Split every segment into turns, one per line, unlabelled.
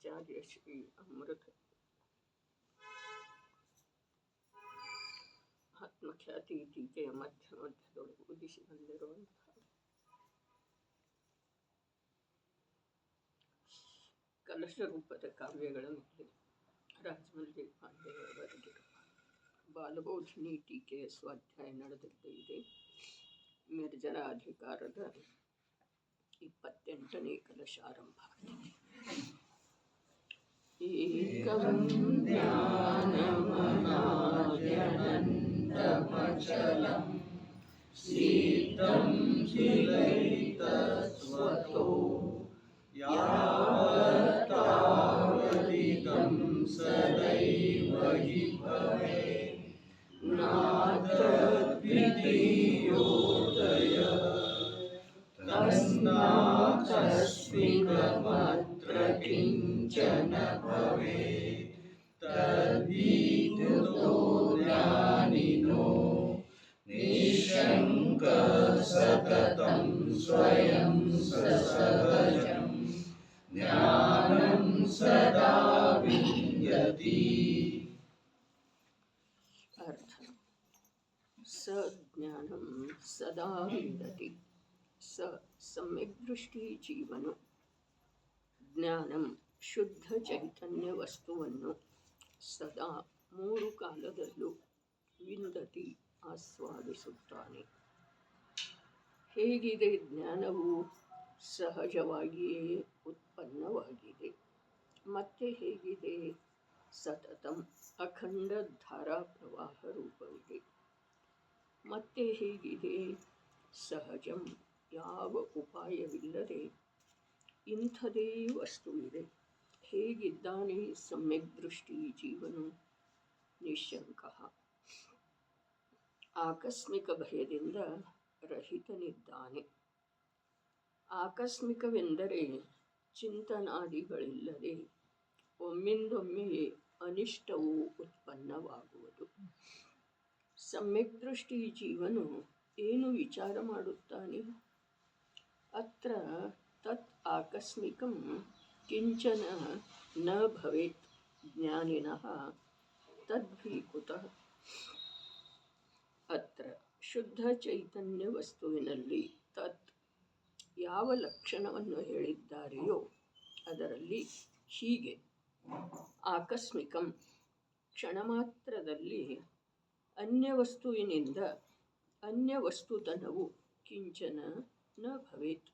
ಆಚಾರ್ಯ ಶ್ರೀ ಅಮೃತ ಆತ್ಮಖ್ಯಾತಿ ಟೀಕೆಯ ಮಧ್ಯದೊಳಗೆ ಉದಿಸಿ ಬಂದಿರುವಂತಹ ಕಲಶ ರೂಪದ ಕಾವ್ಯಗಳ ಮೇಲೆ ರಾಜಮಲ್ಲಿ ಪಾಂಡೆಯವರೆಗಿರುವ ಬಾಲಬೋಧಿನಿ ಟೀಕೆಯ ಸ್ವಾಧ್ಯಾಯ ನಡೆದಿದ್ದೇ ಇದೆ. ನಿರ್ಜರ ಅಧಿಕಾರದ 28ನೇ ಕಲಶ ಆರಂಭ ಆಗಿದೆ. ಏಕಂ ಜ್ಞಾನಮನಾದ್ಯನಂತಮಚಲಂ ಸಿದ್ಧಂ ಶಿಲೈತಸ್ವತೋ ಯಾವತ್ತಾವದಿದಂ ಸದೈವ ಹಿ ಭವೇತ್ ನಾತದ್ವಿತೀಯೋದಯಃ ತಸ್ಮಾಕಸ್ಮಿಕಮತ್ರ ಕಿಂಚನ ಭವೇತ್ ತದ್ವಿದುತೋ ಜ್ಞಾನಿನೋ ನಿಶಂಕ ಸತತಂ ಸ್ವಯಂ ಸಸಹಜಂ ಜ್ಞಾನಂ ಸದಾ ವಿಂದ್ಯತಿ. ಅರ್ಥ: ಸ ಜ್ಞಾನಂ ಸದಾ ವಿಂದತಿ. ಸ ಸಮ್ಯಕ್ ದೃಷ್ಟಿ ಜೀವನು ಜ್ಞಾನಂ ಶುದ್ಧ ಚೈತನ್ಯ ವಸ್ತುವನ್ನು ಸದಾ ಮೂರು ಕಾಲದಲ್ಲೂ ವಿಂದತಿ ಆಸ್ವಾದಿಸುತ್ತಾನೆ. ಹೇಗಿದೆ ಜ್ಞಾನವು ಸಹಜವಾಗಿಯೇ ಉತ್ಪನ್ನವಾಗಿದೆ. ಮತ್ತೆ ಹೇಗಿದೆ ಸತತಂ ಅಖಂಡ ಧಾರಾ ಪ್ರವಾಹ ರೂಪವಿದೆ. ಮತ್ತೆ ಹೇಗಿದೆ ಸಹಜಂ ಯಾವ ಉಪಾಯವಿಲ್ಲದೆ ಇಂಥದೇ ವಸ್ತುವಿದೆ. ಹೇಗಿದ್ದಾನೆ ಸಮ್ಯಕ್ ದೃಷ್ಟಿ ಜೀವನು? ನಿಶಂಕಃ ಆಕಸ್ಮಿಕ ಭಯದಿಂದ ರಹಿತನಿದ್ದಾನೆ. ಆಕಸ್ಮಿಕವೆಂದರೆ ಚಿಂತನಾದಿಗಳಿಲ್ಲದೆ ಒಮ್ಮಿಂದೊಮ್ಮೆಯೇ ಅನಿಷ್ಟವು ಉತ್ಪನ್ನವಾಗುವುದು. ಸಮ್ಯಕ್ ದೃಷ್ಟಿ ಜೀವನು ಏನು ವಿಚಾರ ಮಾಡುತ್ತಾನೆ? ಅತ್ರ ತತ್ ಆಕಸ್ಮಿಕಂ ಕಿಂಚನ ನ ಭವೇತ್ ಜ್ಞಾನಿನಃ ತದ್ಭಿ ಕುತಃ. ಅತ್ರ ಶುದ್ಧ ಚೈತನ್ಯ ವಸ್ತುವಿನಲ್ಲಿ ತತ್ ಯಾವ ಲಕ್ಷಣವನ್ನು ಹೇಳಿದ್ದಾರೆಯೋ ಅದರಲ್ಲಿ ಹೀಗೆ ಆಕಸ್ಮಿಕಂ ಕ್ಷಣಮಾತ್ರದಲ್ಲಿ ಅನ್ಯ ವಸ್ತುವಿನಿಂದ ಅನ್ಯ ವಸ್ತುತನವು ಕಿಂಚನ ನ ಭವೇತ್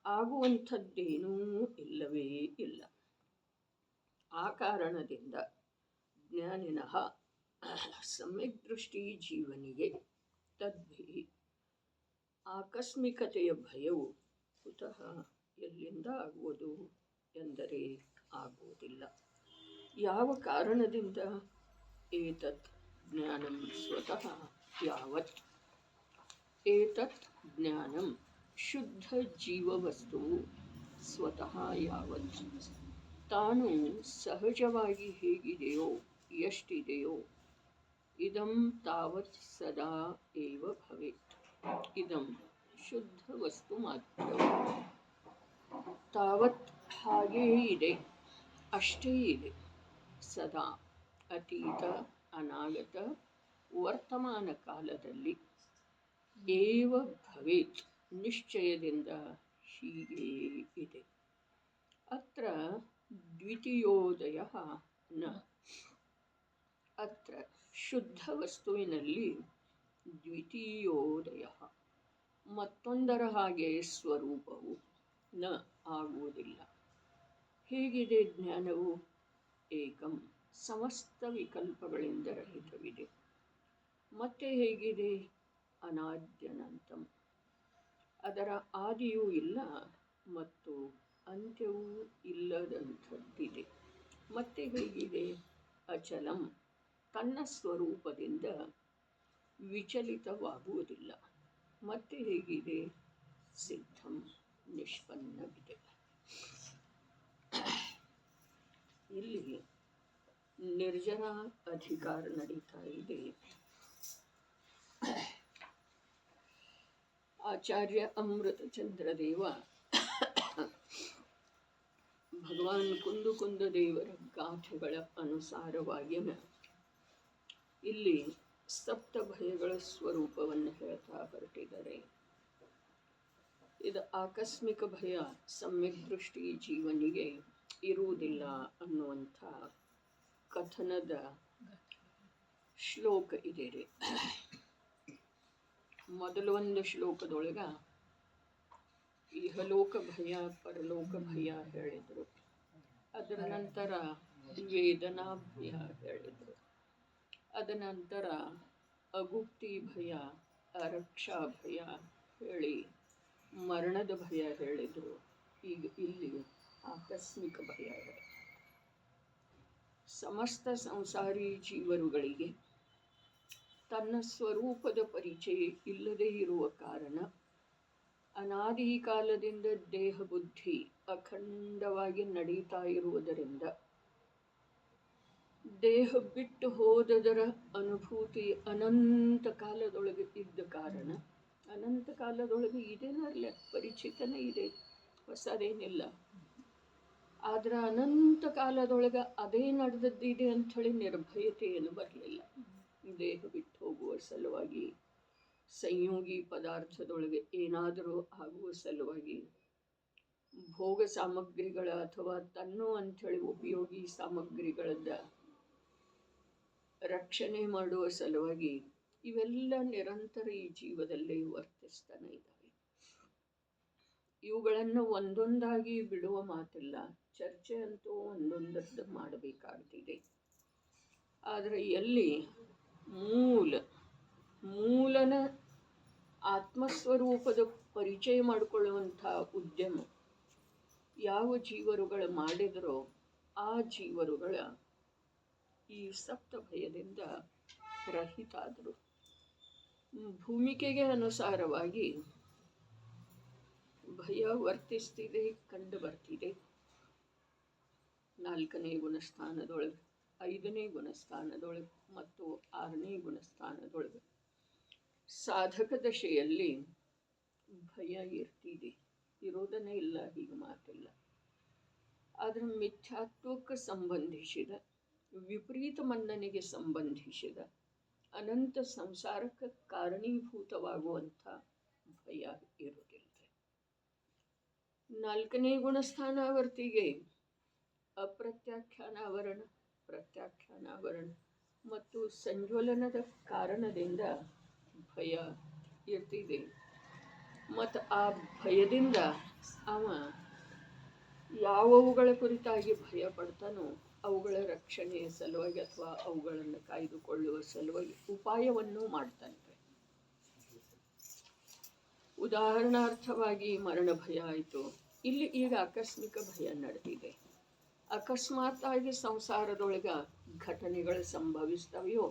ಆಗುವಂಥದ್ದೇನೂ ಇಲ್ಲವೇ ಇಲ್ಲ. ಆ ಕಾರಣದಿಂದ ಜ್ಞಾನಿನಃ ಸಮ್ಯಕ್ ದೃಷ್ಟಿ ಜೀವನಿಗೆ ತದ್ಭಿ ಆಕಸ್ಮಿಕತೆಯ ಭಯವು ಕುತಃ ಎಲ್ಲಿಂದ ಆಗುವುದು ಎಂದರೆ ಆಗುವುದಿಲ್ಲ. ಯಾವ ಕಾರಣದಿಂದ? ಏತತ್ ಜ್ಞಾನಂ ಸ್ವತಃ ಯಾವತ್. ಏತತ್ ಜ್ಞಾನಂ ಶುದ್ಧ ಜೀವವಸ್ತುವು ಸ್ವತಃ ಯಾವತ್ ತಾನು ಸಹಜವಾಗಿ ಹೇಗಿದೆಯೋ ಎಷ್ಟಿದೆಯೋ ಇದಂ ತಾವತ್ ಸದಾ ಏವ ಭವೇತ್. ಇದಂ ಶುದ್ಧ ವಸ್ತು ಮಾತ್ರ. ತಾವತ್ ಹಾಗೇ ಇದೆ, ಅಷ್ಟೇ ಇದೆ. ಸದಾ ಅತೀತ ಅನಾಗತ ವರ್ತಮಾನ ಕಾಲದಲ್ಲಿ ಏವ ಭವೇತ್ ನಿಶ್ಚಯದಿಂದ ಹೀಗೇ ಇದೆ. ಅತ್ರ ದ್ವಿತೀಯೋದಯಃ ನ. ಅತ್ರ ಶುದ್ಧ ವಸ್ತುವಿನಲ್ಲಿ ದ್ವಿತೀಯೋದಯಃ ಮತ್ತೊಂದರ ಹಾಗೆ ಸ್ವರೂಪವು ನ ಆಗುವುದಿಲ್ಲ. ಹೇಗಿದೆ ಜ್ಞಾನವು? ಏಕಂ ಸಮಸ್ತ ವಿಕಲ್ಪಗಳಿಂದ ರಹಿತವಿದೆ. ಮತ್ತೆ ಹೇಗಿದೆ? ಅನಾದ್ಯನಂತಂ ಅದರ ಆದಿಯೂ ಇಲ್ಲ ಮತ್ತು ಅಂತ್ಯವೂ ಇಲ್ಲದಂಥದ್ದಿದೆ. ಮತ್ತೆ ಹೇಗಿದೆ? ಅಚಲಂ ತನ್ನ ಸ್ವರೂಪದಿಂದ ವಿಚಲಿತವಾಗುವುದಿಲ್ಲ. ಮತ್ತೆ ಹೇಗಿದೆ? ಸಿದ್ಧಂ ನಿಷ್ಪನ್ನವಿದೆ. ಇಲ್ಲಿ ನಿರ್ಜರ ಅಧಿಕಾರ ನಡೀತಾ ಇದೆ. ಆಚಾರ್ಯ ಅಮೃತ ಚಂದ್ರದೇವ ಭಗವಾನ್ ಕುಂದ ದೇವರ ಗಾಥೆಗಳ ಅನುಸಾರವಾಗಿ ಇಲ್ಲಿ ಸಪ್ತ ಭಯಗಳ ಸ್ವರೂಪವನ್ನು ಹೇಳ್ತಾ ಹೊರಟಿದ್ದಾರೆ. ಇದು ಆಕಸ್ಮಿಕ ಭಯ ಸಮ್ಯಕ್ ದೃಷ್ಟಿ ಜೀವನಿಗೆ ಇರುವುದಿಲ್ಲ ಅನ್ನುವಂಥ ಕಥನದ ಶ್ಲೋಕ ಇದೆ ರೀ. ಮೊದಲು ಒಂದು ಶ್ಲೋಕದೊಳಗ ಇಹಲೋಕ ಭಯ ಪರಲೋಕ ಭಯ ಹೇಳಿದರು. ಅದರ ನಂತರ ವೇದನಾ ಭಯ ಹೇಳಿದರು. ಅದ ನಂತರ ಅಗುಪ್ತಿ ಭಯ, ಅರಕ್ಷಾ ಭಯ ಹೇಳಿ ಮರಣದ ಭಯ ಹೇಳಿದರು. ಈಗ ಇಲ್ಲಿ ಆಕಸ್ಮಿಕ ಭಯ ಇದೆ. ಸಮಸ್ತ ಸಂಸಾರಿ ಜೀವರುಗಳಿಗೆ ತನ್ನ ಸ್ವರೂಪದ ಪರಿಚಯ ಇಲ್ಲದೇ ಇರುವ ಕಾರಣ ಅನಾದಿ ಕಾಲದಿಂದ ದೇಹ ಬುದ್ಧಿ ಅಖಂಡವಾಗಿ ನಡೀತಾ ಇರುವುದರಿಂದ ದೇಹ ಬಿಟ್ಟು ಹೋದದರ ಅನುಭೂತಿ ಅನಂತ ಕಾಲದೊಳಗೆ ಇದ್ದ ಕಾರಣ, ಅನಂತ ಕಾಲದೊಳಗೆ ಇದೇನಲ್ಲ ಪರಿಚಿತನೇ ಇದೆ, ಹೊಸದೇನಿಲ್ಲ. ಆದ್ರೆ ಅನಂತ ಕಾಲದೊಳಗೆ ಅದೇ ನಡೆದದ್ದಿದೆ ಅಂಥೇಳಿ ನಿರ್ಭಯತೆಯನ್ನು ಬರಲಿಲ್ಲ. ದೇಹ ಬಿಟ್ಟು ಹೋಗುವ ಸಲುವಾಗಿ ಸಂಯೋಗಿ ಪದಾರ್ಥದೊಳಗೆ ಏನಾದರೂ ಆಗುವ ಸಲುವಾಗಿ ಭೋಗ ಸಾಮಗ್ರಿಗಳ ಅಥವಾ ತನ್ನೋ ಅಂಥೇಳಿ ಉಪಯೋಗಿ ಸಾಮಗ್ರಿಗಳನ್ನ ರಕ್ಷಣೆ ಮಾಡುವ ಸಲುವಾಗಿ ಇವೆಲ್ಲ ನಿರಂತರ ಈ ಜೀವದಲ್ಲಿ ವರ್ತಿಸ್ತಾನೆ ಇದ್ದಾವೆ. ಇವುಗಳನ್ನು ಒಂದೊಂದಾಗಿ ಬಿಡುವ ಮಾತಿಲ್ಲ. ಚರ್ಚೆ ಅಂತೂ ಒಂದೊಂದದ್ದು ಮಾಡಬೇಕಾಗ್ತಿದೆ. ಆದರೆ ಎಲ್ಲಿ ಮೂಲನ ಆತ್ಮಸ್ವರೂಪದ ಪರಿಚಯ ಮಾಡಿಕೊಳ್ಳುವಂಥ ಉದ್ಯಮ ಯಾವ ಜೀವರುಗಳು ಮಾಡಿದರೋ ಆ ಜೀವರುಗಳ ಈ ಸಪ್ತ ಭಯದಿಂದ ರಹಿತಾದರು. ಭೂಮಿಕೆಗೆ ಅನುಸಾರವಾಗಿ ಭಯ ವರ್ತಿಸ್ತಿದೆ, ಕಂಡು ಬರ್ತಿದೆ. 4ನೇ ಗುಣಸ್ಥಾನದೊಳಗೆ, 5ನೇ ಗುಣಸ್ಥಾನದೊಳಗೆ ಮತ್ತು 6ನೇ ಗುಣಸ್ಥಾನದೊಳಗೆ ಸಾಧಕ ದಶೆಯಲ್ಲಿ ಭಯ ಇರ್ತಿದೆ. ಇರೋದನ್ನೇ ಇಲ್ಲ, ಹೀಗೆ ಮಾತಿಲ್ಲ. ಆದರೆ ಮಿಥ್ಯಾತ್ವಕ್ಕೆ ಸಂಬಂಧಿಸಿದ, ವಿಪರೀತ ಮನ್ನಣೆಗೆ ಸಂಬಂಧಿಸಿದ, ಅನಂತ ಸಂಸಾರಕ್ಕೆ ಕಾರಣೀಭೂತವಾಗುವಂಥ ಭಯ ಇರುವುದಿಲ್ಲ. 4ನೇ ಗುಣಸ್ಥಾನಾವರ್ತಿಗೆ ಅಪ್ರತ್ಯಾಖ್ಯಾನಾವರಣ, ಪ್ರತ್ಯಾಖ್ಯಾನಾವರಣ ಮತ್ತು ಸಂಜ್ವಲನದ ಕಾರಣದಿಂದ ಭಯ ಇರ್ತಿದೆ. ಮತ್ತು ಆ ಭಯದಿಂದ ಅವ ಯಾವುಗಳ ಕುರಿತಾಗಿ ಭಯ ಪಡ್ತಾನೋ ಅವುಗಳ ರಕ್ಷಣೆಯ ಸಲುವಾಗಿ ಅಥವಾ ಅವುಗಳನ್ನು ಕಾಯ್ದುಕೊಳ್ಳುವ ಸಲುವಾಗಿ ಉಪಾಯವನ್ನು ಮಾಡ್ತಾನೆ. ಉದಾಹರಣಾರ್ಥವಾಗಿ ಮರಣ ಭಯ ಆಯಿತು. ಇಲ್ಲಿ ಈಗ ಆಕಸ್ಮಿಕ ಭಯ ನಡೆದಿದೆ. ಅಕಸ್ಮಾತ್ ಆಗಿ ಸಂಸಾರದೊಳಗೆ ಘಟನೆಗಳು ಸಂಭವಿಸ್ತವೆಯೋ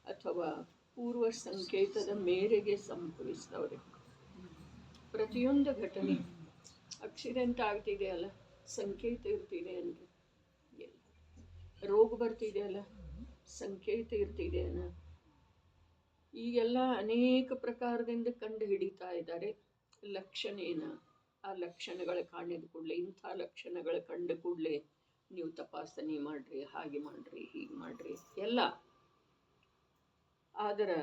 ಅಥವಾ ಪೂರ್ವ ಸಂಕೇತದ ಮೇರೆಗೆ ಸಂಭವಿಸ್ತವೆ. ಪ್ರತಿಯೊಂದು ಘಟನೆ ಆಕ್ಸಿಡೆಂಟ್ ಆಗ್ತಿದೆಯಲ್ಲ, ಸಂಕೇತ ಇರ್ತಿದೆ ಅಂದರೆ ಇಲ್ಲ. ರೋಗ ಬರ್ತಿದೆಯಲ್ಲ, ಸಂಕೇತ ಇರ್ತಿದೆಯಲ್ಲ. ಈಗೆಲ್ಲ ಅನೇಕ ಪ್ರಕಾರದಿಂದ ಕಂಡು ಹಿಡಿತಾ ಇದ್ದಾರೆ. ಲಕ್ಷಣೇನ, ಆ ಲಕ್ಷಣಗಳ ಕಾಣಿದ ಕೂಡಲೇ, ಇಂಥ ಲಕ್ಷಣಗಳ ಕಂಡ ಕೂಡಲೇ ನೀವು ತಪಾಸಣೆ ಮಾಡಿರಿ, ಹಾಗೆ ಮಾಡಿರಿ, ಹೀಗೆ ಮಾಡಿರಿ ಎಲ್ಲ. ಆದರೆ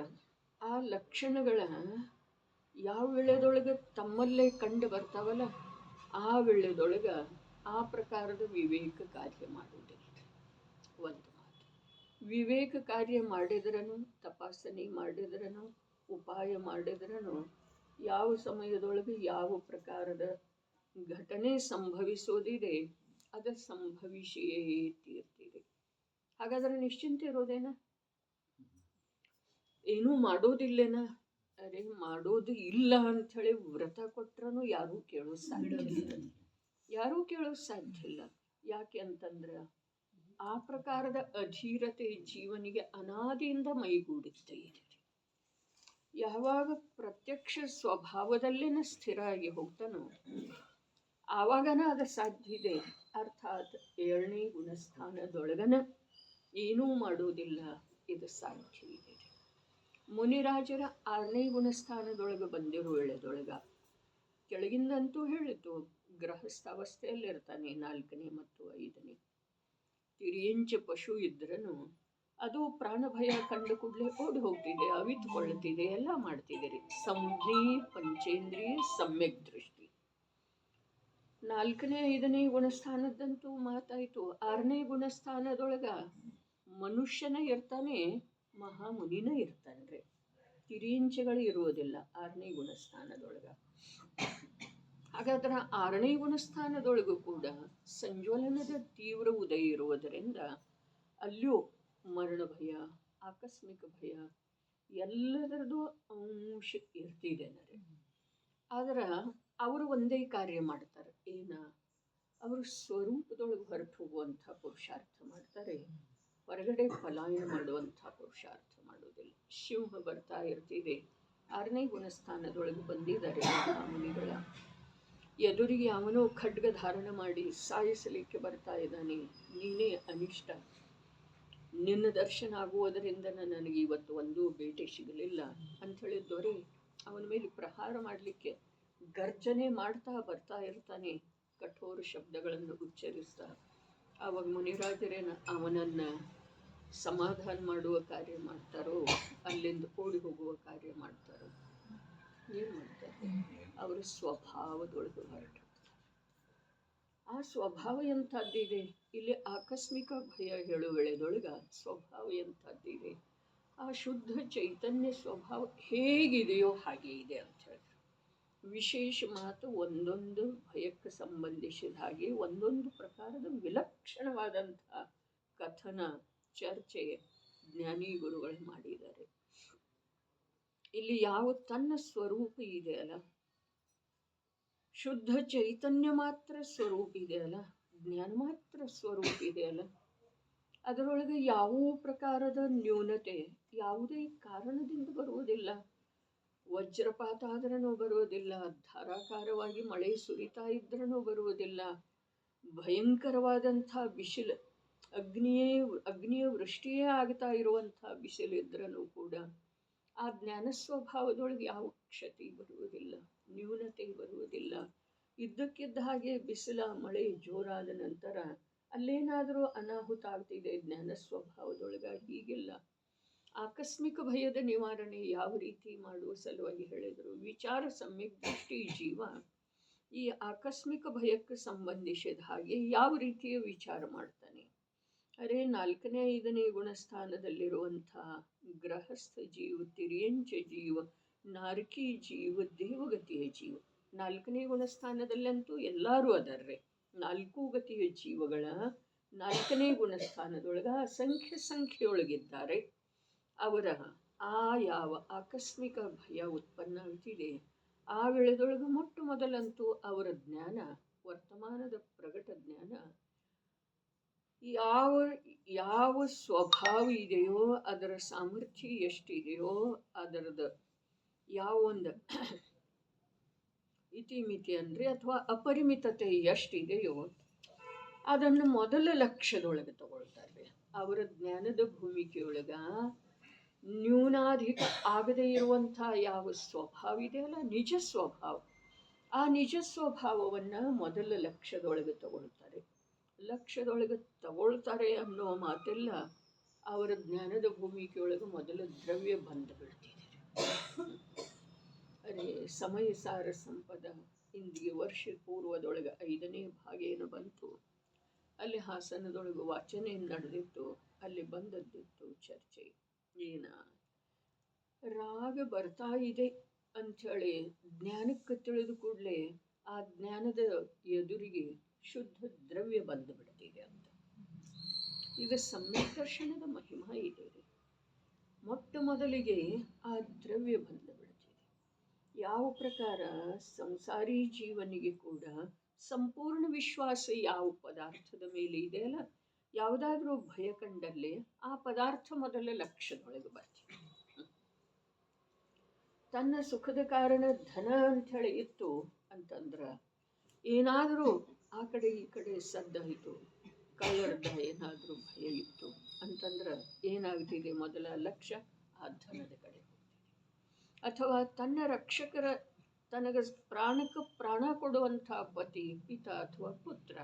ಆ ಲಕ್ಷಣಗಳ ಯಾವ ವೇಳೆದೊಳಗೆ ತಮ್ಮಲ್ಲೇ ಕಂಡು ಬರ್ತಾವಲ್ಲ, ಆ ವೇಳೆದೊಳಗೆ ಆ ಪ್ರಕಾರದ ವಿವೇಕ ಕಾರ್ಯ ಮಾಡುವುದಿಲ್ಲ. ಒಂದು ಮಾತು, ವಿವೇಕ ಕಾರ್ಯ ಮಾಡಿದ್ರೂ, ತಪಾಸಣೆ ಮಾಡಿದ್ರೂ, ಉಪಾಯ ಮಾಡಿದ್ರೂ ಯಾವ ಸಮಯದೊಳಗೆ ಯಾವ ಪ್ರಕಾರದ ಘಟನೆ ಸಂಭವಿಸೋದಿದೆ ಅದು ಸಂಭವಿಸಿಯೇ ತೀರ್ತಿದೆ. ಹಾಗಾದ್ರೆ ನಿಶ್ಚಿಂತೆ ಇರೋದೇನ? ಏನೂ ಮಾಡೋದಿಲ್ಲೇನ? ಅರೆ, ಮಾಡೋದು ಇಲ್ಲ ಅಂಥೇಳಿ ವ್ರತ ಕೊಟ್ರೂ ಯಾರೂ ಕೇಳೋದು ಸಾಧ್ಯ ಇಲ್ಲ. ಯಾರೂ ಕೇಳೋದು ಸಾಧ್ಯ ಇಲ್ಲ. ಯಾಕೆ ಅಂತಂದ್ರೆ ಆ ಪ್ರಕಾರದ ಅಧೀರತೆ ಜೀವನಿಗೆ ಅನಾದಿಯಿಂದ ಮೈಗೂಡುತ್ತೆ ಇದೆ. ಯಾವಾಗ ಪ್ರತ್ಯಕ್ಷ ಸ್ವಭಾವದಲ್ಲೇನ ಸ್ಥಿರ ಆಗಿ ಹೋಗ್ತಾನೋ ಆವಾಗನ ಅದು ಸಾಧ್ಯ ಇದೆ. ಅರ್ಥಾತ್ 7ನೇ ಗುಣಸ್ಥಾನದೊಳಗನ ಏನೂ ಮಾಡೋದಿಲ್ಲ, ಇದು ಸಾಧ್ಯ ಇದೆ. ಮುನಿರಾಜರ 6ನೇ ಗುಣಸ್ಥಾನದೊಳಗೆ ಬಂದಿರೋ ವೇಳೆದೊಳಗ ಕೆಳಗಿಂದಂತೂ ಹೇಳಿತು, ಗೃಹಸ್ಥಾವಸ್ಥೆಯಲ್ಲಿರ್ತಾನೆ 4ನೇ ಮತ್ತು 5ನೇ. ತಿರಿಯಂಚ ಪಶು ಇದ್ರೂ ಅದು ಪ್ರಾಣ ಭಯ ಕಂಡು ಕೂಡಲೇ ಓಡಿ ಹೋಗ್ತಿದೆ, ಅವಿತುಕೊಳ್ಳುತ್ತಿದೆ, ಎಲ್ಲ ಮಾಡ್ತಿದ್ದೀರಿ. ಸಂಜ್ಞೆ ಪಂಚೇಂದ್ರಿಯ ಸಮ್ಯಕ್ ದೃಷ್ಟಿ. 4ನೇ 5ನೇ ಗುಣಸ್ಥಾನದಂತೂ ಮಾತಾಯಿತು. 6ನೇ ಗುಣಸ್ಥಾನದೊಳಗ ಮನುಷ್ಯನ ಇರ್ತಾನೆ, ಮಹಾಮುನಿನ ಇರ್ತಾನ್ರಿ. ತಿರಿಯಂಚಗಳು ಇರುವುದಿಲ್ಲ 6ನೇ ಗುಣಸ್ಥಾನದೊಳಗ. ಹಾಗಾದ್ರೆ 6ನೇ ಗುಣಸ್ಥಾನದೊಳಗೂ ಕೂಡ ಸಂಜ್ವಲನದ ತೀವ್ರ ಉದಯ ಇರುವುದರಿಂದ ಅಲ್ಲಿಯೂ ಮರಣ ಭಯ, ಆಕಸ್ಮಿಕ ಭಯ ಎಲ್ಲದರದ್ದು ಅಂಶ ಇರ್ತಿದೆ ನನಗೆ. ಆದ್ರೆ ಅವರು ಒಂದೇ ಕಾರ್ಯ ಮಾಡ್ತಾರೆ. ಅವರು ಸ್ವರೂಪದೊಳಗೆ ಹೊರಟು ಹೋಗುವಂಥ ಪುರುಷಾರ್ಥ ಮಾಡ್ತಾರೆ, ಹೊರಗಡೆ ಪಲಾಯನ ಮಾಡುವಂಥ ಪುರುಷಾರ್ಥ ಮಾಡೋದಿಲ್ಲ. ಸಿಂಹ ಬರ್ತಾ ಇರ್ತಿದೆ, 6ನೇ ಗುಣಸ್ಥಾನದೊಳಗೆ ಬಂದಿದ್ದಾರೆ ಮುನಿಗಳ ಎದುರಿಗೆ. ಅವನು ಖಡ್ಗ ಧಾರಣ ಮಾಡಿ ಸಾಯಿಸಲಿಕ್ಕೆ ಬರ್ತಾ ಇದ್ದಾನೆ. ನೀನೇ ಅನಿಷ್ಟ, ನಿನ್ನ ದರ್ಶನ ಆಗುವುದರಿಂದ ನನಗೆ ಇವತ್ತು ಒಂದೂ ಬೇಟೆ ಸಿಗಲಿಲ್ಲ ಅಂಥೇಳಿ ದೊರೆ ಅವನ ಮೇಲೆ ಪ್ರಹಾರ ಮಾಡಲಿಕ್ಕೆ ಗರ್ಜನೆ ಮಾಡ್ತಾ ಬರ್ತಾ ಇರ್ತಾನೆ, ಕಠೋರ ಶಬ್ದಗಳನ್ನು ಉಚ್ಚರಿಸ್ತಾ. ಆವಾಗ ಮುನಿರಾಜರೇನ ಅವನನ್ನು ಸಮಾಧಾನ ಮಾಡುವ ಕಾರ್ಯ ಮಾಡ್ತಾರೋ, ಅಲ್ಲಿಂದ ಓಡಿ ಹೋಗುವ ಕಾರ್ಯ ಮಾಡ್ತಾರೋ, ಏನು ಮಾಡ್ತಾರೆ? ಅವರ ಸ್ವಭಾವದೊಳಗೆ ಹೊರಟು. ಆ ಸ್ವಭಾವ ಎಂಥದ್ದಿದೆ? ಇಲ್ಲಿ ಆಕಸ್ಮಿಕ ಭಯ ಹೇಳುವ ವೇಳೆದೊಳಗೆ ಸ್ವಭಾವ ಎಂಥದ್ದಿದೆ? ಆ ಶುದ್ಧ ಚೈತನ್ಯ ಸ್ವಭಾವ ಹೇಗಿದೆಯೋ ಹಾಗೆ ಇದೆ ಅಂತ ಹೇಳಿದ್ರು. ವಿಶೇಷ ಮಾತು ಒಂದೊಂದು ಭಯಕ್ಕೆ ಸಂಬಂಧಿಸಿದ ಹಾಗೆ ಒಂದೊಂದು ಪ್ರಕಾರದ ವಿಲಕ್ಷಣವಾದಂಥ ಕಥನ ಚರ್ಚೆ ಜ್ಞಾನಿ ಗುರುಗಳು ಮಾಡಿದ್ದಾರೆ. ಇಲ್ಲಿ ಯಾವ ತನ್ನ ಸ್ವರೂಪ ಇದೆಯಲ್ಲ, ಶುದ್ಧ ಚೈತನ್ಯ ಮಾತ್ರ ಸ್ವರೂಪ ಇದೆಯಲ್ಲ, ಜ್ಞಾನ ಮಾತ್ರ ಸ್ವರೂಪ ಇದೆಯಲ್ಲ, ಅದರೊಳಗೆ ಯಾವ ಪ್ರಕಾರದ ನ್ಯೂನತೆ ಯಾವುದೇ ಕಾರಣದಿಂದ ಬರುವುದಿಲ್ಲ. ವಜ್ರಪಾತ ಆದ್ರೂ ಬರುವುದಿಲ್ಲ, ಧಾರಾಕಾರವಾಗಿ ಮಳೆ ಸುರಿತಾ ಇದ್ರೂ ಬರುವುದಿಲ್ಲ, ಭಯಂಕರವಾದಂಥ ಬಿಸಿಲು ಅಗ್ನಿಯ ವೃಷ್ಟಿಯೇ ಆಗ್ತಾ ಇರುವಂಥ ಬಿಸಿಲಿದ್ರೂ ಕೂಡ ಆ ಜ್ಞಾನ ಸ್ವಭಾವದೊಳಗೆ ಯಾವ ಕ್ಷತಿ ಬರುವುದಿಲ್ಲ, ನ್ಯೂನತೆ ಬರುವುದಿಲ್ಲ. ಇದ್ದಕ್ಕಿದ್ದ ಹಾಗೆ ಬಿಸಿಲ ಮಳೆ ಜೋರಾದ ನಂತರ ಅಲ್ಲೇನಾದರೂ ಅನಾಹುತ ಆಗ್ತಿದೆ ಜ್ಞಾನ ಸ್ವಭಾವದೊಳಗೆ. ಹೀಗಿಲ್ಲ. ಆಕಸ್ಮಿಕ ಭಯದ ನಿವಾರಣೆ ಯಾವ ರೀತಿ ಮಾಡುವ ಸಲುವಾಗಿ ಹೇಳಿದರು? ವಿಚಾರ ಸಮ್ಯಕ್ ದೃಷ್ಟಿ ಜೀವ ಈ ಆಕಸ್ಮಿಕ ಭಯಕ್ಕೆ ಸಂಬಂಧಿಸಿದ ಹಾಗೆ ಯಾವ ರೀತಿಯ ವಿಚಾರ ಮಾಡ್ತಾನೆ? ಅರೆ 4ನೇ 5ನೇ ಗುಣಸ್ಥಾನದಲ್ಲಿರುವಂಥ ಗೃಹಸ್ಥ ಜೀವ, ತಿರಿಯಂಚ ಜೀವ, ನಾರಕಿ ಜೀವ, ದೇವಗತಿಯ ಜೀವ. 4ನೇ ಗುಣಸ್ಥಾನದಲ್ಲಂತೂ ಎಲ್ಲರೂ ಅದರ್ರೆ. 4 ಗತಿಯ ಜೀವಗಳ 4ನೇ ಗುಣಸ್ಥಾನದೊಳಗೆ ಸಂಖ್ಯೆಯೊಳಗಿದ್ದಾರೆ. ಅವರ ಆ ಯಾವ ಆಕಸ್ಮಿಕ ಭಯ ಉತ್ಪನ್ನ ಆಗ್ತಿದೆ ಆ ವೇಳೆದೊಳಗೆ ಮೊಟ್ಟ ಮೊದಲಂತೂ ಅವರ ಜ್ಞಾನ, ವರ್ತಮಾನದ ಪ್ರಗಟ ಜ್ಞಾನ ಯಾವ ಸ್ವಭಾವ ಇದೆಯೋ, ಅದರ ಸಾಮರ್ಥ್ಯ ಎಷ್ಟಿದೆಯೋ, ಅದರದ ಯಾವೊಂದು ಇತಿಮಿತಿ ಅಂದರೆ ಅಥವಾ ಅಪರಿಮಿತತೆ ಎಷ್ಟಿದೆಯೋ ಅದನ್ನು ಮೊದಲ ಲಕ್ಷ್ಯದೊಳಗೆ ತಗೊಳ್ತಾರೆ. ಅವರ ಜ್ಞಾನದ ಭೂಮಿಕೆಯೊಳಗ ನ್ಯೂನಾಧಿಕ ಆಗದೇ ಇರುವಂಥ ಯಾವ ಸ್ವಭಾವ ಇದೆಯಲ್ಲ, ನಿಜ ಸ್ವಭಾವ, ಆ ನಿಜ ಸ್ವಭಾವವನ್ನು ಮೊದಲ ಲಕ್ಷ್ಯದೊಳಗೆ ತಗೊಳ್ತಾರೆ. ಲಕ್ಷ್ಯದೊಳಗೆ ತಗೊಳ್ತಾರೆ ಅನ್ನೋ ಮಾತೆಲ್ಲ ಅವರ ಜ್ಞಾನದ ಭೂಮಿಕೆಯೊಳಗೆ ಮೊದಲ ದ್ರವ್ಯ ಬಂದು ಬಿಡ್ತಿದೆ. ಅರೆ ಸಮಯ ಸಾರ ಸಂಪದ ಇಂದಿಗೆ ವರ್ಷ ಪೂರ್ವದೊಳಗೆ 5ನೇ ಭಾಗ ಏನು ಬಂತು, ಅಲ್ಲಿ ಹಾಸನದೊಳಗೆ ವಾಚನೆ ನಡೆದಿತ್ತು, ಅಲ್ಲಿ ಬಂದದ್ದಿತ್ತು ಚರ್ಚೆ. ರಾಗ ಬರ್ತಾ ಇದೆ ಅಂಥೇಳಿ ಜ್ಞಾನಕ್ಕೆ ತಿಳಿದು ಕೂಡಲೇ ಆ ಜ್ಞಾನದ ಎದುರಿಗೆ ಶುದ್ಧ ದ್ರವ್ಯ ಬಂದು ಬಿಡ್ತಿದೆ ಅಂತ. ಈಗ ಸಮ್ಯಕ್ ದರ್ಶನದ ಮಹಿಮಾ ಇದೆ ರೀ. ಮೊಟ್ಟ ಮೊದಲಿಗೆ ಆ ದ್ರವ್ಯ ಬಂದು ಬಿಡ್ತಿದೆ. ಯಾವ ಪ್ರಕಾರ ಸಂಸಾರಿ ಜೀವನಿಗೆ ಕೂಡ ಸಂಪೂರ್ಣ ವಿಶ್ವಾಸ ಯಾವ ಪದಾರ್ಥದ ಮೇಲೆ ಇದೆಯಲ್ಲ, ಯಾವುದಾದ್ರೂ ಭಯ ಕಂಡಲ್ಲಿ ಆ ಪದಾರ್ಥ ಮೊದಲ ಲಕ್ಷ್ಯದೊಳಗೆ ಬರ್ತಿದೆ. ತನ್ನ ಸುಖದ ಕಾರಣ ಧನ ಅಂಥೇಳಿ ಇತ್ತು ಅಂತಂದ್ರೆ ಏನಾದರೂ ಆ ಕಡೆ ಈ ಕಡೆ ಸದ್ದಾಯಿತು, ಕಳ್ಳರ್ದ ಏನಾದರೂ ಭಯ ಇತ್ತು ಅಂತಂದ್ರೆ ಏನಾಗ್ತಿದೆ? ಮೊದಲ ಲಕ್ಷ್ಯ ಆ ಧನದ ಕಡೆ ಹೋಗ್ತಿದೆ. ಅಥವಾ ತನ್ನ ರಕ್ಷಕರ ತನಗೆ ಪ್ರಾಣಕ್ಕೆ ಪ್ರಾಣ ಕೊಡುವಂಥ ಪತಿ ಪಿತ ಅಥವಾ ಪುತ್ರ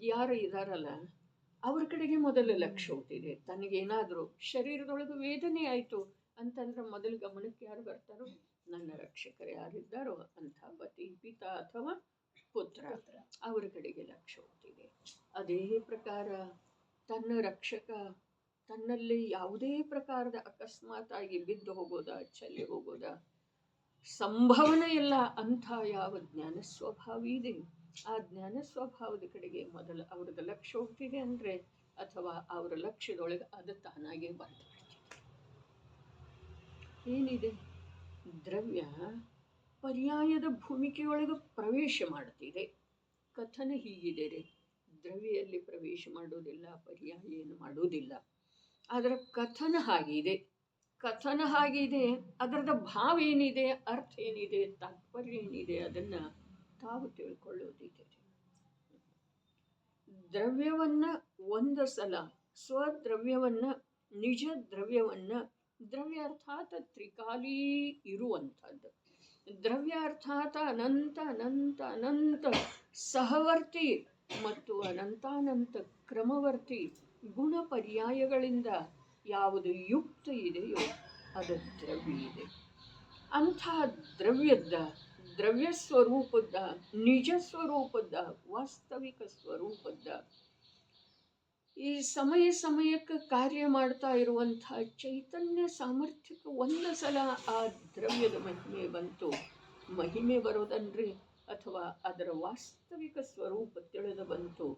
ಯಾರು ಇದಾರಲ್ಲ ಅವ್ರ ಕಡೆಗೆ ಮೊದಲು ಲಕ್ಷ್ಯ ಹೋಗ್ತಿದೆ. ತನಗೇನಾದರೂ ಶರೀರದೊಳಗೆ ವೇದನೆ ಆಯಿತು ಅಂತಂದ್ರೆ ಮೊದಲು ಗಮನಕ್ಕೆ ಯಾರು ಬರ್ತಾರೋ, ನನ್ನ ರಕ್ಷಕರು ಯಾರಿದ್ದಾರೋ ಅಂಥ ಪತಿ ಪಿತ ಅಥವಾ ಪುತ್ರ ಅವರ ಕಡೆಗೆ ಲಕ್ಷ್ಯ ಹೋಗ್ತಿದೆ. ಅದೇ ಪ್ರಕಾರ ತನ್ನ ರಕ್ಷಕ ತನ್ನಲ್ಲಿ ಯಾವುದೇ ಪ್ರಕಾರದ ಅಕಸ್ಮಾತ್ ಆಗಿ ಬಿದ್ದು ಹೋಗೋದ, ಚೆಲ್ಲಿ ಹೋಗೋದ ಸಂಭವನೆ ಇಲ್ಲ ಅಂಥ ಯಾವ ಜ್ಞಾನ ಸ್ವಭಾವ ಇದೆ, ಆ ಜ್ಞಾನ ಸ್ವಭಾವದ ಕಡೆಗೆ ಮೊದಲು ಅವ್ರದ್ದು ಲಕ್ಷ್ಯ ಹೋಗ್ತಿದೆ ಅಂದರೆ, ಅಥವಾ ಅವರ ಲಕ್ಷ್ಯದೊಳಗೆ ಅದು ತಾನಾಗೆ ಬಂದು ಏನಿದೆ, ದ್ರವ್ಯ ಪರ್ಯಾಯದ ಭೂಮಿಕೆಯೊಳಗೆ ಪ್ರವೇಶ ಮಾಡ್ತಿದೆ. ಕಥನ ಹೀಗಿದೆ ರೀ, ದ್ರವ್ಯಲ್ಲಿ ಪ್ರವೇಶ ಮಾಡೋದಿಲ್ಲ, ಪರ್ಯಾಯ ಏನು ಮಾಡೋದಿಲ್ಲ. ಅದರ ಕಥನ ಹಾಗಿದೆ. ಕಥನ ಹಾಗಿದೆ, ಅದರದ ಭಾವ ಏನಿದೆ, ಅರ್ಥ ಏನಿದೆ, ತಾತ್ಪರ್ಯ ಏನಿದೆ, ಅದನ್ನು ತಾವು ತಿಳ್ಕೊಳ್ಳೋದಿದೆ. ದ್ರವ್ಯವನ್ನ ಒಂದು ಸಲ ಸ್ವದ್ರವ್ಯವನ್ನ ನಿಜ ದ್ರವ್ಯವನ್ನ, ದ್ರವ್ಯ ಅರ್ಥಾತ್ ತ್ರಿಕಾಲಿ ಇರುವಂಥದ್ದು, ದ್ರವ್ಯ ಅರ್ಥಾತ್ ಅನಂತ ಅನಂತ ಅನಂತ ಸಹವರ್ತಿ ಮತ್ತು ಅನಂತಾನಂತ ಕ್ರಮವರ್ತಿ ಗುಣ ಪರ್ಯಾಯಗಳಿಂದ ಯಾವುದು ಯುಕ್ತ ಇದೆಯೋ ಅದು ದ್ರವ್ಯ ಇದೆ. ಅಂಥ ದ್ರವ್ಯದ, ದ್ರವ್ಯ ಸ್ವರೂಪದ, ನಿಜ ಸ್ವರೂಪದ, ವಾಸ್ತವಿಕ ಸ್ವರೂಪದ ಈ ಸಮಯ ಸಮಯಕ್ಕೆ ಕಾರ್ಯ ಮಾಡ್ತಾ ಇರುವಂಥ ಚೈತನ್ಯ ಸಾಮರ್ಥ್ಯಕ್ಕೆ ಒಂದು ಸಲ ಆ ದ್ರವ್ಯದ ಮಹಿಮೆ ಬಂತು. ಮಹಿಮೆ ಬರೋದನ್ರಿ ಅಥವಾ ಅದರ ವಾಸ್ತವಿಕ ಸ್ವರೂಪ ತಿಳಿದು ಬಂತು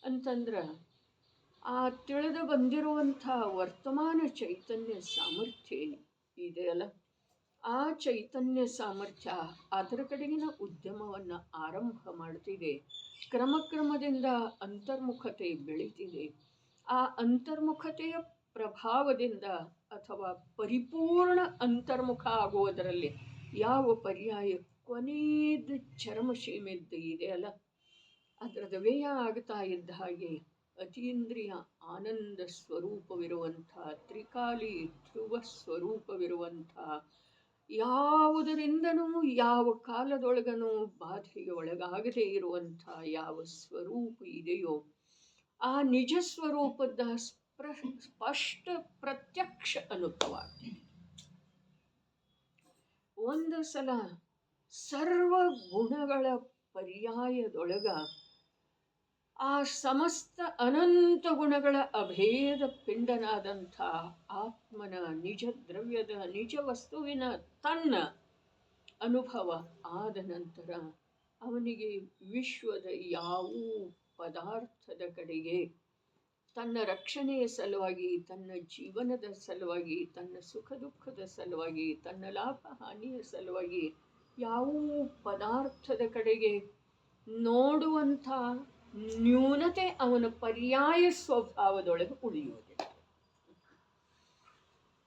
ಅಂತಂದ್ರೆ, ಆ ತಿಳಿದು ಬಂದಿರುವಂಥ ವರ್ತಮಾನ ಚೈತನ್ಯ ಸಾಮರ್ಥ್ಯ ಇದೆಯಲ್ಲ, ಆ ಚೈತನ್ಯ ಸಾಮರ್ಥ್ಯ ಅದರ ಕಡೆಗಿನ ಉದ್ಯಮವನ್ನು ಆರಂಭ ಮಾಡ್ತಿದೆ. ಕ್ರಮಕ್ರಮದಿಂದ ಅಂತರ್ಮುಖತೆ ಬೆಳೀತಿದೆ. ಆ ಅಂತರ್ಮುಖತೆಯ ಪ್ರಭಾವದಿಂದ ಅಥವಾ ಪರಿಪೂರ್ಣ ಅಂತರ್ಮುಖ ಆಗುವುದರಲ್ಲಿ ಯಾವ ಪರ್ಯಾಯ ಕೊನೆಯದು ಚರ್ಮಶೀಮೆದ್ದು ಇದೆಯಲ್ಲ, ಅದರದ ವ್ಯಯ ಆಗ್ತಾ ಇದ್ದ ಹಾಗೆ ಅತೀಂದ್ರಿಯ ಆನಂದ ಸ್ವರೂಪವಿರುವಂಥ, ತ್ರಿಕಾಲಿ ಧ್ರುವ ಸ್ವರೂಪವಿರುವಂಥ, ಯಾವುದರಿಂದನೂ ಯಾವ ಕಾಲದೊಳಗನೂ ಬಾಧೆಗೆ ಒಳಗಾಗದೇ ಇರುವಂಥ ಯಾವ ಸ್ವರೂಪ ಇದೆಯೋ ಆ ನಿಜ ಸ್ವರೂಪದ ಸ್ಪಷ್ಟ ಪ್ರತ್ಯಕ್ಷ ಅನುಭವವಾಗಿದೆ. ಒಂದು ಸಲ ಸರ್ವ ಗುಣಗಳ ಪರ್ಯಾಯದೊಳಗ ಆ ಸಮಸ್ತ ಅನಂತ ಗುಣಗಳ ಅಭೇದ ಪಿಂಡನಾದಂಥ ಆತ್ಮನ ನಿಜ ದ್ರವ್ಯದ ನಿಜ ವಸ್ತುವಿನ ತನ್ನ ಅನುಭವ ಆದ ನಂತರ ಅವನಿಗೆ ವಿಶ್ವದ ಯಾವ ಪದಾರ್ಥದ ಕಡೆಗೆ ತನ್ನ ರಕ್ಷಣೆಯ ಸಲುವಾಗಿ, ತನ್ನ ಜೀವನದ ಸಲುವಾಗಿ, ತನ್ನ ಸುಖ ದುಃಖದ ಸಲುವಾಗಿ, ತನ್ನ ಲಾಭ ಹಾನಿಯ ಸಲುವಾಗಿ ಯಾವ ಪದಾರ್ಥದ ಕಡೆಗೆ ನೋಡುವಂಥ ನ್ಯೂನತೆ ಅವನ ಪರ್ಯಾಯ ಸ್ವಭಾವದೊಳಗೆ ಉಳಿಯುವುದಿಲ್ಲ.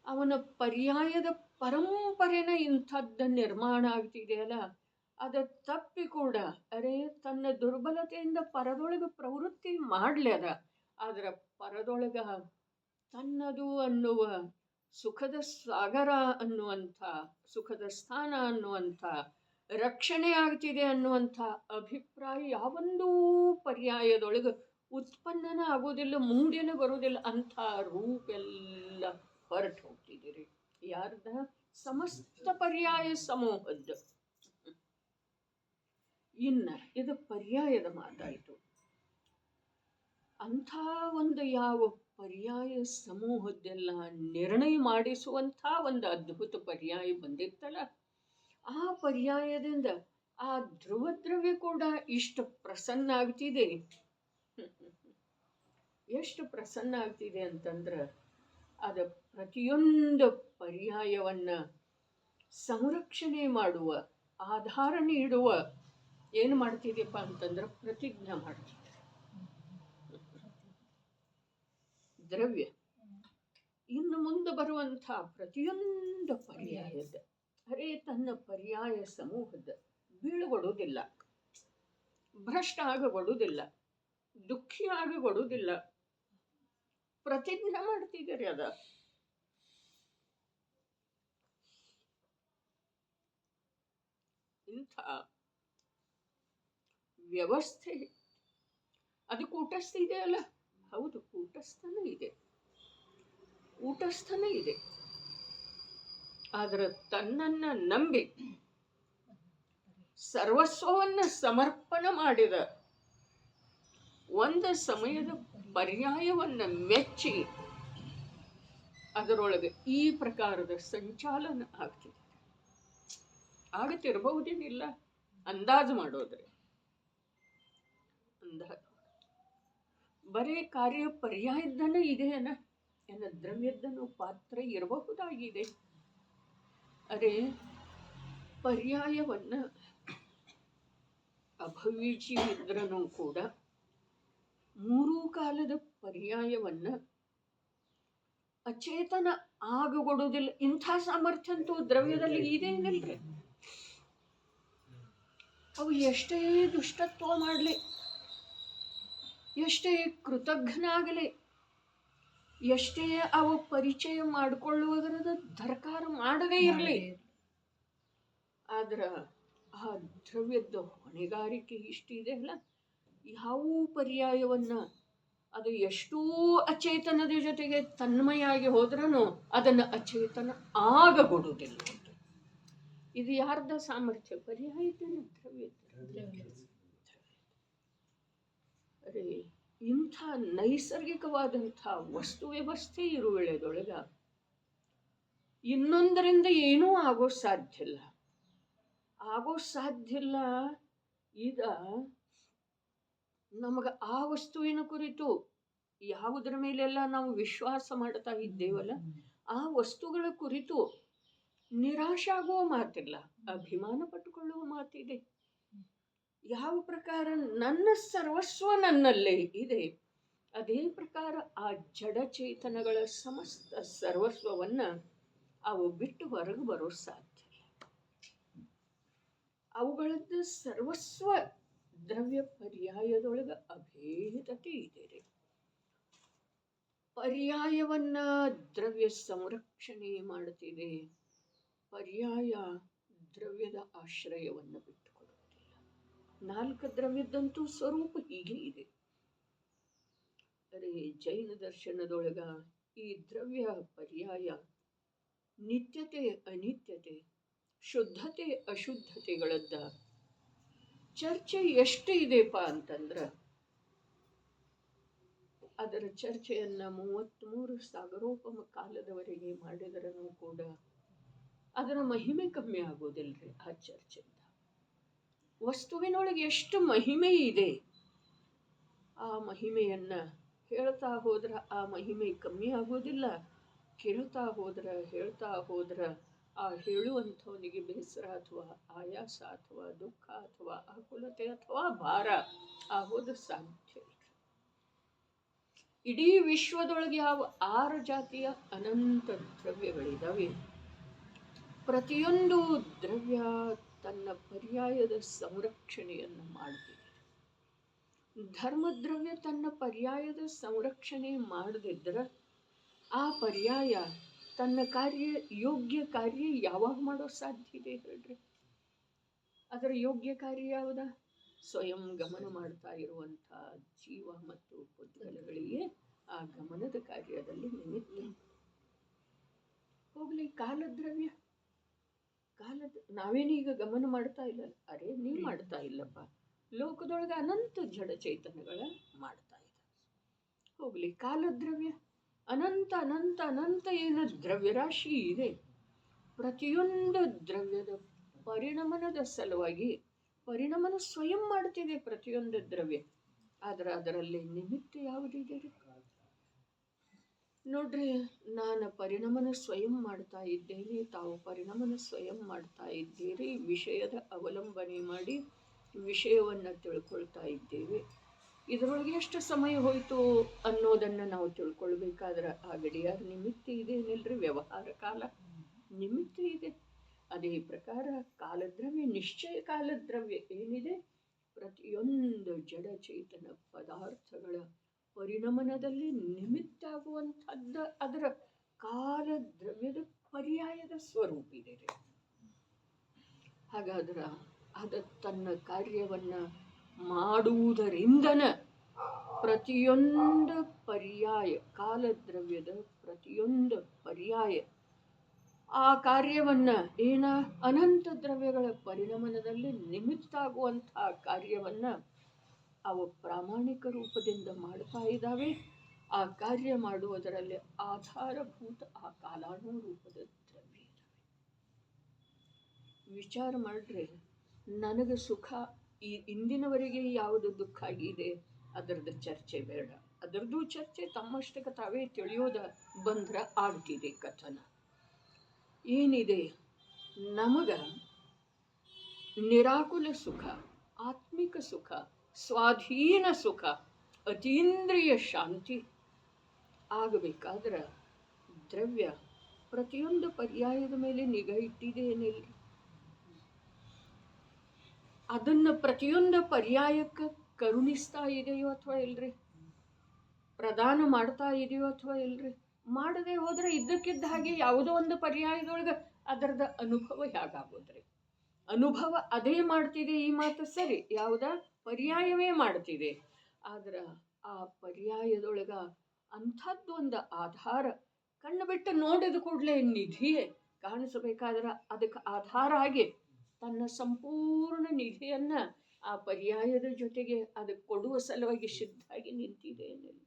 ಅವನ ಪರ್ಯಾಯದ ಪರಂಪರೆನ ಇಂಥದ್ದು ನಿರ್ಮಾಣ ಆಗ್ತಿದೆಯಲ್ಲ, ಅದು ತಪ್ಪಿ ಕೂಡ ಅರೆ ತನ್ನ ದುರ್ಬಲತೆಯಿಂದ ಪರದೊಳಗೆ ಪ್ರವೃತ್ತಿ ಮಾಡಲದ, ಅದರ ಪರದೊಳಗ ತನ್ನದು ಅನ್ನುವ ಸುಖದ ಸಾಗರ ಅನ್ನುವಂಥ, ಸುಖದ ಸ್ಥಾನ ಅನ್ನುವಂಥ, ರಕ್ಷಣೆ ಆಗ್ತಿದೆ ಅನ್ನುವಂಥ ಅಭಿಪ್ರಾಯ ಯಾವೊಂದೂ ಪರ್ಯಾಯದೊಳಗೆ ಉತ್ಪನ್ನನ ಆಗೋದಿಲ್ಲ, ಮೂಡಿನ ಬರೋದಿಲ್ಲ. ಅಂಥ ರೂಪೆಲ್ಲ ಹೊರಟು ಹೋಗ್ತಿದ್ದೀರಿ. ಯಾರ್ದ? ಸಮಸ್ತ ಪರ್ಯಾಯ ಸಮೂಹದ್ದು. ಇನ್ನು ಇದು ಪರ್ಯಾಯದ ಮಾತಾಯಿತು. ಅಂಥ ಒಂದು ಯಾವ ಪರ್ಯಾಯ ಸಮೂಹದ್ದೆಲ್ಲ ನಿರ್ಣಯ ಮಾಡಿಸುವಂಥ ಒಂದು ಅದ್ಭುತ ಪರ್ಯಾಯ ಬಂದಿತ್ತಲ್ಲ, ಆ ಪರ್ಯಾಯದಿಂದ ಆ ಧ್ರುವದ್ರವ್ಯ ಕೂಡ ಇಷ್ಟು ಪ್ರಸನ್ನ ಆಗ್ತಿದೆ. ಎಷ್ಟು ಪ್ರಸನ್ನ ಆಗ್ತಿದೆ ಅಂತಂದ್ರೆ, ಅದ ಪ್ರತಿಯೊಂದು ಪರ್ಯಾಯವನ್ನು ಸಂರಕ್ಷಣೆ ಮಾಡುವ, ಆಧಾರ ನೀಡುವ ಏನು ಮಾಡ್ತಿದೆಯಪ್ಪ ಅಂತಂದ್ರೆ ಪ್ರತಿಜ್ಞೆ ಮಾಡ್ತಿದೆ. ದ್ರವ್ಯ ಇನ್ನು ಮುಂದೆ ಬರುವಂಥ ಪ್ರತಿಯೊಂದು ಪರ್ಯಾಯದ ಅರೆ ತನ್ನ ಪರ್ಯಾಯ ಸಮೂಹದ ಬೀಳುಗೊಡುವುದಿಲ್ಲ, ಭ್ರಷ್ಟ ಆಗಗೊಡುವುದಿಲ್ಲ, ದುಃಖಿ ಆಗಗೊಡುವುದಿಲ್ಲ. ಪ್ರತಿಜ್ಞೆ ಮಾಡ್ತಿದ್ದೀರಿ. ಅದ ಇಂಥ ವ್ಯವಸ್ಥೆ ಅದು ಕೂಟಸ್ಥ ಇದೆಯಲ್ಲ, ಹೌದು ಕೂಟಸ್ಥನೇ ಇದೆ, ಊಟಸ್ಥನೇ ಇದೆ. ಆದರೆ ತನ್ನನ್ನು ನಂಬಿ ಸರ್ವಸ್ವವನ್ನ ಸಮರ್ಪಣೆ ಮಾಡಿದ ಒಂದು ಸಮಯದ ಪರ್ಯಾಯವನ್ನ ಮೆಚ್ಚಿ ಅದರೊಳಗೆ ಈ ಪ್ರಕಾರದ ಸಂಚಾಲನ ಆಗ್ತಿದೆ. ಆಗತ್ತಿರಬಹುದೇನಿಲ್ಲ, ಅಂದಾಜು ಮಾಡೋದ್ರೆ ಅಂದಾಜು ಬರೇ ಕಾರ್ಯ ಪರ್ಯಾಯದ್ದನ ಇದೆಯನ ಎನ್ನ ದ್ರವ್ಯದ್ದನು ಪಾತ್ರ ಇರಬಹುದಾಗಿದೆ. ಅರೆ ಪರ್ಯಾಯವನ್ನ ಅಭವಿಜಿ ಇದ್ರೂ ಕೂಡ ಮೂರೂ ಕಾಲದ ಪರ್ಯಾಯವನ್ನ ಅಚೇತನ ಆಗಗೊಡುವುದಿಲ್ಲ. ಇಂಥ ಸಾಮರ್ಥ್ಯ ಅಂತೂ ದ್ರವ್ಯದಲ್ಲಿ ಇದೇನಿಲ್ರಿ. ಅವು ಎಷ್ಟೇ ದುಷ್ಟತ್ವ ಮಾಡಲಿ, ಎಷ್ಟೇ ಕೃತಜ್ಞನಾಗಲಿ, ಎಷ್ಟೇ ಅವು ಪರಿಚಯ ಮಾಡಿಕೊಳ್ಳುವುದರದ ದರ್ಕಾರ ಮಾಡದೇ ಇರಲಿ, ಆದ್ರೆ ಆ ದ್ರವ್ಯದ ಹೊಣೆಗಾರಿಕೆ ಇಷ್ಟಿದೆ ಅಲ್ಲ, ಯಾವ ಪರ್ಯಾಯವನ್ನ ಅದು ಎಷ್ಟೂ ಅಚೇತನದ ಜೊತೆಗೆ ತನ್ಮಯಾಗಿ ಹೋದ್ರೂ ಅದನ್ನು ಅಚೇತನ ಆಗಗೊಡುವುದಿಲ್ಲ. ಇದು ಯಾರ್ದ ಸಾಮರ್ಥ್ಯ? ಪರ್ಯಾಯದ ದ್ರವ್ಯ. ಅರೆ ಇಂಥ ನೈಸರ್ಗಿಕವಾದಂಥ ವಸ್ತು ವ್ಯವಸ್ಥೆ ಇರುವೆಳೆದೊಳಗ ಇನ್ನೊಂದರಿಂದ ಏನೂ ಆಗೋ ಸಾಧ್ಯ ಇಲ್ಲ. ಈಗ ನಮಗೆ ಆ ವಸ್ತುವಿನ ಕುರಿತು ಯಾವುದರ ಮೇಲೆಲ್ಲ ನಾವು ವಿಶ್ವಾಸ ಮಾಡ್ತಾ ಇದ್ದೇವಲ್ಲ, ಆ ವಸ್ತುಗಳ ಕುರಿತು ನಿರಾಶೆ ಆಗುವ ಮಾತಿಲ್ಲ, ಅಭಿಮಾನ ಪಟ್ಟುಕೊಳ್ಳುವ ಮಾತಿದೆ. ಯಾವ ಪ್ರಕಾರ ನನ್ನ ಸರ್ವಸ್ವ ನನ್ನಲ್ಲೇ ಇದೆ, ಅದೇ ಪ್ರಕಾರ ಆ ಜಡಚೇತನಗಳ ಸಮಸ್ತ ಸರ್ವಸ್ವವನ್ನ ಅವು ಬಿಟ್ಟು ಹೊರಗೆ ಬರೋ ಸಾಧ್ಯ ಇಲ್ಲ. ಅವುಗಳದ್ದು ಸರ್ವಸ್ವ ದ್ರವ್ಯ ಪರ್ಯಾಯದೊಳಗ ಅಭೇದತೆ ಇದೆ. ಪರ್ಯಾಯವನ್ನ ದ್ರವ್ಯ ಸಂರಕ್ಷಣೆ ಮಾಡುತ್ತಿದೆ, ಪರ್ಯಾಯ ದ್ರವ್ಯದ ಆಶ್ರಯವನ್ನು ಬಿಟ್ಟುಕೊಡುವುದಿಲ್ಲ. ನಾಲ್ಕು ದ್ರವ್ಯದಂತೂ ಸ್ವರೂಪ ಹೀಗೆ ಇದೆ. ಅರೆ ಜೈನ ದರ್ಶನದೊಳಗ ಈ ದ್ರವ್ಯ ಪರ್ಯಾಯ ನಿತ್ಯತೆ ಅನಿತ್ಯತೆ, ಶುದ್ಧತೆ ಅಶುದ್ಧತೆಗಳದ್ದ ಚರ್ಚೆ ಎಷ್ಟು ಇದೆಪ್ಪ ಅಂತಂದ್ರೆ, ಅದರ ಚರ್ಚೆಯನ್ನ 33 ಸಾಗರೋಪಮ ಕಾಲದವರೆಗೆ ಮಾಡಿದರನೂ ಕೂಡ ಅದರ ಮಹಿಮೆ ಕಮ್ಮಿ ಆಗೋದಿಲ್ರಿ. ಆ ಚರ್ಚೆಯಿಂದ ವಸ್ತುವಿನೊಳಗೆ ಎಷ್ಟು ಮಹಿಮೆ ಇದೆ, ಆ ಮಹಿಮೆಯನ್ನ ಹೇಳ್ತಾ ಹೋದ್ರ ಆ ಮಹಿಮೆ ಕಮ್ಮಿ ಆಗೋದಿಲ್ಲ. ಕೇಳ್ತಾ ಹೇಳ್ತಾ ಹೋದ್ರ ಆ ಹೇಳುವಂಥವನಿಗೆ ಬೇಸರ ಅಥವಾ ಆಯಾಸ ಅಥವಾ ದುಃಖ ಅಥವಾ ಆಕುಲತೆ ಅಥವಾ ಭಾರ ಆಗೋದು ಸಾಧ್ಯ ಇಲ್ಲ. ಇಡೀ ವಿಶ್ವದೊಳಗೆ ಯಾವ 6 ಜಾತಿಯ ಅನಂತ ದ್ರವ್ಯಗಳಿದ್ದಾವೆ, ಪ್ರತಿಯೊಂದು ದ್ರವ್ಯ ತನ್ನ ಪರ್ಯಾಯದ ಸಂರಕ್ಷಣೆಯನ್ನು ಮಾಡ್ತಿದೆ. ಧರ್ಮದ್ರವ್ಯ ತನ್ನ ಪರ್ಯಾಯದ ಸಂರಕ್ಷಣೆ ಮಾಡದಿದ್ದರೆ ಆ ಪರ್ಯಾಯ ತನ್ನ ಯೋಗ್ಯ ಕಾರ್ಯ ಯಾವಾಗ ಮಾಡೋ ಸಾಧ್ಯ ಇದೆ ಹೇಳ್ರಿ? ಅದರ ಯೋಗ್ಯ ಕಾರ್ಯ ಯಾವುದ? ಸ್ವಯಂ ಗಮನ ಮಾಡ್ತಾ ಇರುವಂಥ ಜೀವ ಮತ್ತು ಪುದ್ಗಲಗಳಿಗೆ ಆ ಗಮನದ ಕಾರ್ಯದಲ್ಲಿ ನಿಮಿತ್ತ. ಹೋಗ್ಲಿ ಕಾಲದ್ರವ್ಯ, ನಾವೇನೀಗ ಗಮನ ಮಾಡ್ತಾ ಇಲ್ಲ, ಅರೆ ನೀ ಮಾಡ್ತಾ ಇಲ್ಲಪ್ಪ, ಲೋಕದೊಳಗೆ ಅನಂತ ಜಡ ಚೈತನ್ಯಗಳ ಮಾಡ್ತಾ ಇದ್ದಾರೆ. ಹೋಗ್ಲಿ ಕಾಲದ್ರವ್ಯ, ಅನಂತ ಅನಂತ ಅನಂತ ಏನು ದ್ರವ್ಯರಾಶಿ ಇದೆ, ಪ್ರತಿಯೊಂದು ದ್ರವ್ಯದ ಪರಿಣಮನದ ಸಲುವಾಗಿ ಪರಿಣಮನ ಸ್ವಯಂ ಮಾಡ್ತಿದೆ ಪ್ರತಿಯೊಂದು ದ್ರವ್ಯ. ಆದ್ರೆ ಅದರಲ್ಲಿ ನಿಮಿತ್ತ ಯಾವುದಿದೆ ನೋಡ್ರಿ? ನಾನು ಪರಿಣಮನ ಸ್ವಯಂ ಮಾಡ್ತಾ ಇದ್ದೇನೆ, ತಾವು ಪರಿಣಮನ ಸ್ವಯಂ ಮಾಡ್ತಾ ಇದ್ದೀರಿ, ವಿಷಯದ ಅವಲಂಬನೆ ಮಾಡಿ ವಿಷಯವನ್ನು ತಿಳ್ಕೊಳ್ತಾ ಇದ್ದೇವೆ. ಇದರೊಳಗೆ ಎಷ್ಟು ಸಮಯ ಹೋಯಿತು ಅನ್ನೋದನ್ನು ನಾವು ತಿಳ್ಕೊಳ್ಬೇಕಾದ್ರೆ ಆ ಗಡಿಯಾರ ನಿಮಿತ್ತ ಇದೆ ಏನಿಲ್ರಿ? ವ್ಯವಹಾರ ಕಾಲ ನಿಮಿತ್ತ ಇದೆ. ಅದೇ ಪ್ರಕಾರ ಕಾಲದ್ರವ್ಯ, ನಿಶ್ಚಯ ಕಾಲದ್ರವ್ಯ ಏನಿದೆ, ಪ್ರತಿಯೊಂದು ಜಡಚೇತನ ಪದಾರ್ಥಗಳ ಪರಿಣಮನದಲ್ಲಿ ನಿಮಿತ್ತ ಆಗುವಂಥದ್ದು ಅದರ ಕಾಲದ್ರವ್ಯದ ಪರ್ಯಾಯದ ಸ್ವರೂಪ ಇದೆ. ಹಾಗಾದ್ರೆ ಅದು ತನ್ನ ಕಾರ್ಯವನ್ನು ಮಾಡುವುದರಿಂದನ ಪ್ರತಿಯೊಂದು ಪರ್ಯಾಯ ಕಾಲದ್ರವ್ಯದ ಪ್ರತಿಯೊಂದು ಪರ್ಯಾಯ ಆ ಕಾರ್ಯವನ್ನು ಅನಂತ ದ್ರವ್ಯಗಳ ಪರಿಣಮನದಲ್ಲಿ ನಿಮಿತ್ತ ಆಗುವಂತಹ ಕಾರ್ಯವನ್ನು ಅವು ಪ್ರಾಮಾಣಿಕ ರೂಪದಿಂದ ಮಾಡ್ತಾ ಇದ್ದಾವೆ. ಆ ಕಾರ್ಯ ಮಾಡುವುದರಲ್ಲಿ ಆಧಾರಭೂತ ಆ ಕಾಲಾನು ರೂಪದ ದ್ರವ್ಯ ಇದ್ದಾವೆ. ವಿಚಾರ ಮಾಡ್ರೆ ನನಗೆ ಸುಖ ಇಂದಿನವರೆಗೆ ಯಾವುದು ದುಃಖ ಆಗಿದೆ ಅದರದ್ದು ಚರ್ಚೆ ಬೇಡ. ಅದರದ್ದು ಚರ್ಚೆ ತಮ್ಮಷ್ಟಕ್ಕೆ ತಾವೇ ತಿಳಿಯೋದ ಬಂದ್ರೆ ಆಗ್ತಿದೆ ಕಥನ. ಏನಿದೆ ನಮಗ ನಿರಾಕುಲ ಸುಖ, ಆತ್ಮಿಕ ಸುಖ, ಸ್ವಾಧೀನ ಸುಖ, ಅತೀಂದ್ರಿಯ ಶಾಂತಿ ಆಗಬೇಕಾದ್ರೆ ದ್ರವ್ಯ ಪ್ರತಿಯೊಂದು ಪರ್ಯಾಯದ ಮೇಲೆ ನಿಗಾ ಇಟ್ಟಿದೆ ಏನಿಲ್ಲ. ಅದನ್ನು ಪ್ರತಿಯೊಂದು ಪರ್ಯಾಯಕ್ಕೆ ಕರುಣಿಸ್ತಾ ಇದೆಯೋ ಅಥವಾ ಇಲ್ರಿ, ಪ್ರದಾನ ಮಾಡ್ತಾ ಇದೆಯೋ ಅಥವಾ ಇಲ್ರಿ. ಮಾಡದೆ ಹೋದ್ರೆ ಇದ್ದಕ್ಕಿದ್ದ ಹಾಗೆ ಯಾವುದೋ ಒಂದು ಪರ್ಯಾಯದೊಳಗೆ ಅದರದ ಅನುಭವ ಹೇಗಾಗೋದ್ರಿ? ಅನುಭವ ಅದೇ ಮಾಡ್ತಿದೆ, ಈ ಮಾತು ಸರಿ, ಯಾವುದ ಪರ್ಯಾಯವೇ ಮಾಡ್ತಿದೆ. ಆದ್ರೆ ಆ ಪರ್ಯಾಯದೊಳಗ ಅಂಥದ್ದು ಒಂದು ಆಧಾರ ಕಣ್ಣು ಬಿಟ್ಟು ನೋಡಿದ ಕೂಡಲೇ ನಿಧಿಯೇ ಕಾಣಿಸಬೇಕಾದ್ರೆ ಅದಕ್ಕೆ ಆಧಾರ ಆಗಿ ತನ್ನ ಸಂಪೂರ್ಣ ನಿಧಿಯನ್ನ ಆ ಪರ್ಯಾಯದ ಜೊತೆಗೆ ಅದಕ್ಕೆ ಕೊಡುವ ಸಲುವಾಗಿ ಸಿದ್ಧಾಗಿ ನಿಂತಿದೆ ಏನಿಲ್ಲ.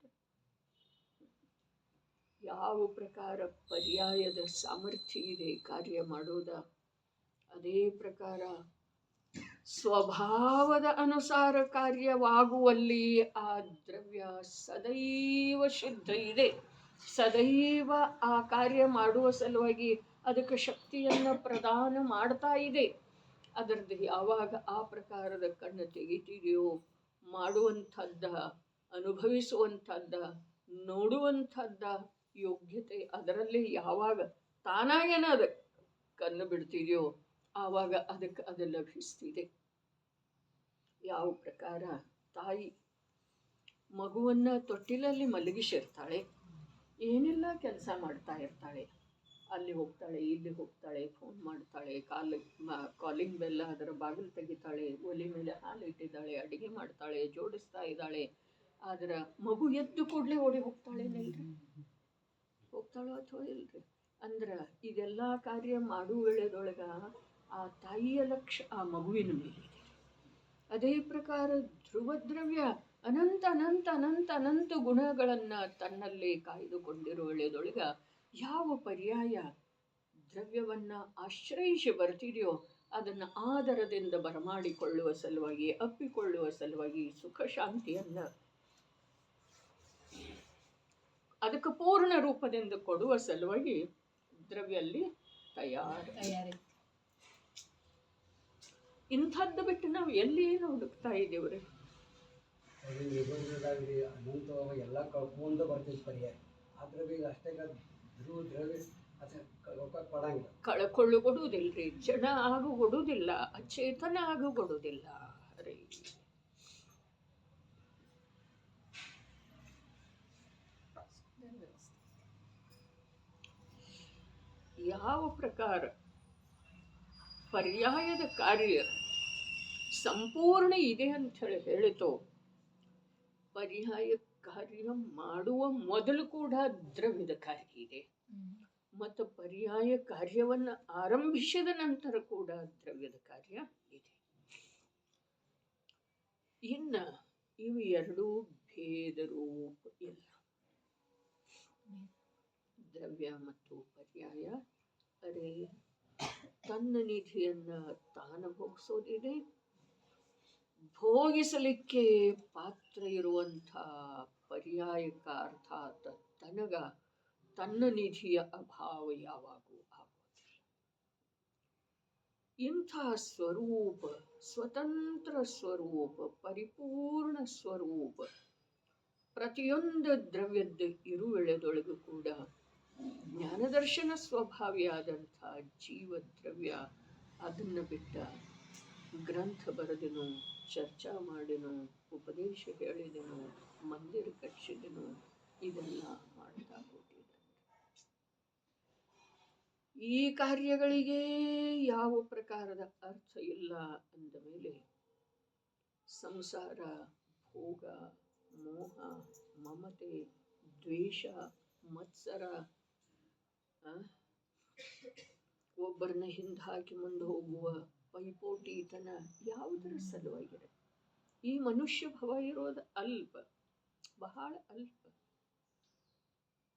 ಯಾವ ಪ್ರಕಾರ ಪರ್ಯಾಯದ ಸಾಮರ್ಥ್ಯ ಇದೆ ಕಾರ್ಯ ಮಾಡೋದ, ಅದೇ ಪ್ರಕಾರ ಸ್ವಭಾವದ ಅನುಸಾರ ಕಾರ್ಯವಾಗುವಲ್ಲಿ ಆ ದ್ರವ್ಯ ಸದೈವ ಶುದ್ಧ ಇದೆ. ಸದೈವ ಆ ಕಾರ್ಯ ಮಾಡುವ ಸಲುವಾಗಿ ಅದಕ್ಕೆ ಶಕ್ತಿಯನ್ನು ಪ್ರದಾನ ಮಾಡ್ತಾ ಇದೆ. ಅದರದ್ದು ಯಾವಾಗ ಆ ಪ್ರಕಾರದ ಕಣ್ಣು ತೆಗಿತಿದೆಯೋ, ಮಾಡುವಂಥದ್ದ, ಅನುಭವಿಸುವಂಥದ್ದ, ನೋಡುವಂಥದ್ದ ಯೋಗ್ಯತೆ ಅದರಲ್ಲಿ ಯಾವಾಗ ತಾನಾಗೇನ ಅದಕ್ಕೆ ಕಣ್ಣು ಬಿಡ್ತಿದೆಯೋ ಆವಾಗ ಅದಕ್ಕೆ ಅದು ಲಭಿಸ್ತಿದೆ. ಯಾವ ಪ್ರಕಾರ ತಾಯಿ ಮಗುವನ್ನು ತೊಟ್ಟಿಲಲ್ಲಿ ಮಲಗಿಸಿರ್ತಾಳೆ, ಏನೆಲ್ಲ ಕೆಲಸ ಮಾಡ್ತಾ ಇರ್ತಾಳೆ. ಅಲ್ಲಿ ಹೋಗ್ತಾಳೆ, ಇಲ್ಲಿ ಹೋಗ್ತಾಳೆ, ಫೋನ್ ಮಾಡ್ತಾಳೆ, ಕಾಲಿಂಗ್ ಬೆಲ್ಲ ಅದರ ಬಾಗಿಲು ತೆಗಿತಾಳೆ, ಒಲೆ ಮೇಲೆ ಹಾಲು ಇಟ್ಟಿದ್ದಾಳೆ, ಅಡುಗೆ ಮಾಡ್ತಾಳೆ, ಜೋಡಿಸ್ತಾ ಇದ್ದಾಳೆ. ಆದ್ರೆ ಮಗು ಎದ್ದು ಕೂಡಲೇ ಓಡಿ ಹೋಗ್ತಾಳೇನಿಲ್ರಿ? ಹೋಗ್ತಾಳೋ ಅಥವಾ ಇಲ್ರಿ? ಅಂದ್ರೆ ಇದೆಲ್ಲ ಕಾರ್ಯ ಮಾಡುವ ವೇಳೆದೊಳಗ ಆ ತಾಯಿಯ ಲಕ್ಷ್ಯ ಆ ಮಗುವಿನ ಮೇಲಿದೆ. ಅದೇ ಪ್ರಕಾರ ಧ್ರುವದ್ರವ್ಯ ಅನಂತ ಅನಂತ ಅನಂತ ಅನಂತ ಗುಣಗಳನ್ನು ತನ್ನಲ್ಲಿ ಕಾಯ್ದುಕೊಂಡಿರುವ ವೇಳೆದೊಳಗ ಯಾವ ಪರ್ಯಾಯ ದ್ರವ್ಯವನ್ನು ಆಶ್ರಯಿಸಿ ಬರ್ತಿದೆಯೋ ಅದನ್ನು ಆದರದಿಂದ ಬರಮಾಡಿಕೊಳ್ಳುವ ಸಲುವಾಗಿ, ಅಪ್ಪಿಕೊಳ್ಳುವ ಸಲುವಾಗಿ, ಸುಖ ಶಾಂತಿಯನ್ನು ಅದಕ್ಕೆ ಪೂರ್ಣ ರೂಪದಿಂದ ಕೊಡುವ ಸಲುವಾಗಿ ದ್ರವ್ಯಲ್ಲಿ ತಯಾರಿ. ಇಂಥದ್ದು ಬಿಟ್ಟು ನಾವು ಎಲ್ಲಿ ಏನು ಹುಡುಕ್ತಾ ಇದ್ದೇವ್ರಿ?
ಎಲ್ಲ ಕಳ್ಕೊಂಡು ಬರ್ತೀವಿ ಪರ್ಯಾಯ.
ಕಳ್ಕೊಳ್ಳುಗೊಡುವುದಿಲ್ರಿ, ಜಡ ಆಗುಗೊಡುವುದಿಲ್ಲ, ಅಚೇತನ ಆಗುಗೊಡುವುದಿಲ್ಲ. ಅರೆ ಯಾವ ಪ್ರಕಾರ ಪರ್ಯಾಯದ ಕಾರ್ಯ ಸಂಪೂರ್ಣ ಇದೆ ಅಂತ ಹೇಳಿತೋ, ಪರ್ಯಾಯ ಕಾರ್ಯ ಮಾಡುವ ಮೊದಲು ಕೂಡ ದ್ರವ್ಯದ ಕಾರ್ಯ ಇದೆ, ಮತ್ತು ಪರ್ಯಾಯ ಕಾರ್ಯವನ್ನು ಆರಂಭಿಸಿದ ನಂತರ ಕೂಡ ದ್ರವ್ಯದ ಕಾರ್ಯ ಇದೆ. ಇನ್ನು ಇವು ಎರಡೂ ಭೇದ ರೂಪ ಇಲ್ಲ. ದ್ರವ್ಯ ಮತ್ತು ಪರ್ಯಾಯ ಅರೆ ತನ್ನ ನಿಧಿಯನ್ನು ತಾನು ಭೋಗಿಸೋದಿದೆ, ಭೋಗಿಸಲಿಕ್ಕೆ ಪಾತ್ರ ಇರುವಂಥ ಪರ್ಯಾಯಕ ಅರ್ಥಾತ್ ತನ್ನ ನಿಧಿಯ ಅಭಾವ ಯಾವಾಗೂ ಆಗೋದಿಲ್ಲ. ಇಂಥ ಸ್ವರೂಪ, ಸ್ವತಂತ್ರ ಸ್ವರೂಪ, ಪರಿಪೂರ್ಣ ಸ್ವರೂಪ ಪ್ರತಿಯೊಂದು ದ್ರವ್ಯದ ಇರುವೆಳೆದೊಳಗೂ ಕೂಡ ಜ್ಞಾನದರ್ಶನ ಸ್ವಭಾವಿಯಾದಂಥ ಜೀವದ್ರವ್ಯ ಅದನ್ನು ಬಿಟ್ಟ ಗ್ರಂಥ ಬರೆದನು, ಚರ್ಚಾ ಮಾಡಿದನು, ಉಪದೇಶ ಹೇಳಿದನು, ಮಂದಿರ ಕಟ್ಟಿಸಿದನು, ಇದೆಲ್ಲ ಮಾಡ್ತಾ ಹೋಗಿದ್ದಾನೆ. ಈ ಕಾರ್ಯಗಳಿಗೆ ಯಾವ ಪ್ರಕಾರದ ಅರ್ಥ ಇಲ್ಲ ಅಂದ ಮೇಲೆ ಸಂಸಾರ, ಭೋಗ, ಮೋಹ, ಮಮತೆ, ದ್ವೇಷ, ಮತ್ಸರ, ಒಬ್ಬರನ್ನ ಹಿಂದೆ ಹಾಕಿ ಮುಂದೆ ಹೋಗುವ ಪೈಪೋಟಿತನ ಯಾವುದರ ಸಲುವಾಗಿರುತ್ತೆ? ಈ ಮನುಷ್ಯ ಭವ ಇರೋದು ಅಲ್ಪ, ಬಹಳ ಅಲ್ಪ.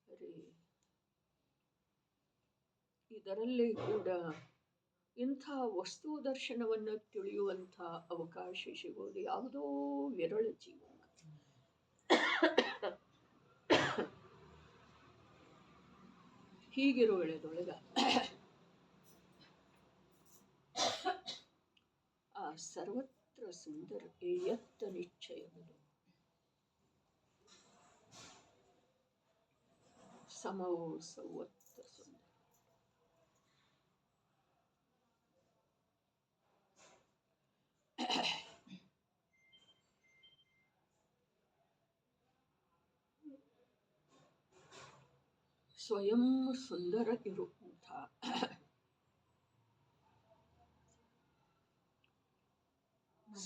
ಅರೆ ಇದರಲ್ಲಿ ಕೂಡ ಇಂಥ ವಸ್ತು ದರ್ಶನವನ್ನು ತಿಳಿಯುವಂಥ ಅವಕಾಶ ಸಿಗೋದು ಯಾವುದೋ ವಿರಳ ಜೀವ. ಹೀಗಿರುವಳೆದೊಳಗ ಆ ಸರ್ವತ್ರ ಸುಂದರ ಯತ್ತ ನಿಶ್ಚಯಗಳು ಸಮವೋ ಸವತ್ತ ಸುಂದರ. ಸ್ವಯಂ ಸುಂದರ ಇರುವಂಥ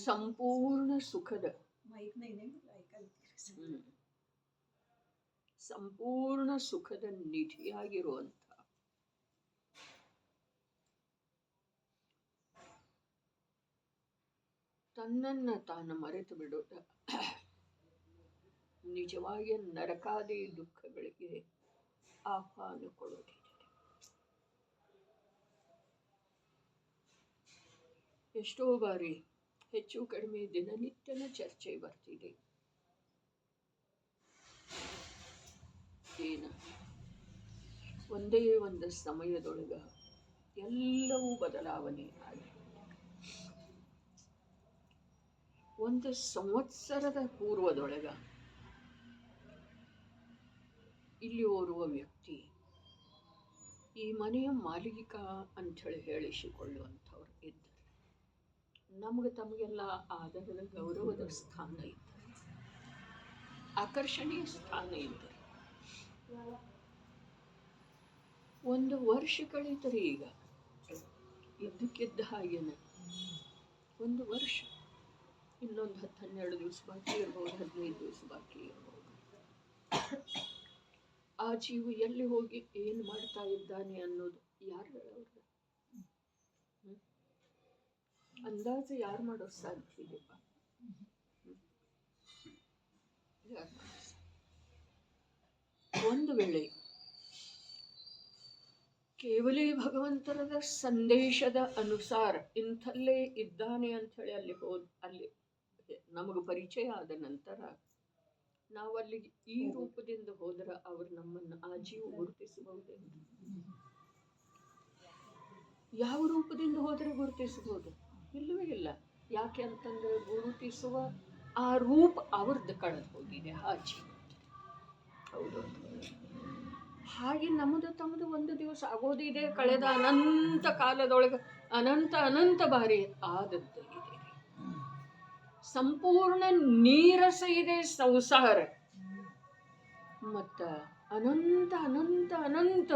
ಸಂಪೂರ್ಣ ಸುಖದ ಸಂಪೂರ್ಣ ಸುಖದ ನಿಧಿಯಾಗಿರುವಂಥ ತನ್ನನ್ನು ತಾನು ಮರೆತು ಬಿಡುತ್ತ ನಿಜವಾಗಿ ನರಕಾದಿ ದುಃಖಗಳಿಗೆ ಆಹ್ವಾನ ಕೊಡುತ್ತಿದೆ. ಎಷ್ಟೋ ಬಾರಿ ಹೆಚ್ಚು ಕಡಿಮೆ ದಿನನಿತ್ಯನ ಚರ್ಚೆ ಬರ್ತಿದೆ. ಏನ ಒಂದೇ ಒಂದು ಸಮಯದೊಳಗ ಎಲ್ಲವೂ ಬದಲಾವಣೆ ಆಗಿದೆ. ಒಂದು ಸಂವತ್ಸರದ ಪೂರ್ವದೊಳಗ ಇಲ್ಲಿ ಓರ್ವ ವ್ಯಕ್ತಿ ಈ ಮನೆಯ ಮಾಲೀಕ ಅಂಥೇಳಿ ಹೇಳಿಸಿಕೊಳ್ಳುವಂಥವ್ರು ಇದ್ದರು. ತಮಗೆಲ್ಲ ಆದರದ ಗೌರವದ ಸ್ಥಾನ ಇದ್ದರು, ಆಕರ್ಷಣೀಯ ಸ್ಥಾನ ಇದ್ದರು. ಒಂದು ವರ್ಷ ಕಳೀತಾರೆ. ಈಗ ಇದ್ದಕ್ಕಿದ್ದ ಹಾಗೇನೆ ಒಂದು ವರ್ಷ, ಇನ್ನೊಂದು 10-12 ದಿವಸ ಬಾಕಿ ಇರ್ಬೋದು, 15 ದಿವಸ ಬಾಕಿ ಇರ್ಬೋದು. ಆ ಜೀವ ಎಲ್ಲಿ ಹೋಗಿ ಏನು ಮಾಡ್ತಾ ಇದ್ದಾನೆ ಅನ್ನೋದು ಯಾರು ಹೇಳೋರು? ಅಂದಾಜು ಯಾರು ಮಾಡೋದು ಸಾಧ್ಯ ಇದೆಯಪ್ಪ? ಒಂದು ವೇಳೆ ಕೇವಲ ಭಗವಂತರದ ಸಂದೇಶದ ಅನುಸಾರ ಇಂಥಲ್ಲೇ ಇದ್ದಾನೆ ಅಂಥೇಳಿ ಅಲ್ಲಿ ನಮಗೆ ಪರಿಚಯ ಆದ ನಂತರ ನಾವು ಅಲ್ಲಿಗೆ ಈ ರೂಪದಿಂದ ಹೋದರೆ ಅವರು ನಮ್ಮನ್ನು ಆ ಜೀವ ಗುರುತಿಸಬಹುದೇ? ಯಾವ ರೂಪದಿಂದ ಹೋದರೆ ಗುರುತಿಸಬಹುದು? ಇಲ್ಲವೇ ಇಲ್ಲ. ಯಾಕೆ ಅಂತಂದ್ರೆ ಗುರುತಿಸುವ ಆ ರೂಪ ಅವ್ರದ್ದು ಕಳೆದು ಹೋಗಿದೆ ಆ ಜೀವ. ಹೌದು. ಹಾಗೆ ತಮ್ಮದು ಒಂದು ದಿವಸ ಆಗೋದಿದೆ, ಕಳೆದ ಅನಂತ ಕಾಲದೊಳಗೆ ಅನಂತ ಬಾರಿ ಆದದ್ದು ಇದೆ. ಸಂಪೂರ್ಣ ನೀರಸ ಇದೆ ಸಂಸಾರ, ಮತ್ತ ಅನಂತ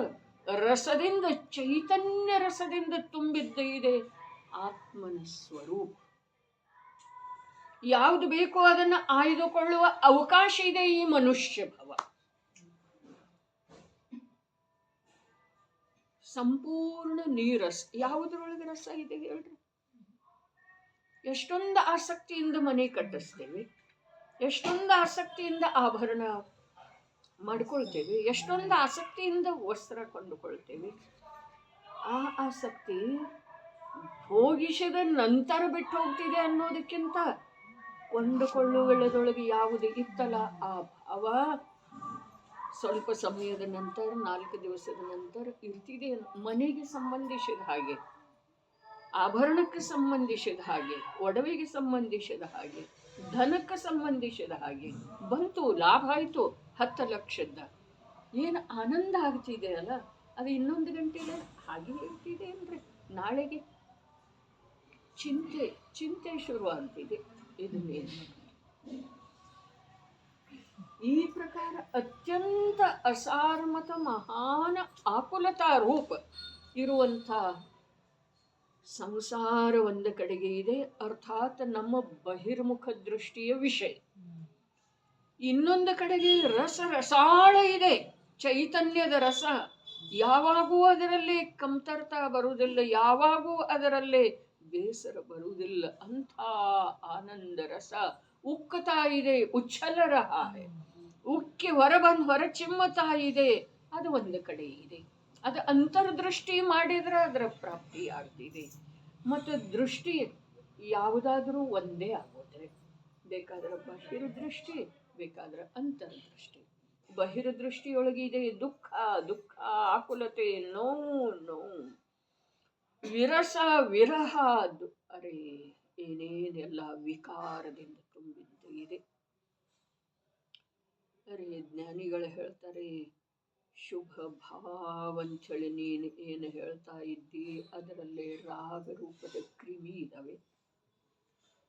ರಸದಿಂದ, ಚೈತನ್ಯ ರಸದಿಂದ ತುಂಬಿದ್ದ ಇದೆ ಆತ್ಮನ ಸ್ವರೂಪ. ಯಾವುದು ಬೇಕೋ ಅದನ್ನು ಆಯ್ದುಕೊಳ್ಳುವ ಅವಕಾಶ ಇದೆ ಈ ಮನುಷ್ಯ ಭವ. ಸಂಪೂರ್ಣ ನೀರಸ. ಯಾವುದರೊಳಗೆ ರಸ ಇದೆ ಹೇಳ್ರಿ? ಎಷ್ಟೊಂದು ಆಸಕ್ತಿಯಿಂದ ಮನೆ ಕಟ್ಟಿಸ್ತೇವೆ, ಎಷ್ಟೊಂದು ಆಸಕ್ತಿಯಿಂದ ಆಭರಣ ಮಾಡಿಕೊಳ್ತೇವೆ, ಎಷ್ಟೊಂದು ಆಸಕ್ತಿಯಿಂದ ವಸ್ತ್ರ ಕೊಂಡುಕೊಳ್ತೇವೆ. ಆ ಆಸಕ್ತಿ ಭೋಗಿಸಿದ ನಂತರ ಬಿಟ್ಟು ಹೋಗ್ತಿದೆ ಅನ್ನೋದಕ್ಕಿಂತ ಕೊಂಡುಕೊಳ್ಳುವುದರೊಳಗೆ ಯಾವುದು ಇತ್ತಲ್ಲ ಆ ಭಾವ ಸ್ವಲ್ಪ ಸಮಯದ ನಂತರ, 4 ದಿವಸದ ನಂತರ ಇರ್ತಿದೆ. ಮನೆಗೆ ಸಂಬಂಧಿಸಿದ ಹಾಗೆ, ಆಭರಣಕ್ಕೆ ಸಂಬಂಧಿಸಿದ ಹಾಗೆ, ಒಡವೆಗೆ ಸಂಬಂಧಿಸಿದ ಹಾಗೆ, ಧನಕ್ಕೆ ಸಂಬಂಧಿಸಿದ ಹಾಗೆ ಬಂತು, ಲಾಭ ಆಯಿತು 10 ಲಕ್ಷದ. ಏನು ಆನಂದ ಆಗ್ತಿದೆ ಅಲ್ಲ, ಅದು ಇನ್ನೊಂದು ಗಂಟೆಗೆ ಹಾಗೆ ಇರ್ತಿದೆ ಅಂದರೆ ನಾಳೆಗೆ ಚಿಂತೆ ಶುರುವಾಗ್ತಿದೆ. ಇದನ್ನೇನು ಈ ಪ್ರಕಾರ ಅತ್ಯಂತ ಅಸಾರ್ಮತ ಮಹಾನ್ ಆಕುಲತಾ ರೂಪ ಇರುವಂಥ ಸಂಸಾರ ಒಂದು ಕಡೆಗೆ ಇದೆ, ಅರ್ಥಾತ್ ನಮ್ಮ ಬಹಿರ್ಮುಖ ದೃಷ್ಟಿಯ ವಿಷಯ. ಇನ್ನೊಂದು ಕಡೆಗೆ ರಸಾಳ ಇದೆ, ಚೈತನ್ಯದ ರಸ. ಯಾವಾಗೂ ಅದರಲ್ಲಿ ಕಮ್ತರ್ತಾ ಬರುವುದಿಲ್ಲ, ಯಾವಾಗೂ ಅದರಲ್ಲಿ ಬೇಸರ ಬರುವುದಿಲ್ಲ. ಅಂಥ ಆನಂದ ರಸ ಉಕ್ಕತಾ ಇದೆ, ಉಚ್ಛಲರ ಹಾಗೆ ಉಕ್ಕಿ ಹೊರ ಚಿಮ್ಮತಾ ಇದೆ. ಅದು ಒಂದು ಕಡೆ ಇದೆ. ಅದು ಅಂತರ್ದೃಷ್ಟಿ ಮಾಡಿದ್ರೆ ಅದರ ಪ್ರಾಪ್ತಿ ಆಗ್ತಿದೆ. ಮತ್ತು ದೃಷ್ಟಿ ಯಾವುದಾದ್ರೂ ಒಂದೇ ಆಗೋದ್ರೆ, ಬೇಕಾದ್ರೆ ಬಹಿರ್ದೃಷ್ಟಿ, ಬೇಕಾದ್ರೆ ಅಂತರ್ದೃಷ್ಟಿ. ಬಹಿರ್ದೃಷ್ಟಿಯೊಳಗಿದೆ ದುಃಖ, ಆಕುಲತೆ, ನೋವು, ವಿರಸ, ವಿರಹ, ಅರೆ ಏನೇನೆಲ್ಲ ವಿಕಾರದಿಂದ ತುಂಬಿದ್ದು ಇದೆ. ಅರೆ ಜ್ಞಾನಿಗಳು ಹೇಳ್ತಾರೆ, ಶುಭ ಭಾವ ಅಂಥೇಳಿ ನೀನು ಏನು ಹೇಳ್ತಾ ಇದ್ದಿ, ಅದರಲ್ಲಿ ರಾಗ ರೂಪದ ಕ್ರಿಮಿ ಇದ್ದಾವೆ,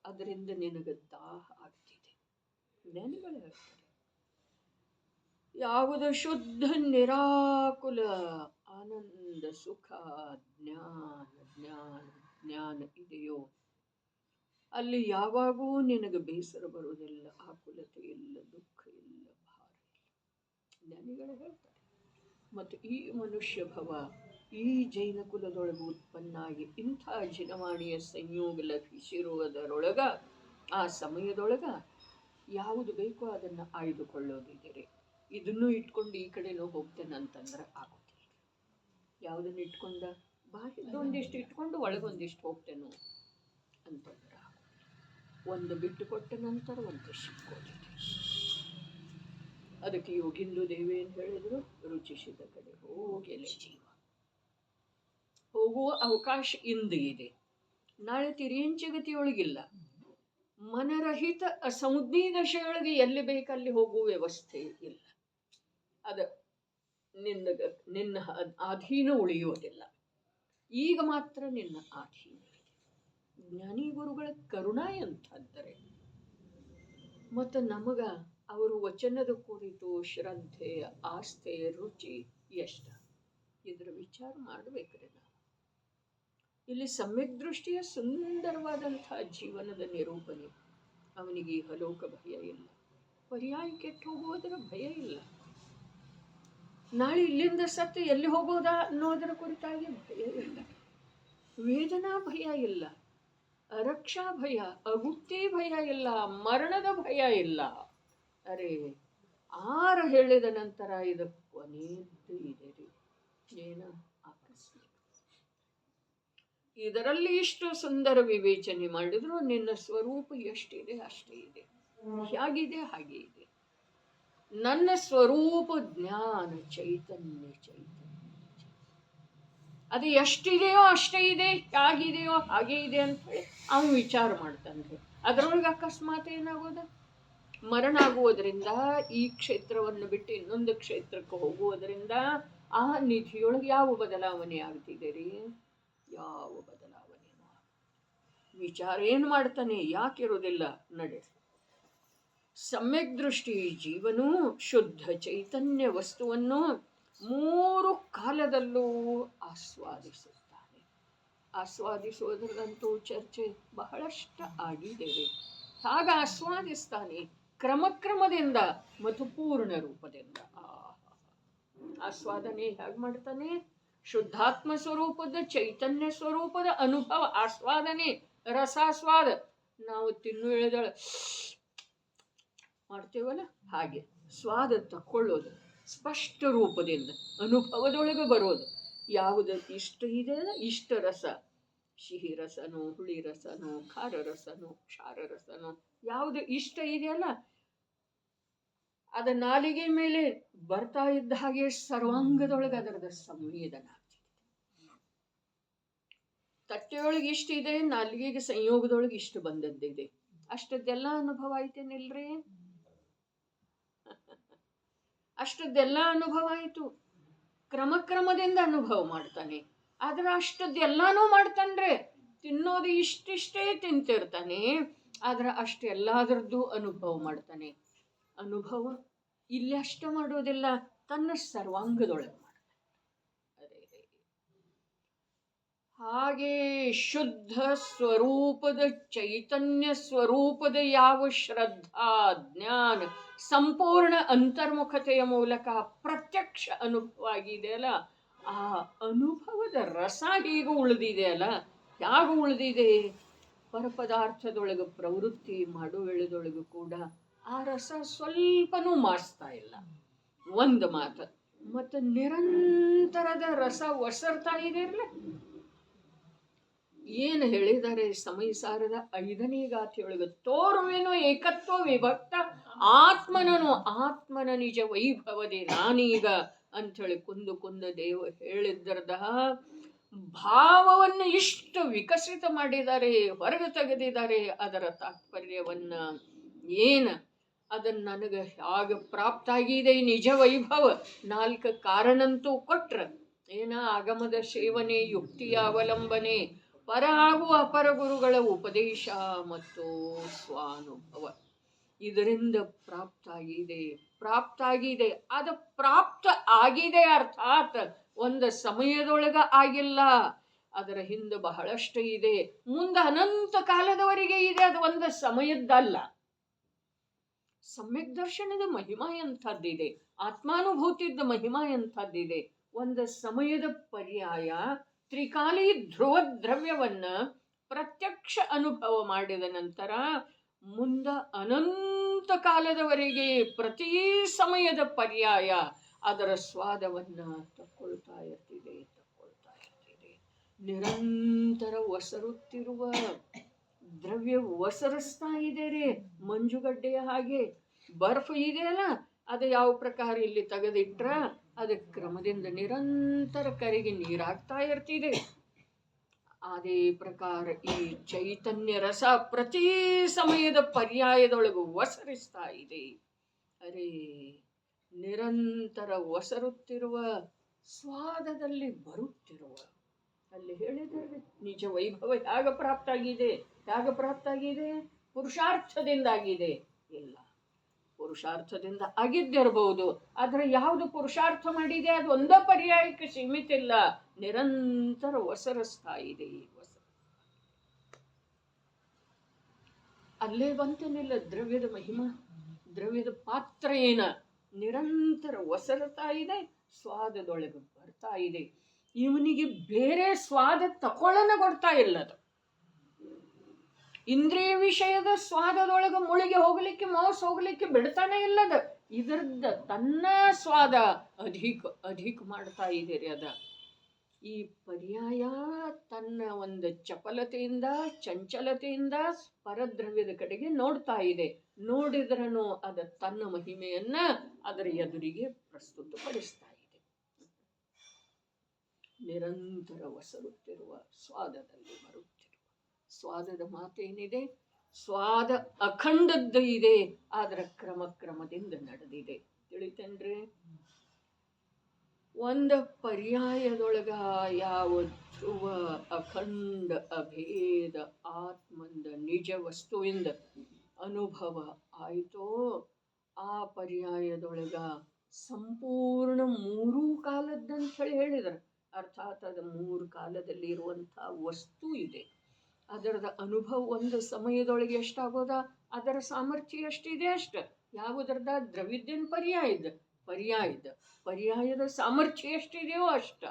ಅದರಿಂದ ನಿನಗೆ ದಾಹ ಆಗ್ತಿದೆ. ಜ್ಞಾನಿಗಳು ಹೇಳ್ತಾರೆ, ಯಾವುದು ಶುದ್ಧ ನಿರಾಕುಲ ಆನಂದ ಸುಖ ಜ್ಞಾನ ಇದೆಯೋ ಅಲ್ಲಿ ಯಾವಾಗೂ ನಿನಗೆ ಬೇಸರ ಬರುವುದಿಲ್ಲ, ಆಕುಲತೆ ಇಲ್ಲ, ದುಃಖ ಇಲ್ಲ, ಭಾರ ಇಲ್ಲ. ಜ್ಞಾನಿಗಳು ಹೇಳ್ತಾರೆ. ಮತ್ತು ಈ ಮನುಷ್ಯ ಭವ ಈ ಜೈನ ಕುಲದೊಳಗೆ ಉತ್ಪನ್ನಾಗಿ ಇಂಥ ಜಿನವಾಣಿಯ ಸಂಯೋಗ ಲಭಿಸಿರುವುದರೊಳಗ, ಆ ಸಮಯದೊಳಗ ಯಾವುದು ಬೇಕೋ ಅದನ್ನು ಆಯ್ದುಕೊಳ್ಳೋದಿದ್ದೀರಿ. ಇದನ್ನು ಇಟ್ಕೊಂಡು ಈ ಕಡೆನೂ ಹೋಗ್ತೇನೆ ಅಂತಂದ್ರೆ ಆಗೋದಿಲ್ಲ. ಯಾವುದನ್ನು ಇಟ್ಕೊಂಡ ಬಾಹಿರದೊಂದಿಷ್ಟು ಇಟ್ಕೊಂಡು ಒಳಗೊಂದಿಷ್ಟು ಹೋಗ್ತೇನೋ ಅಂತಂದ್ರೆ ಒಂದು ಬಿಟ್ಟು ಕೊಟ್ಟ ನಂತರ ಒಂದು ಸಿಕ್ಕೋದಿದೆ. ಅದಕ್ಕೆ ಯೋಗಿಂದು ದೇವಿ ಏನು ಹೇಳಿದ್ರು, ರುಚಿಸಿದ ಕಡೆ ಹೋಗೆಲೆ ಜೀವ. ಹೋಗುವ ಅವಕಾಶ ಇಂದು ಇದೆ, ನಾಳೆ ತಿರಿಯಂಚಗತಿಯೊಳಗಿಲ್ಲ. ಮನರಹಿತ ಸಂಜ್ಞಿ ದಶೆಯೊಳಗೆ ಎಲ್ಲಿ ಬೇಕಲ್ಲಿ ಹೋಗುವ ವ್ಯವಸ್ಥೆ ಇಲ್ಲ. ಅದ ನಿನ್ನ ಅಧೀನ ಉಳಿಯೋದಿಲ್ಲ. ಈಗ ಮಾತ್ರ ನಿನ್ನ ಅಧೀನ ಇದೆ. ಜ್ಞಾನಿ ಗುರುಗಳ ಕರುಣಾ ಎಂಥದ್ದರೆ, ಮತ್ತು ನಮಗ ಅವರು ವಚನದ ಕುರಿತು ಶ್ರದ್ಧೆ, ಆಸ್ಥೆ, ರುಚಿ ಎಷ್ಟ, ಇದರ ವಿಚಾರ ಮಾಡಬೇಕ್ರಿ ನಾವು. ಇಲ್ಲಿ ಸಮ್ಯಕ್ ದೃಷ್ಟಿಯ ಸುಂದರವಾದಂಥ ಜೀವನದ ನಿರೂಪಣೆ. ಅವನಿಗೆ ಇಹಲೋಕ ಭಯ ಇಲ್ಲ, ಪರ್ಯಾಯ ಕೆಟ್ಟು ಹೋಗುವುದರ ಭಯ ಇಲ್ಲ, ನಾಳೆ ಇಲ್ಲಿಂದ ಸತ್ತು ಎಲ್ಲಿ ಹೋಗೋದಾ ಅನ್ನೋದರ ಕುರಿತಾಗಿ ಭಯ ಇಲ್ಲ, ವೇದನಾ ಭಯ ಇಲ್ಲ, ರಕ್ಷಾ ಭಯ, ಅಗುಪ್ತಿ ಭಯ ಇಲ್ಲ, ಮರಣದ ಭಯ ಇಲ್ಲ. ಅರೆ ಆರು ಹೇಳಿದ ನಂತರ ಇದು ಕೊನೆಯದ್ದು ಇದೆ ರೀ, ಏನ ಆಕಸ್ಮಿಕ. ಇದರಲ್ಲಿ ಇಷ್ಟು ಸುಂದರ ವಿವೇಚನೆ ಮಾಡಿದ್ರು ನಿನ್ನ ಸ್ವರೂಪ ಎಷ್ಟಿದೆ ಅಷ್ಟೇ ಇದೆ, ಹೇಗಿದೆ ಹಾಗೆ ಇದೆ. ನನ್ನ ಸ್ವರೂಪ ಜ್ಞಾನ ಚೈತನ್ಯ, ಅದು ಎಷ್ಟಿದೆಯೋ ಅಷ್ಟೇ ಇದೆ, ಹೇಗಿದೆಯೋ ಹಾಗೆ ಇದೆ ಅಂತ ಹೇಳಿ ಅವನು ವಿಚಾರ ಮಾಡ್ತಾನೆ. ಅದರೊಳಗೆ ಅಕಸ್ಮಾತ್ ಏನಾಗೋದ, ಮರಣ ಆಗುವುದರಿಂದ ಈ ಕ್ಷೇತ್ರವನ್ನು ಬಿಟ್ಟು ಇನ್ನೊಂದು ಕ್ಷೇತ್ರಕ್ಕೆ ಹೋಗುವುದರಿಂದ ಆ ನಿಧಿಯೊಳಗೆ ಯಾವ ಬದಲಾವಣೆ ಆಗ್ತಿದೆ ರೀ? ಯಾವ ಬದಲಾವಣೆ ವಿಚಾರ ಏನು ಮಾಡ್ತಾನೆ, ಯಾಕಿರೋದಿಲ್ಲ ನಡೆ. ಸಮ್ಯಕ್ ದೃಷ್ಟಿ ಜೀವನು ಶುದ್ಧ ಚೈತನ್ಯ ವಸ್ತುವನ್ನು 3 ಕಾಲದಲ್ಲೂ ಆಸ್ವಾದಿಸುತ್ತಾನೆ. ಆಸ್ವಾದಿಸುವುದರಂತೂ ಚರ್ಚೆ ಬಹಳಷ್ಟು ಆಗಿದೆ. ಹಾಗ ಆಸ್ವಾದಿಸ್ತಾನೆ ಕ್ರಮದಿಂದ ಮತ್ತು ಪೂರ್ಣ ರೂಪದಿಂದ. ಆಸ್ವಾದನೆ ಹೇಗೆ ಮಾಡ್ತಾನೆ? ಶುದ್ಧಾತ್ಮ ಸ್ವರೂಪದ ಚೈತನ್ಯ ಸ್ವರೂಪದ ಅನುಭವ ಆಸ್ವಾದನೆ, ರಸಾಸ್ವಾದ. ನಾವು ತಿನ್ನು ಎಳೆದಳ ಮಾಡ್ತೇವಲ್ಲ ಹಾಗೆ ಸ್ವಾದ ತಕ್ಕೊಳ್ಳೋದು, ಸ್ಪಷ್ಟ ರೂಪದಿಂದ ಅನುಭವದೊಳಗೆ ಬರೋದು. ಯಾವುದು ಇಷ್ಟ ಇದೆ ಇಷ್ಟ ರಸ, ಸಿಹಿ ರಸನೋ, ಹುಳಿ ರಸನೋ, ಖಾರ ರಸನೋ, ಕ್ಷಾರ ರಸನೋ, ಯಾವುದು ಇಷ್ಟ ಇದೆಯಲ್ಲ ಅದ ನಾಲಿಗೆ ಮೇಲೆ ಬರ್ತಾ ಇದ್ದ ಹಾಗೆ ಸರ್ವಾಂಗದೊಳಗೆ ಅದರದ ಸಂವೇದನ ಆಗ್ತಿದೆ. ತಟ್ಟೆಯೊಳಗೆ ಇಷ್ಟ ಇದೆ, ನಾಲಿಗೆಗೆ ಸಂಯೋಗದೊಳಗೆ ಇಷ್ಟ ಬಂದದ್ದಿದೆ. ಅಷ್ಟದ್ದೆಲ್ಲ ಅನುಭವ ಆಯ್ತೇನಿಲ್ರಿ? ಅಷ್ಟದ್ದೆಲ್ಲ ಅನುಭವ ಆಯಿತು. ಕ್ರಮದಿಂದ ಅನುಭವ ಮಾಡ್ತಾನೆ. ಆದ್ರೆ ಅಷ್ಟದ್ದೆಲ್ಲಾನು ಮಾಡ್ತಾನ್ರೆ. ತಿನ್ನೋದು ಇಷ್ಟಿಷ್ಟೇ ತಿಂತಿರ್ತಾನೆ, ಆದ್ರೆ ಅಷ್ಟೆಲ್ಲಾದ್ರದ್ದು ಅನುಭವ ಮಾಡ್ತಾನೆ. ಅನುಭವ ಇಲ್ಲಿ ಅಷ್ಟ ಮಾಡೋದಿಲ್ಲ, ತನ್ನ ಸರ್ವಾಂಗದೊಳಗೆ ಮಾಡ್ತಾನೆ. ಅದೇ ಹಾಗೆ ಶುದ್ಧ ಸ್ವರೂಪದ ಚೈತನ್ಯ ಸ್ವರೂಪದ ಯಾವ ಶ್ರದ್ಧಾ ಜ್ಞಾನ ಸಂಪೂರ್ಣ ಅಂತರ್ಮುಖತೆಯ ಮೂಲಕ ಪ್ರತ್ಯಕ್ಷ ಅನುಭವ ಆಗಿದೆಯಲ್ಲ, ಆ ಅನುಭವದ ರಸ ಹೀಗೆ ಉಳಿದಿದೆಯಲ್ಲ. ಹೇಗೆ ಉಳಿದಿದೆ? ಪರಪದಾರ್ಥದೊಳಗೆ ಪ್ರವೃತ್ತಿ ಮಾಡೋ ವೇಳೆದೊಳಗೂ ಕೂಡ ಆ ರಸ ಸ್ವಲ್ಪನೂ ಮಾಸ್ತಾ ಇಲ್ಲ. ಒಂದು ಮಾತು. ಮತ್ತು ನಿರಂತರದ ರಸ ಒಸರ್ತಾ ಇದೆ ಇರಲಿ. ಏನು ಹೇಳಿದ್ದಾರೆ ಸಮಯಸಾರದ 5ನೇ ಗಾಥೆಯೊಳಗೆ? ತೋರುವೆನು ಏಕತ್ವ ವಿಭಕ್ತ ಆತ್ಮನನು ಆತ್ಮನ ನಿಜ ವೈಭವದೆ ನಾನೀಗ ಅಂಥೇಳಿ ಕುಂದ ದೇವ ಹೇಳಿದ್ದರದ ಭಾವವನ್ನು ಇಷ್ಟು ವಿಕಸಿತ ಮಾಡಿದ್ದಾರೆ, ಹೊರಗೆ ತೆಗೆದಿದ್ದಾರೆ. ಅದರ ತಾತ್ಪರ್ಯವನ್ನ ಏನು, ಅದನ್ನು ನನಗೆ ಹೇಗೆ ಪ್ರಾಪ್ತ ಆಗಿದೆ ನಿಜ ವೈಭವ? 4 ಕಾರಣಂತೂ ಕೊಟ್ರ. ಏನ? ಆಗಮದ ಸೇವನೆ, ಯುಕ್ತಿಯ ಅವಲಂಬನೆ, ಪರ ಹಾಗೂ ಅಪರ ಗುರುಗಳ ಉಪದೇಶ ಮತ್ತು ಸ್ವಾನುಭವ. ಇದರಿಂದ ಪ್ರಾಪ್ತ ಆಗಿದೆ. ಅದು ಪ್ರಾಪ್ತ ಆಗಿದೆ ಅರ್ಥಾತ್ ಒಂದು ಸಮಯದೊಳಗ ಆಗಿಲ್ಲ. ಅದರ ಹಿಂದೆ ಬಹಳಷ್ಟು ಇದೆ, ಮುಂದೆ ಅನಂತ ಕಾಲದವರೆಗೆ ಇದೆ. ಅದು ಒಂದು ಸಮಯದ್ದಲ್ಲ. ಸಮ್ಯಕ್ ದರ್ಶನದ ಮಹಿಮಾ ಎಂಥದ್ದಿದೆ, ಆತ್ಮಾನುಭೂತಿದ್ದ ಮಹಿಮಾ ಎಂಥದ್ದಿದೆ. ಒಂದು ಸಮಯದ ಪರ್ಯಾಯ ತ್ರಿಕಾಲಿ ಧ್ರುವ ದ್ರವ್ಯವನ್ನ ಪ್ರತ್ಯಕ್ಷ ಅನುಭವ ಮಾಡಿದ ನಂತರ ಮುಂದ ಅನಂತ ಕಾಲದವರೆಗೆ ಪ್ರತಿ ಸಮಯದ ಪರ್ಯಾಯ ಅದರ ಸ್ವಾದವನ್ನ ತಕ್ಕೊಳ್ತಾ ಇರ್ತಿದೆ. ನಿರಂತರ ಒಸರುತ್ತಿರುವ ದ್ರವ್ಯ ಒಸರಿಸ್ತಾ ಇದೆ ರೀ. ಮಂಜುಗಡ್ಡೆಯ ಹಾಗೆ ಬರ್ಫ್ ಇದೆಯಲ್ಲ, ಅದು ಯಾವ ಪ್ರಕಾರ ಇಲ್ಲಿ ತೆಗೆದಿಟ್ರ ಅದು ಕ್ರಮದಿಂದ ನಿರಂತರ ಕರಿಗೆ ನೀರಾಗ್ತಾ ಇರ್ತಿದೆ. ಅದೇ ಪ್ರಕಾರ ಈ ಚೈತನ್ಯ ರಸ ಪ್ರತಿ ಸಮಯದ ಪರ್ಯಾಯದೊಳಗೂ ಒಸರಿಸ್ತಾ ಇದೆ. ಅರೇ, ನಿರಂತರ ಒಸರುತ್ತಿರುವ ಸ್ವಾದದಲ್ಲಿ ಬರುತ್ತಿರುವ, ಅಲ್ಲಿ ಹೇಳಿದ್ದಾರೆ ನಿಜ ವೈಭವ ಹೇಗೆ ಪ್ರಾಪ್ತ ಆಗಿದೆ? ಪುರುಷಾರ್ಥದಿಂದಾಗಿದೆ. ಇಲ್ಲ, ಪುರುಷಾರ್ಥದಿಂದ ಆಗಿದ್ದಿರಬಹುದು, ಆದ್ರೆ ಯಾವುದು ಪುರುಷಾರ್ಥ ಮಾಡಿದೆ ಅದು ಒಂದೇ ಪರ್ಯಾಯಕ್ಕೆ ಸೀಮಿತ ಇಲ್ಲ, ನಿರಂತರ ಒಸರಿಸ್ತಾ ಇದೆ. ಅಲ್ಲೇ ಬಂತನಿಲ್ಲ ದ್ರವ್ಯದ ಮಹಿಮಾ, ದ್ರವ್ಯದ ಪಾತ್ರ ಏನ? ನಿರಂತರ ಒಸರ್ತಾ ಇದೆ, ಸ್ವಾದದೊಳಗೆ ಬರ್ತಾ ಇದೆ. ಇವನಿಗೆ ಬೇರೆ ಸ್ವಾದ ತಕೊಳ್ಳನ ಕೊಡ್ತಾ ಇಲ್ಲದು. ಇಂದ್ರಿಯ ವಿಷಯದ ಸ್ವಾದದೊಳಗೆ ಮುಳುಗಿ ಹೋಗ್ಲಿಕ್ಕೆ, ಮೋಸ ಹೋಗ್ಲಿಕ್ಕೆ ಬಿಡ್ತಾನೆ ಇಲ್ಲದ. ಇದರದ ತನ್ನ ಸ್ವಾದ ಅಧಿಕ ಮಾಡ್ತಾ ಇದೆ ರೀ. ಅದ ಈ ಪರ್ಯಾಯ ತನ್ನ ಒಂದು ಚಪಲತೆಯಿಂದ, ಚಂಚಲತೆಯಿಂದ ಪರದ್ರವ್ಯದ ಕಡೆಗೆ ನೋಡ್ತಾ ಇದೆ. ನೋಡಿದ್ರನು ಅದ ತನ್ನ ಮಹಿಮೆಯನ್ನ ಅದರ ಎದುರಿಗೆ ಪ್ರಸ್ತುತಪಡಿಸ್ತಾ ಇದೆ. ನಿರಂತರ ಒಸರುತ್ತಿರುವ ಸ್ವಾದದಲ್ಲಿ ಬರುತ್ತಿರುವ ಸ್ವಾದದ ಮಾತೇನಿದೆ? ಸ್ವಾದ ಅಖಂಡದ್ದು ಇದೆ, ಆದ್ರ ಕ್ರಮದಿಂದ ನಡೆದಿದೆ. ತಿಳಿತೇನ್ರಿ? ಒಂದು ಪರ್ಯಾಯದೊಳಗ ಯಾವ ಧ್ರುವ ಅಖಂಡ ಅಭೇದ ಆತ್ಮಂದ ನಿಜ ವಸ್ತುವಿಂದ ಅನುಭವ ಆಯಿತೋ, ಆ ಪರ್ಯಾಯದೊಳಗ ಸಂಪೂರ್ಣ 3 ಕಾಲದ್ದಂತ ಹೇಳಿದರು. ಅರ್ಥಾತ್ ಅದು 3 ಕಾಲದಲ್ಲಿ ಇರುವಂತಹ ವಸ್ತು ಇದೆ. ಅದರದ ಅನುಭವ ಒಂದು ಸಮಯದೊಳಗೆ ಎಷ್ಟಾಗೋದ, ಅದರ ಸಾಮರ್ಥ್ಯ ಎಷ್ಟಿದೆ ಅಷ್ಟ. ಯಾವುದರದ? ದ್ರವ್ಯದ್ದೇನು ಪರ್ಯಾಯದ ಸಾಮರ್ಥ್ಯ ಎಷ್ಟಿದೆಯೋ ಅಷ್ಟ.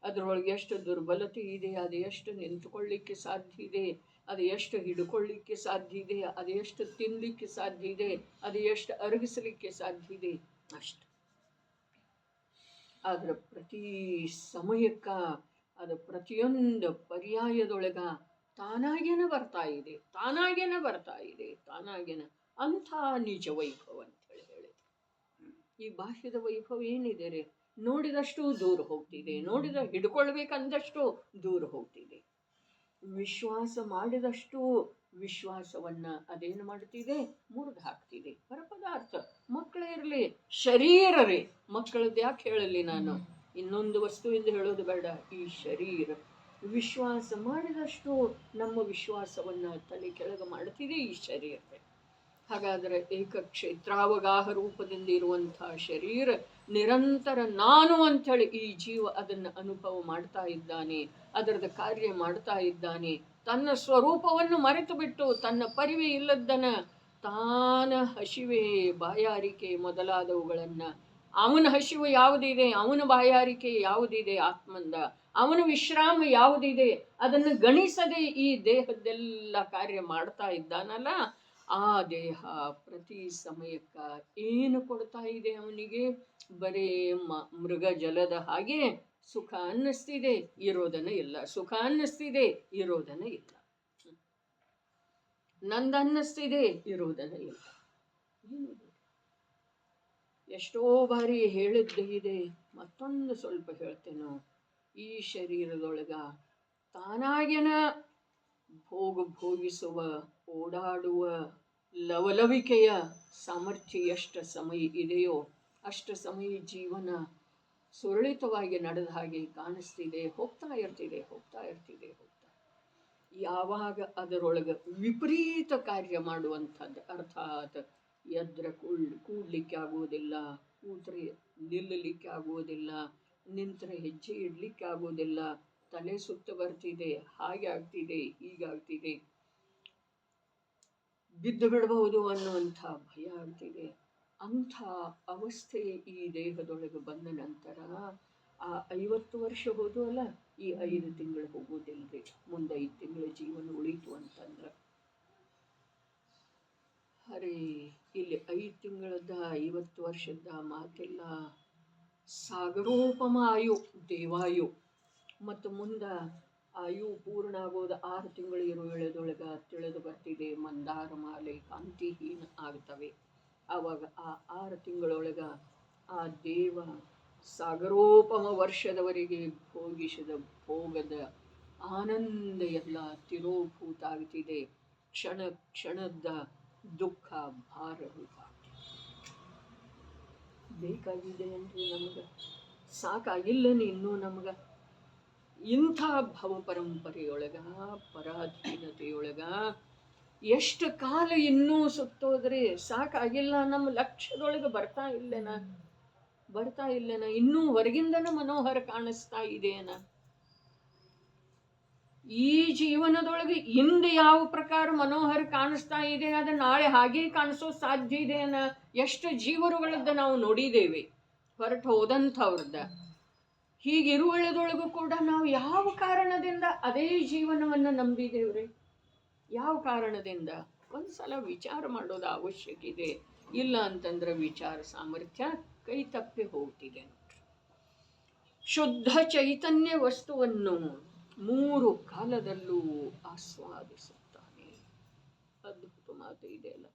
ಅದರೊಳಗೆ ಎಷ್ಟು ದುರ್ಬಲತೆ ಇದೆ, ಅದು ಎಷ್ಟು ನಿಂತುಕೊಳ್ಳಿಕ್ಕೆ ಸಾಧ್ಯ ಇದೆ, ಅದು ಎಷ್ಟು ಹಿಡ್ಕೊಳ್ಳಿಕ್ಕೆ ಸಾಧ್ಯ ಇದೆ, ಅದು ಎಷ್ಟು ತಿನ್ನಲಿಕ್ಕೆ ಸಾಧ್ಯ ಇದೆ, ಅದು ಎಷ್ಟು ಅರಗಿಸಲಿಕ್ಕೆ ಸಾಧ್ಯ ಇದೆ ಅಷ್ಟು. ಆದ್ರೆ ಪ್ರತಿ ಸಮಯಕ್ಕ ಅದು ಪ್ರತಿಯೊಂದು ಪರ್ಯಾಯದೊಳಗ ತಾನಾಗೇನೆ ಬರ್ತಾ ಇದೆ. ಅಂಥ ನಿಜ ವೈಭವ ಅಂತ ಹೇಳಿದೆ. ಈ ಬಾಹ್ಯದ ವೈಭವ ಏನಿದೆ ರೀ, ನೋಡಿದಷ್ಟು ದೂರ ಹೋಗ್ತಿದೆ, ಹಿಡ್ಕೊಳ್ಬೇಕಂದಷ್ಟು ದೂರ ಹೋಗ್ತಿದೆ. ವಿಶ್ವಾಸ ಮಾಡಿದಷ್ಟು ವಿಶ್ವಾಸವನ್ನ ಅದೇನು ಮಾಡ್ತಿದೆ? ಮುರಿದು ಹಾಕ್ತಿದೆ. ಪರಪದಾರ್ಥ ಮಕ್ಕಳೇ ಇರಲಿ, ಶರೀರ ರೀ, ಮಕ್ಕಳದ್ದು ಯಾಕೆ ಹೇಳಲಿ ನಾನು, ಇನ್ನೊಂದು ವಸ್ತುವಿಂದ ಹೇಳೋದು ಬೇಡ. ಈ ಶರೀರ ವಿಶ್ವಾಸ ಮಾಡಿದಷ್ಟು ನಮ್ಮ ವಿಶ್ವಾಸವನ್ನ ತಲೆ ಕೆಳಗೆ ಮಾಡ್ತಿದೆ ಈ ಶರೀರ. ಹಾಗಾದರೆ ಏಕಕ್ಷೇತ್ರಾವಗಾಹ ರೂಪದಿಂದ ಇರುವಂಥ ಶರೀರ ನಿರಂತರ ನಾನು ಅಂಥೇಳಿ ಈ ಜೀವ ಅದನ್ನು ಅನುಭವ ಮಾಡ್ತಾ ಇದ್ದಾನೆ, ಅದರದ ಕಾರ್ಯ ಮಾಡ್ತಾ ಇದ್ದಾನೆ. ತನ್ನ ಸ್ವರೂಪವನ್ನು ಮರೆತು ಬಿಟ್ಟು ತನ್ನ ಪರಿವೆ ಇಲ್ಲದ್ದನ ತಾನ ಹಸಿವೆ ಬಾಯಾರಿಕೆ ಮೊದಲಾದವುಗಳನ್ನು, ಅವನ ಹಸಿವು ಯಾವುದಿದೆ, ಅವನ ಬಾಯಾರಿಕೆ ಯಾವುದಿದೆ ಆತ್ಮಂದ, ಅವನ ವಿಶ್ರಾಮ ಯಾವುದಿದೆ ಅದನ್ನು ಗಣಿಸದೆ ಈ ದೇಹದ್ದೆಲ್ಲ ಕಾರ್ಯ ಮಾಡ್ತಾ ಇದ್ದಾನಲ್ಲ, ಆ ದೇಹ ಪ್ರತಿ ಸಮಯಕ್ಕ ಏನು ಕೊಡ್ತಾ ಇದೆ ಅವನಿಗೆ? ಬರೇ ಮೃಗ ಜಲದ ಹಾಗೆ ಸುಖ ಅನ್ನಿಸ್ತಿದೆ, ಇರೋದನ್ನ ಇಲ್ಲ, ಸುಖ ಅನ್ನಿಸ್ತಿದೆ, ಇರೋದನ್ನ ಇಲ್ಲ, ನಂದನ್ನಿಸ್ತಿದೆ, ಇರೋದನ್ನ ಇಲ್ಲ. ಎಷ್ಟೋ ಬಾರಿ ಹೇಳಿದ್ದೇ ಇದೆ, ಮತ್ತೊಂದು ಸ್ವಲ್ಪ ಹೇಳ್ತೇನೋ. ಈ ಶರೀರದೊಳಗ ತಾನಾಗಿನ ಭೋಗಿಸುವ ಓಡಾಡುವ ಲವಲವಿಕೆಯ ಸಾಮರ್ಥ್ಯ ಎಷ್ಟು ಸಮಯ ಇದೆಯೋ ಅಷ್ಟು ಸಮಯ ಜೀವನ ಸುರಳಿತವಾಗಿ ನಡೆದ ಹಾಗೆ ಕಾಣಿಸ್ತಿದೆ, ಹೋಗ್ತಾ ಇರ್ತಿದೆ. ಯಾವಾಗ ಅದರೊಳಗೆ ವಿಪರೀತ ಕಾರ್ಯ ಮಾಡುವಂಥದ್ದು, ಅರ್ಥಾತ್ ಎದ್ರ ಕೂಡ್ಲಿಕ್ಕೆ ಆಗುವುದಿಲ್ಲ, ಕೂತ್ರೆ ನಿಲ್ಲಲಿಕ್ಕೆ ಆಗುವುದಿಲ್ಲ, ನಿಂತರೆ ಹೆಜ್ಜೆ ಇಡ್ಲಿಕ್ಕೆ ಆಗುವುದಿಲ್ಲ, ತಲೆ ಸುತ್ತ ಬರ್ತಿದೆ, ಹಾಗೆ ಆಗ್ತಿದೆ, ಹೀಗಾಗ್ತಿದೆ, ಬಿದ್ದು ಬಿಡಬಹುದು ಅನ್ನುವಂಥ ಭಯ ಆಗ್ತಿದೆ. ಅಂಥ ಅವಸ್ಥೆ ಈ ದೇಹದೊಳಗೆ ಬಂದ ನಂತರ ಆ 50 ವರ್ಷ ಹೋದವಲ್ಲ, ಈ 5 ತಿಂಗಳು ಹೋಗೋದಿಲ್ರಿ, ಮುಂದೆ 5 ತಿಂಗಳ ಜೀವನ ಉಳಿತು ಅಂತಂದ್ರೆ. ಅರೆ ಇಲ್ಲಿ 5 ತಿಂಗಳದ 50 ವರ್ಷದ ಮಾತಿಲ್ಲ. ಸಾಗರೋಪಮ ಆಯು ದೇವಾಯು. ಮತ್ತು ಮುಂದೆ ಆಯು ಪೂರ್ಣ ಆಗೋದು 6 ತಿಂಗಳು ಇರೋ ವೇಳೆದೊಳಗೆ ತಿಳಿದು ಬರ್ತಿದೆ, ಮಂದಾರ ಮಾಲೆ ಕಾಂತಿಹೀನ ಆಗ್ತವೆ. ಆವಾಗ ಆ 6 ತಿಂಗಳೊಳಗೆ ಆ ದೇವ ಸಾಗರೋಪಮ ವರ್ಷದವರೆಗೆ ಭೋಗಿಸಿದ ಭೋಗದ ಆನಂದ ಎಲ್ಲ ತಿರೋಭೂತ ಆಗ್ತಿದೆ. ಕ್ಷಣ ಕ್ಷಣದ ದುಃಖ ಭಾರರೂಪ ಬೇಕಾಗಿದೆ ಅಂದರೆ ನಮಗೆ ಸಾಕಾಗಿಲ್ಲನೇ ಇನ್ನೂ ನಮಗೆ ಇಂಥ ಭವ ಪರಂಪರೆಯೊಳಗ ಪರಾಧೀನತೆಯೊಳಗ ಎಷ್ಟು ಕಾಲ ಇನ್ನೂ ಸುತ್ತೋದ್ರೆ ಸಾಕಾಗಿಲ್ಲ, ನಮ್ಮ ಲಕ್ಷ್ಯದೊಳಗೆ ಬರ್ತಾ ಇಲ್ಲೇನ, ಇನ್ನೂ ಹೊರಗಿಂದನ ಮನೋಹರ ಕಾಣಿಸ್ತಾ ಇದೆಯೇನ? ಈ ಜೀವನದೊಳಗೆ ಇಂದು ಯಾವ ಪ್ರಕಾರ ಮನೋಹರ ಕಾಣಿಸ್ತಾ ಇದೆ ಅದು ನಾಳೆ ಹಾಗೆ ಕಾಣಿಸೋ ಸಾಧ್ಯ ಇದೆಯೇನ? ಎಷ್ಟು ಜೀವರುಗಳದ್ದು ನಾವು ನೋಡಿದ್ದೇವೆ, ಹೊರಟು ಹೋದಂಥವ್ರದ್ದ. ಹೀಗಿರುವಳದೊಳಗೂ ಕೂಡ ನಾವು ಯಾವ ಕಾರಣದಿಂದ ಅದೇ ಜೀವನವನ್ನು ನಂಬಿದೇವ್ರಿ? ಯಾವ ಕಾರಣದಿಂದ? ಒಂದ್ಸಲ ವಿಚಾರ ಮಾಡೋದು ಅವಶ್ಯಕ ಇದೆ. ಇಲ್ಲ ಅಂತಂದ್ರೆ ವಿಚಾರ ಸಾಮರ್ಥ್ಯ ಕೈ ತಪ್ಪಿ ಹೋಗ್ತಿದೆ. ಶುದ್ಧ ಚೈತನ್ಯ ವಸ್ತುವನ್ನು 3 ಕಾಲದಲ್ಲೂ ಆಸ್ವಾದಿಸುತ್ತಾನೆ. ಅದ್ಭುತ ಮಾತು ಇದೆಯಲ್ಲ.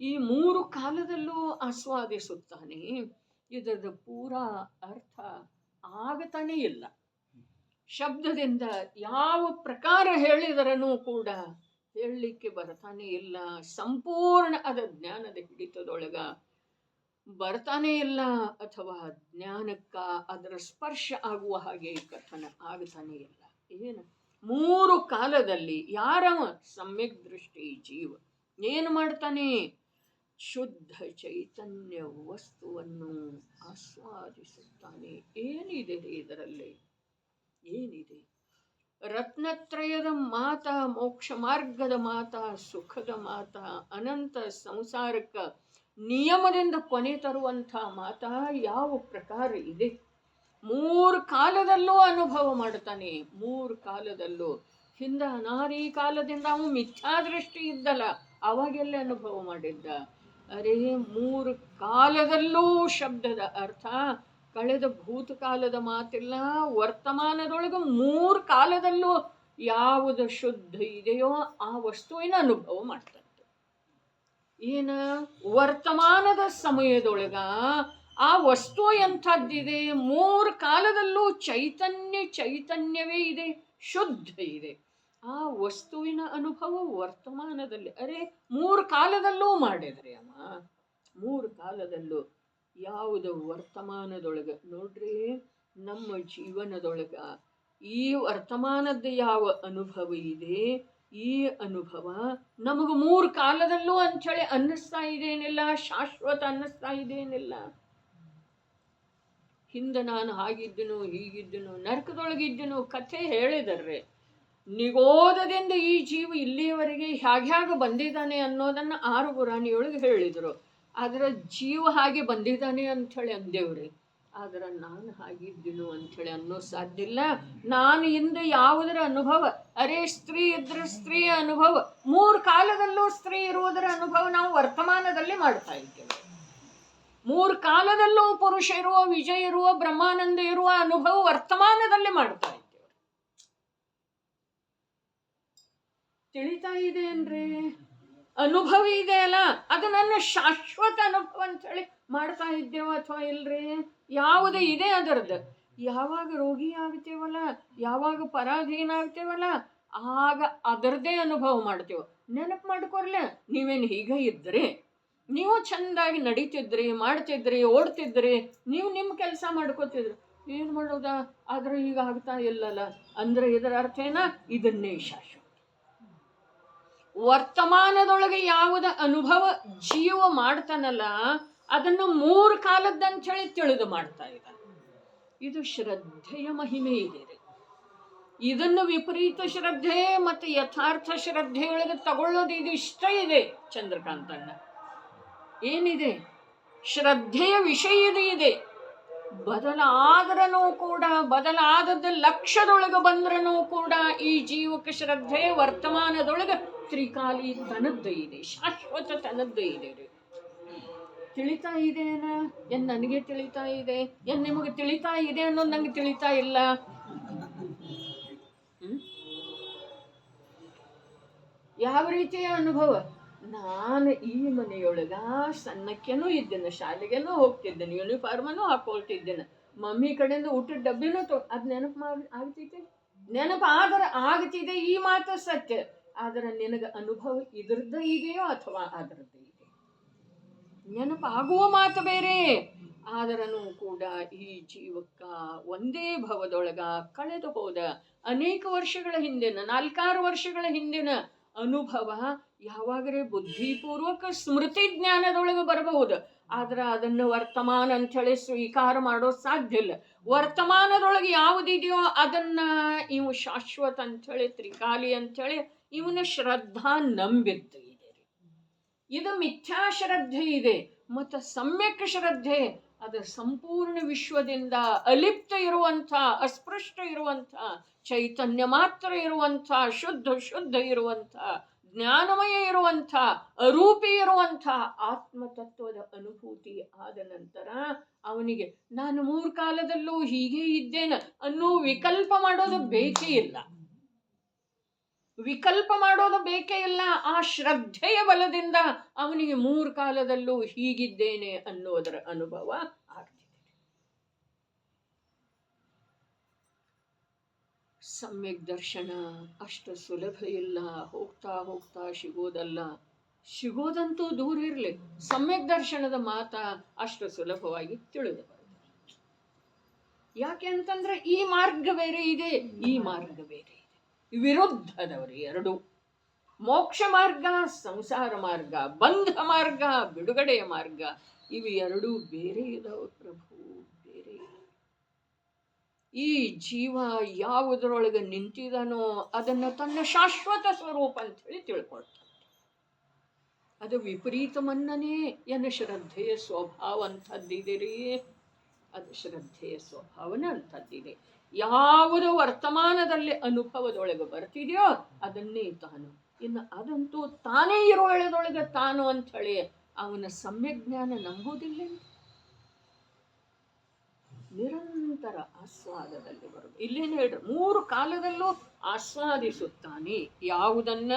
ಈ 3 ಕಾಲದಲ್ಲೂ ಆಸ್ವಾದಿಸುತ್ತಾನೆ. ಇದರ ಪೂರಾ ಅರ್ಥ ಆಗತಾನೇ ಇಲ್ಲ. ಶಬ್ದದಿಂದ ಯಾವ ಪ್ರಕಾರ ಹೇಳಿದರನೂ ಕೂಡ ಹೇಳಲಿಕ್ಕೆ ಬರ್ತಾನೆ ಇಲ್ಲ. ಸಂಪೂರ್ಣ ಅದ ಜ್ಞಾನದ ಹಿಡಿತದೊಳಗ ಬರ್ತಾನೆ ಇಲ್ಲ, ಅಥವಾ ಜ್ಞಾನಕ್ಕ ಅದರ ಸ್ಪರ್ಶ ಆಗುವ ಹಾಗೆ ಕಥನ ಆಗ್ತಾನೆ ಇಲ್ಲ. ಏನು 3 ಕಾಲದಲ್ಲಿ ಯಾರವ ಸಮ್ಯಕ್ ದೃಷ್ಟಿ ಜೀವ ಏನು ಮಾಡ್ತಾನೆ? ಶುದ್ಧ ಚೈತನ್ಯ ವಸ್ತುವನ್ನು ಆಸ್ವಾದಿಸುತ್ತಾನೆ. ಏನಿದೆ ಇದರಲ್ಲಿ? ಏನಿದೆ? ರತ್ನತ್ರಯದ ಮಾತ, ಮೋಕ್ಷ ಮಾರ್ಗದ ಮಾತ, ಸುಖದ ಮಾತ, ಅನಂತ ಸಂಸಾರಕ್ಕ ನಿಯಮದಿಂದ ಕೊನೆ ತರುವಂಥ ಮಾತ ಯಾವ ಪ್ರಕಾರ ಇದೆ? 3 ಕಾಲದಲ್ಲೂ ಅನುಭವ ಮಾಡ್ತಾನೆ. 3 ಕಾಲದಲ್ಲೂ. ಹಿಂದ ಅನಾದಿ ಕಾಲದಿಂದ ಅವನು ಮಿಥ್ಯಾದೃಷ್ಟಿ ಇದ್ದಲ್ಲ, ಅವಾಗೆಲ್ಲ ಅನುಭವ ಮಾಡಿದ್ದ. ಅರೆ 3 ಕಾಲದಲ್ಲೂ ಶಬ್ದದ ಅರ್ಥ ಕಳೆದ ಭೂತಕಾಲದ ಮಾತಿಲ್ಲ, ವರ್ತಮಾನದೊಳಗೆ 3 ಕಾಲದಲ್ಲೂ ಯಾವುದು ಶುದ್ಧ ಇದೆಯೋ ಆ ವಸ್ತುವಿನ ಅನುಭವ ಮಾಡ್ತಂತೆ. ಏನ? ವರ್ತಮಾನದ ಸಮಯದೊಳಗ ಆ ವಸ್ತು ಎಂಥದ್ದಿದೆ? 3 ಕಾಲದಲ್ಲೂ ಚೈತನ್ಯವೇ ಇದೆ, ಶುದ್ಧ ಇದೆ. ಆ ವಸ್ತುವಿನ ಅನುಭವ ವರ್ತಮಾನದಲ್ಲಿ. ಅರೆ 3 ಕಾಲದಲ್ಲೂ ಮಾಡಿದ್ರಿ ಅಮ್ಮ. 3 ಕಾಲದಲ್ಲೂ ಯಾವುದು? ವರ್ತಮಾನದೊಳಗೆ. ನೋಡ್ರಿ, ನಮ್ಮ ಜೀವನದೊಳಗ ಈ ವರ್ತಮಾನದ ಯಾವ ಅನುಭವ ಇದೆ, ಈ ಅನುಭವ ನಮಗೆ 3 ಕಾಲದಲ್ಲೂ ಅಂಥೇಳಿ ಅನ್ನಿಸ್ತಾ ಇದೇನಿಲ್ಲ, ಶಾಶ್ವತ ಅನ್ನಿಸ್ತಾ ಇದೇನಿಲ್ಲ. ಹಿಂದೆ ನಾನು ಹಾಗಿದ್ದನು ಹೀಗಿದ್ದನು ನರಕದೊಳಗಿದ್ದನು ಕಥೆ ಹೇಳಿದರ್ರೆ, ನಿಗೋದದಿಂದ ಈ ಜೀವ ಇಲ್ಲಿಯವರೆಗೆ ಹ್ಯಾಗ ಬಂದಿದ್ದಾನೆ ಅನ್ನೋದನ್ನು 6 ಪುರಾಣಿಯೊಳಗೆ ಹೇಳಿದರು. ಆದರೆ ಜೀವ ಹಾಗೆ ಬಂದಿದ್ದಾನೆ ಅಂಥೇಳಿ ಅಂದೇವ್ರಿ. ಆದ್ರೆ ನಾನು ಹಾಗಿದ್ದೀನು ಅಂಥೇಳಿ ಅನ್ನೋ ಸಾಧ್ಯ ಇಲ್ಲ. ನಾನು ಇಂದು ಯಾವುದರ ಅನುಭವ, ಅರೆ ಸ್ತ್ರೀ ಇದ್ರೆ ಸ್ತ್ರೀಯ ಅನುಭವ, 3 ಕಾಲದಲ್ಲೂ ಸ್ತ್ರೀ ಇರುವುದರ ಅನುಭವ ನಾವು ವರ್ತಮಾನದಲ್ಲಿ ಮಾಡ್ತಾ ಇದ್ದೇವೆ. 3 ಕಾಲದಲ್ಲೂ ಪುರುಷ ಇರುವ, ವಿಜಯ ಇರುವ, ಬ್ರಹ್ಮಾನಂದ ಇರುವ ಅನುಭವ ವರ್ತಮಾನದಲ್ಲಿ ಮಾಡ್ತಾ ಇದ್ದೇವೆ. ತಿಳಿತಾ ಇದೆ ಏನ್ರಿ? ಅನುಭವ ಇದೆ ಅಲ್ಲ, ಅದು ನನ್ನ ಶಾಶ್ವತ ಅನುಭವ ಅಂತ ಹೇಳಿ ಮಾಡ್ತಾ ಇದ್ದೇವ ಅಥವಾ ಇಲ್ರಿ? ಯಾವುದು ಇದೆ ಅದರದ್ದು. ಯಾವಾಗ ರೋಗಿ ಆಗ್ತೇವಲ್ಲ, ಯಾವಾಗ ಪರಾಧೀನ ಆಗ್ತೇವಲ್ಲ, ಆಗ ಅದರದೇ ಅನುಭವ ಮಾಡ್ತೇವೆ. ನೆನಪು ಮಾಡ್ಕೊರ್ಲ, ನೀವೇನು ಹೀಗ ಇದ್ರಿ, ನೀವು ಚೆಂದಾಗಿ ನಡೀತಿದ್ರಿ, ಮಾಡ್ತಿದ್ರಿ, ಓಡ್ತಿದ್ರಿ, ನೀವು ನಿಮ್ಮ ಕೆಲಸ ಮಾಡ್ಕೋತಿದ್ರಿ, ಏನು ಮಾಡೋದಾ, ಆದ್ರೆ ಈಗ ಆಗ್ತಾ ಇಲ್ಲಲ್ಲ ಅಂದ್ರೆ ಇದರ ಅರ್ಥ ಏನ? ಇದನ್ನೇ ಶಾಶ್ವತ. ವರ್ತಮಾನದೊಳಗೆ ಯಾವುದ ಅನುಭವ ಜೀವ ಮಾಡ್ತಾನಲ್ಲ, ಅದನ್ನು 3 ಕಾಲದ್ದಂತ ಹೇಳಿ ತಿಳಿದು ಮಾಡ್ತಾ ಇದ್ದಾನೆ. ಇದು ಶ್ರದ್ಧೆಯ ಮಹಿಮೆ ಇದೆ. ಇದನ್ನು ವಿಪರೀತ ಶ್ರದ್ಧೆ ಮತ್ತು ಯಥಾರ್ಥ ಶ್ರದ್ಧೆಯೊಳಗೆ ತಗೊಳ್ಳೋದು ಇದು ಇಷ್ಟ ಇದೆ. ಚಂದ್ರಕಾಂತಣ್ಣ ಏನಿದೆ? ಶ್ರದ್ಧೆಯ ವಿಷಯದ ಇದೆ. ಬದಲಾದ್ರೂ ಕೂಡ, ಬದಲಾದದ ಲಕ್ಷ್ಯದೊಳಗೆ ಬಂದ್ರೂ ಕೂಡ ಈ ಜೀವಕ್ಕೆ ಶ್ರದ್ಧೆ ವರ್ತಮಾನದೊಳಗೆ ತ್ರಿಕಾಲಿ ತನದ್ದು ಇದೆ, ಶಾಶ್ವತ ತನದ್ದು ಇದೆ. ತಿಳಿತಾ ಇದೆನ? ಏನ್ ನನಗೆ ತಿಳಿತಾ ಇದೆ? ಏನ್ ನಿಮಗೆ ತಿಳಿತಾ ಇದೆ ಅನ್ನೋದು ನಂಗೆ ತಿಳಿತಾ ಇಲ್ಲ? ಯಾವ ರೀತಿಯ ಅನುಭವ? ನಾನು ಈ ಮನೆಯೊಳಗ ಸಣ್ಣಕ್ಕೆನೂ ಇದ್ದೇನೆ, ಶಾಲೆಗೆನೂ ಹೋಗ್ತಿದ್ದೇನೆ, ಯೂನಿಫಾರ್ಮನ್ನು ಹಾಕೊಳ್ತಿದ್ದೇನೆ, ಮಮ್ಮಿ ಕಡೆಯಿಂದ ಊಟದ ಡಬ್ಬಿನೂ ಅದು ನೆನಪು ಆಗ್ತೈತೆ, ನೆನಪು ಆದ್ರೆ ಆಗ್ತಿದೆ. ಈ ಮಾತು ಸತ್ಯ. ಆದ್ರೆ ನಿನಗೆ ಅನುಭವ ಇದ್ರದ್ದು ಇದೆಯೋ ಅಥವಾ ಅದರದ್ದು ಇದೆ? ನೆನಪಾಗುವ ಮಾತು ಬೇರೆ. ಆದರೂ ಕೂಡ ಈ ಜೀವಕ್ಕ ಒಂದೇ ಭವದೊಳಗ ಕಳೆದು ಹೋದ ಅನೇಕ ವರ್ಷಗಳ ಹಿಂದಿನ, 4-6 ವರ್ಷಗಳ ಹಿಂದಿನ ಅನುಭವ ಯಾವಾಗಲೇ ಬುದ್ಧಿಪೂರ್ವಕ ಸ್ಮೃತಿ ಜ್ಞಾನದೊಳಗೆ ಬರಬಹುದು. ಆದ್ರೆ ಅದನ್ನು ವರ್ತಮಾನ ಅಂಥೇಳಿ ಸ್ವೀಕಾರ ಮಾಡೋ ಸಾಧ್ಯ ಇಲ್ಲ. ವರ್ತಮಾನದೊಳಗೆ ಯಾವುದಿದೆಯೋ ಅದನ್ನ ಇವು ಶಾಶ್ವತ ಅಂಥೇಳಿ, ತ್ರಿಕಾಲಿ ಅಂಥೇಳಿ ಇವನ ಶ್ರದ್ಧಾ ನಂಬಿದ್ದು ಇದೆ. ಇದು ಮಿಥ್ಯಾಶ್ರದ್ಧೆ ಇದೆ. ಮತ್ತು ಸಮ್ಯಕ್ ಶ್ರದ್ಧೆ ಅದು ಸಂಪೂರ್ಣ ವಿಶ್ವದಿಂದ ಅಲಿಪ್ತ ಇರುವಂಥ, ಅಸ್ಪೃಷ್ಟ ಇರುವಂಥ, ಚೈತನ್ಯ ಮಾತ್ರ ಇರುವಂಥ, ಶುದ್ಧ ಇರುವಂಥ, ಜ್ಞಾನಮಯ ಇರುವಂಥ, ಅರೂಪಿ ಇರುವಂಥ ಆತ್ಮತತ್ವದ ಅನುಭೂತಿ ಆದ ನಂತರ ಅವನಿಗೆ ನಾನು 3 ಕಾಲದಲ್ಲೂ ಹೀಗೆ ಇದ್ದೇನೆ ಅನ್ನೋ ವಿಕಲ್ಪ ಮಾಡೋದು ಬೇಕೇ ಇಲ್ಲ. ವಿಕಲ್ಪ ಮಾಡೋದು ಬೇಕೇ ಇಲ್ಲ. ಆ ಶ್ರದ್ಧೆಯ ಬಲದಿಂದ ಅವನಿಗೆ 3 ಕಾಲದಲ್ಲೂ ಹೀಗಿದ್ದೇನೆ ಅನ್ನೋದರ ಅನುಭವ ಆಗ್ತಿದೆ. ಸಮ್ಯಕ್ ದರ್ಶನ ಅಷ್ಟು ಸುಲಭ ಇಲ್ಲ. ಹೋಗ್ತಾ ಹೋಗ್ತಾ ಸಿಗೋದಲ್ಲ. ಸಿಗೋದಂತೂ ದೂರ ಇರಲಿ, ಸಮ್ಯಕ್ ದರ್ಶನದ ಮಾತ ಅಷ್ಟು ಸುಲಭವಾಗಿ ತಿಳಿದು ಬರುತ್ತೆ. ಯಾಕೆ ಅಂತಂದ್ರೆ ಈ ಮಾರ್ಗ ಬೇರೆ ಇದೆ, ಈ ಮಾರ್ಗ ಬೇರೆ ಇದೆ, ವಿರುದ್ಧದವರು ಎರಡು. ಮೋಕ್ಷ ಮಾರ್ಗ, ಸಂಸಾರ ಮಾರ್ಗ, ಬಂಧ ಮಾರ್ಗ, ಬಿಡುಗಡೆಯ ಮಾರ್ಗ, ಇವು ಎರಡೂ ಬೇರೆ ಇದಾವೆ ಪ್ರಭು, ಬೇರೆ. ಈ ಜೀವ ಯಾವುದರೊಳಗೆ ನಿಂತಿದನೋ ಅದನ್ನು ತನ್ನ ಶಾಶ್ವತ ಸ್ವರೂಪ ಅಂತ ಹೇಳಿ ತಿಳ್ಕೊಳ್ತಾನೆ. ಅದು ವಿಪರೀತ ಮನ್ನನೆ ಎನ್ನ ಶ್ರದ್ಧೆಯ ಸ್ವಭಾವ ಅಂಥದ್ದಿದೆ. ಅದು ಶ್ರದ್ಧೆಯ ಸ್ವಭಾವನ ಅಂಥದ್ದಿದೆ. ಯಾವುದು ವರ್ತಮಾನದಲ್ಲಿ ಅನುಭವದೊಳಗೆ ಬರ್ತಿದೆಯೋ ಅದನ್ನೇ ತಾನು. ಇನ್ನು ಅದಂತೂ ತಾನೇ ಇರುವಳದೊಳಗೆ ತಾನು ಅಂಥೇಳಿ ಅವನ ಸಮ್ಯಕ್ ಜ್ಞಾನ ನಂಬೋದಿಲ್ಲ. ನಿರಂತರ ಆಸ್ವಾದದಲ್ಲಿ ಬರೋದು. ಇಲ್ಲೇನು ಹೇಳ್ರಿ, 3 ಕಾಲದಲ್ಲೂ ಆಸ್ವಾದಿಸುತ್ತಾನೆ. ಯಾವುದನ್ನ?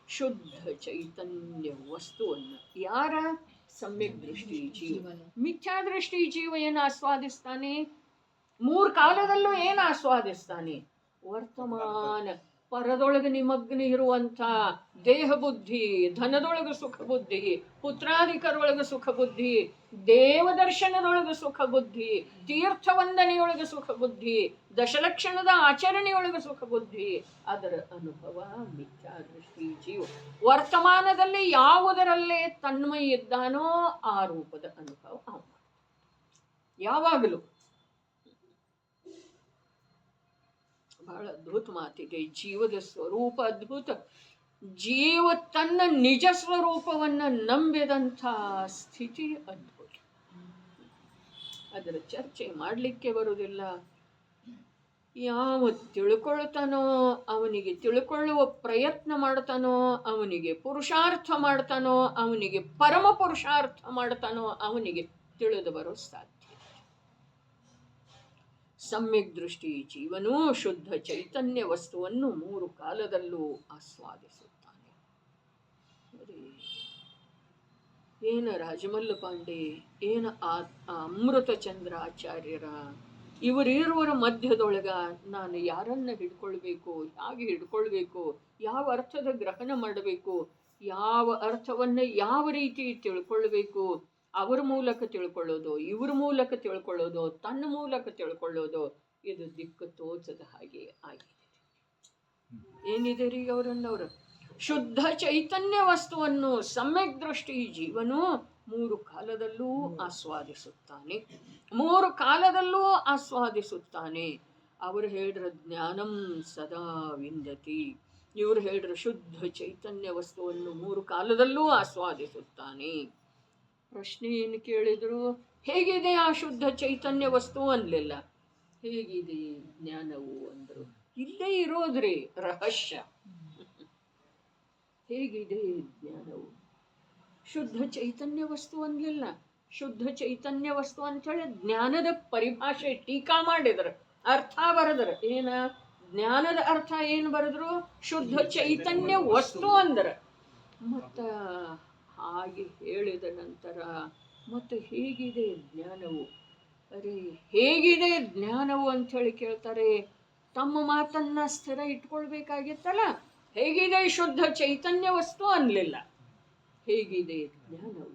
ಶುದ್ಧ ಚೈತನ್ಯ ವಸ್ತುವನ್ನು. ಯಾರ? ಸಮ್ಯಕ್ ದೃಷ್ಟಿ ಜೀವ. ಮಿಥ್ಯಾದೃಷ್ಟಿ ಜೀವ ಏನು ಆಸ್ವಾದಿಸ್ತಾನೆ? 3 ಕಾಲದಲ್ಲೂ ಏನು ಆಸ್ವಾದಿಸ್ತಾನೆ? ವರ್ತಮಾನ ಪರದೊಳಗೆ ನಿಮಗ್ನ ಇರುವಂಥ ದೇಹ ಬುದ್ಧಿ, ಧನದೊಳಗೆ ಸುಖ ಬುದ್ಧಿ, ಪುತ್ರಾಧಿಕರೊಳಗೆ ಸುಖ ಬುದ್ಧಿ, ದೇವದರ್ಶನದೊಳಗೆ ಸುಖ ಬುದ್ಧಿ, ತೀರ್ಥವಂದನೆಯೊಳಗೆ ಸುಖ ಬುದ್ಧಿ, ದಶಲಕ್ಷಣದ ಆಚರಣೆಯೊಳಗೆ ಸುಖ ಬುದ್ಧಿ, ಅದರ ಅನುಭವ ಮಿಥ್ಯಾದೃಷ್ಟಿ. ಜೀವ ವರ್ತಮಾನದಲ್ಲಿ ಯಾವುದರಲ್ಲೇ ತನ್ಮಯ ಇದ್ದಾನೋ ಆ ರೂಪದ ಅನುಭವ ಅವನು ಯಾವಾಗಲೂ. ಬಹಳ ಅದ್ಭುತ ಮಾತಿದೆ. ಜೀವದ ಸ್ವರೂಪ ಅದ್ಭುತ. ಜೀವ ತನ್ನ ನಿಜ ಸ್ವರೂಪವನ್ನು ನಂಬಿದಂಥ ಸ್ಥಿತಿ ಅದ್ಭುತ. ಅದರ ಚರ್ಚೆ ಮಾಡಲಿಕ್ಕೆ ಬರುವುದಿಲ್ಲ. ಯಾವ ತಿಳ್ಕೊಳ್ತಾನೋ ಅವನಿಗೆ ತಿಳ್ಕೊಳ್ಳುವ ಪ್ರಯತ್ನ ಮಾಡ್ತಾನೋ, ಅವನಿಗೆ ಪುರುಷಾರ್ಥ ಮಾಡ್ತಾನೋ, ಅವನಿಗೆ ಪರಮ ಪುರುಷಾರ್ಥ ಮಾಡ್ತಾನೋ ಅವನಿಗೆ ತಿಳಿದು ಬರೋ ಸಾಧ್ಯ. ಸಮ್ಯಕ್ ದೃಷ್ಟಿ ಜೀವನೂ ಶುದ್ಧ ಚೈತನ್ಯ ವಸ್ತುವನ್ನು 3 ಕಾಲದಲ್ಲೂ ಆಸ್ವಾದಿಸುತ್ತಾನೆ. ಏನ ರಾಜಮಲ್ಲ ಪಾಂಡೆ, ಏನ ಅಮೃತ ಚಂದ್ರ ಆಚಾರ್ಯರ ಇವರಿರುವರ ಮಧ್ಯದೊಳಗ ನಾನು ಯಾರನ್ನ ಹಿಡ್ಕೊಳ್ಬೇಕು, ಹೇಗೆ ಹಿಡ್ಕೊಳ್ಬೇಕು, ಯಾವ ಅರ್ಥದ ಗ್ರಹಣ ಮಾಡಬೇಕು, ಯಾವ ಅರ್ಥವನ್ನು ಯಾವ ರೀತಿ ತಿಳ್ಕೊಳ್ಬೇಕು, ಅವರ ಮೂಲಕ ತಿಳ್ಕೊಳ್ಳೋದು, ಇವ್ರ ಮೂಲಕ ತಿಳ್ಕೊಳ್ಳೋದು, ತನ್ನ ಮೂಲಕ ತಿಳ್ಕೊಳ್ಳೋದು, ಇದು ದಿಕ್ಕು ತೋಚದ ಹಾಗೆ ಆಗಿದೆ. ಏನಿದೆ ರೀ ಅವರನ್ನವರು ಶುದ್ಧ ಚೈತನ್ಯ ವಸ್ತುವನ್ನು ಸಮ್ಯಕ್ ದೃಷ್ಟಿ ಜೀವನು 3 ಕಾಲದಲ್ಲೂ ಆಸ್ವಾದಿಸುತ್ತಾನೆ. 3 ಕಾಲದಲ್ಲೂ ಆಸ್ವಾದಿಸುತ್ತಾನೆ. ಅವರು ಹೇಳಿದ್ರ ಜ್ಞಾನಂ ಸದಾ ವಿಂದತಿ, ಇವರು ಹೇಳಿದ್ರ ಶುದ್ಧ ಚೈತನ್ಯ ವಸ್ತುವನ್ನು 3 ಕಾಲದಲ್ಲೂ ಆಸ್ವಾದಿಸುತ್ತಾನೆ. ಪ್ರಶ್ನೆ ಏನು ಕೇಳಿದ್ರು? ಹೇಗಿದೆ ಆ ಶುದ್ಧ ಚೈತನ್ಯ ವಸ್ತು ಅನ್ಲಿಲ್ಲ, ಹೇಗಿದೆ ಜ್ಞಾನವು ಅಂದರು. ಇಲ್ಲೇ ಇರೋದ್ರಿ ರಹಸ್ಯ. ಹೇಗಿದೆ ಜ್ಞಾನವು? ಶುದ್ಧ ಚೈತನ್ಯ ವಸ್ತು ಅನ್ಲಿಲ್ಲ, ಶುದ್ಧ ಚೈತನ್ಯ ವಸ್ತು ಅಂಥೇಳಿ ಜ್ಞಾನದ ಪರಿಭಾಷೆ ಟೀಕಾ ಮಾಡಿದ್ರು, ಅರ್ಥ ಬರೆದ್ರು. ಏನ ಜ್ಞಾನದ ಅರ್ಥ ಏನು ಬರೆದ್ರು? ಶುದ್ಧ ಚೈತನ್ಯ ವಸ್ತು ಅಂದ್ರ. ಮತ್ತು ಹಾಗೆ ಹೇಳಿದ ನಂತರ ಮತ್ತು ಹೇಗಿದೆ ಜ್ಞಾನವು? ಅರೆ ಹೇಗಿದೆ ಜ್ಞಾನವು ಅಂಥೇಳಿ ಕೇಳ್ತಾರೆ. ತಮ್ಮ ಮಾತನ್ನ ಸ್ಥಿರ ಇಟ್ಕೊಳ್ಬೇಕಾಗಿತ್ತಲ್ಲ. ಹೇಗಿದೆ ಶುದ್ಧ ಚೈತನ್ಯ ವಸ್ತು ಅನ್ಲಿಲ್ಲ, ಹೇಗಿದೆ ಜ್ಞಾನವು?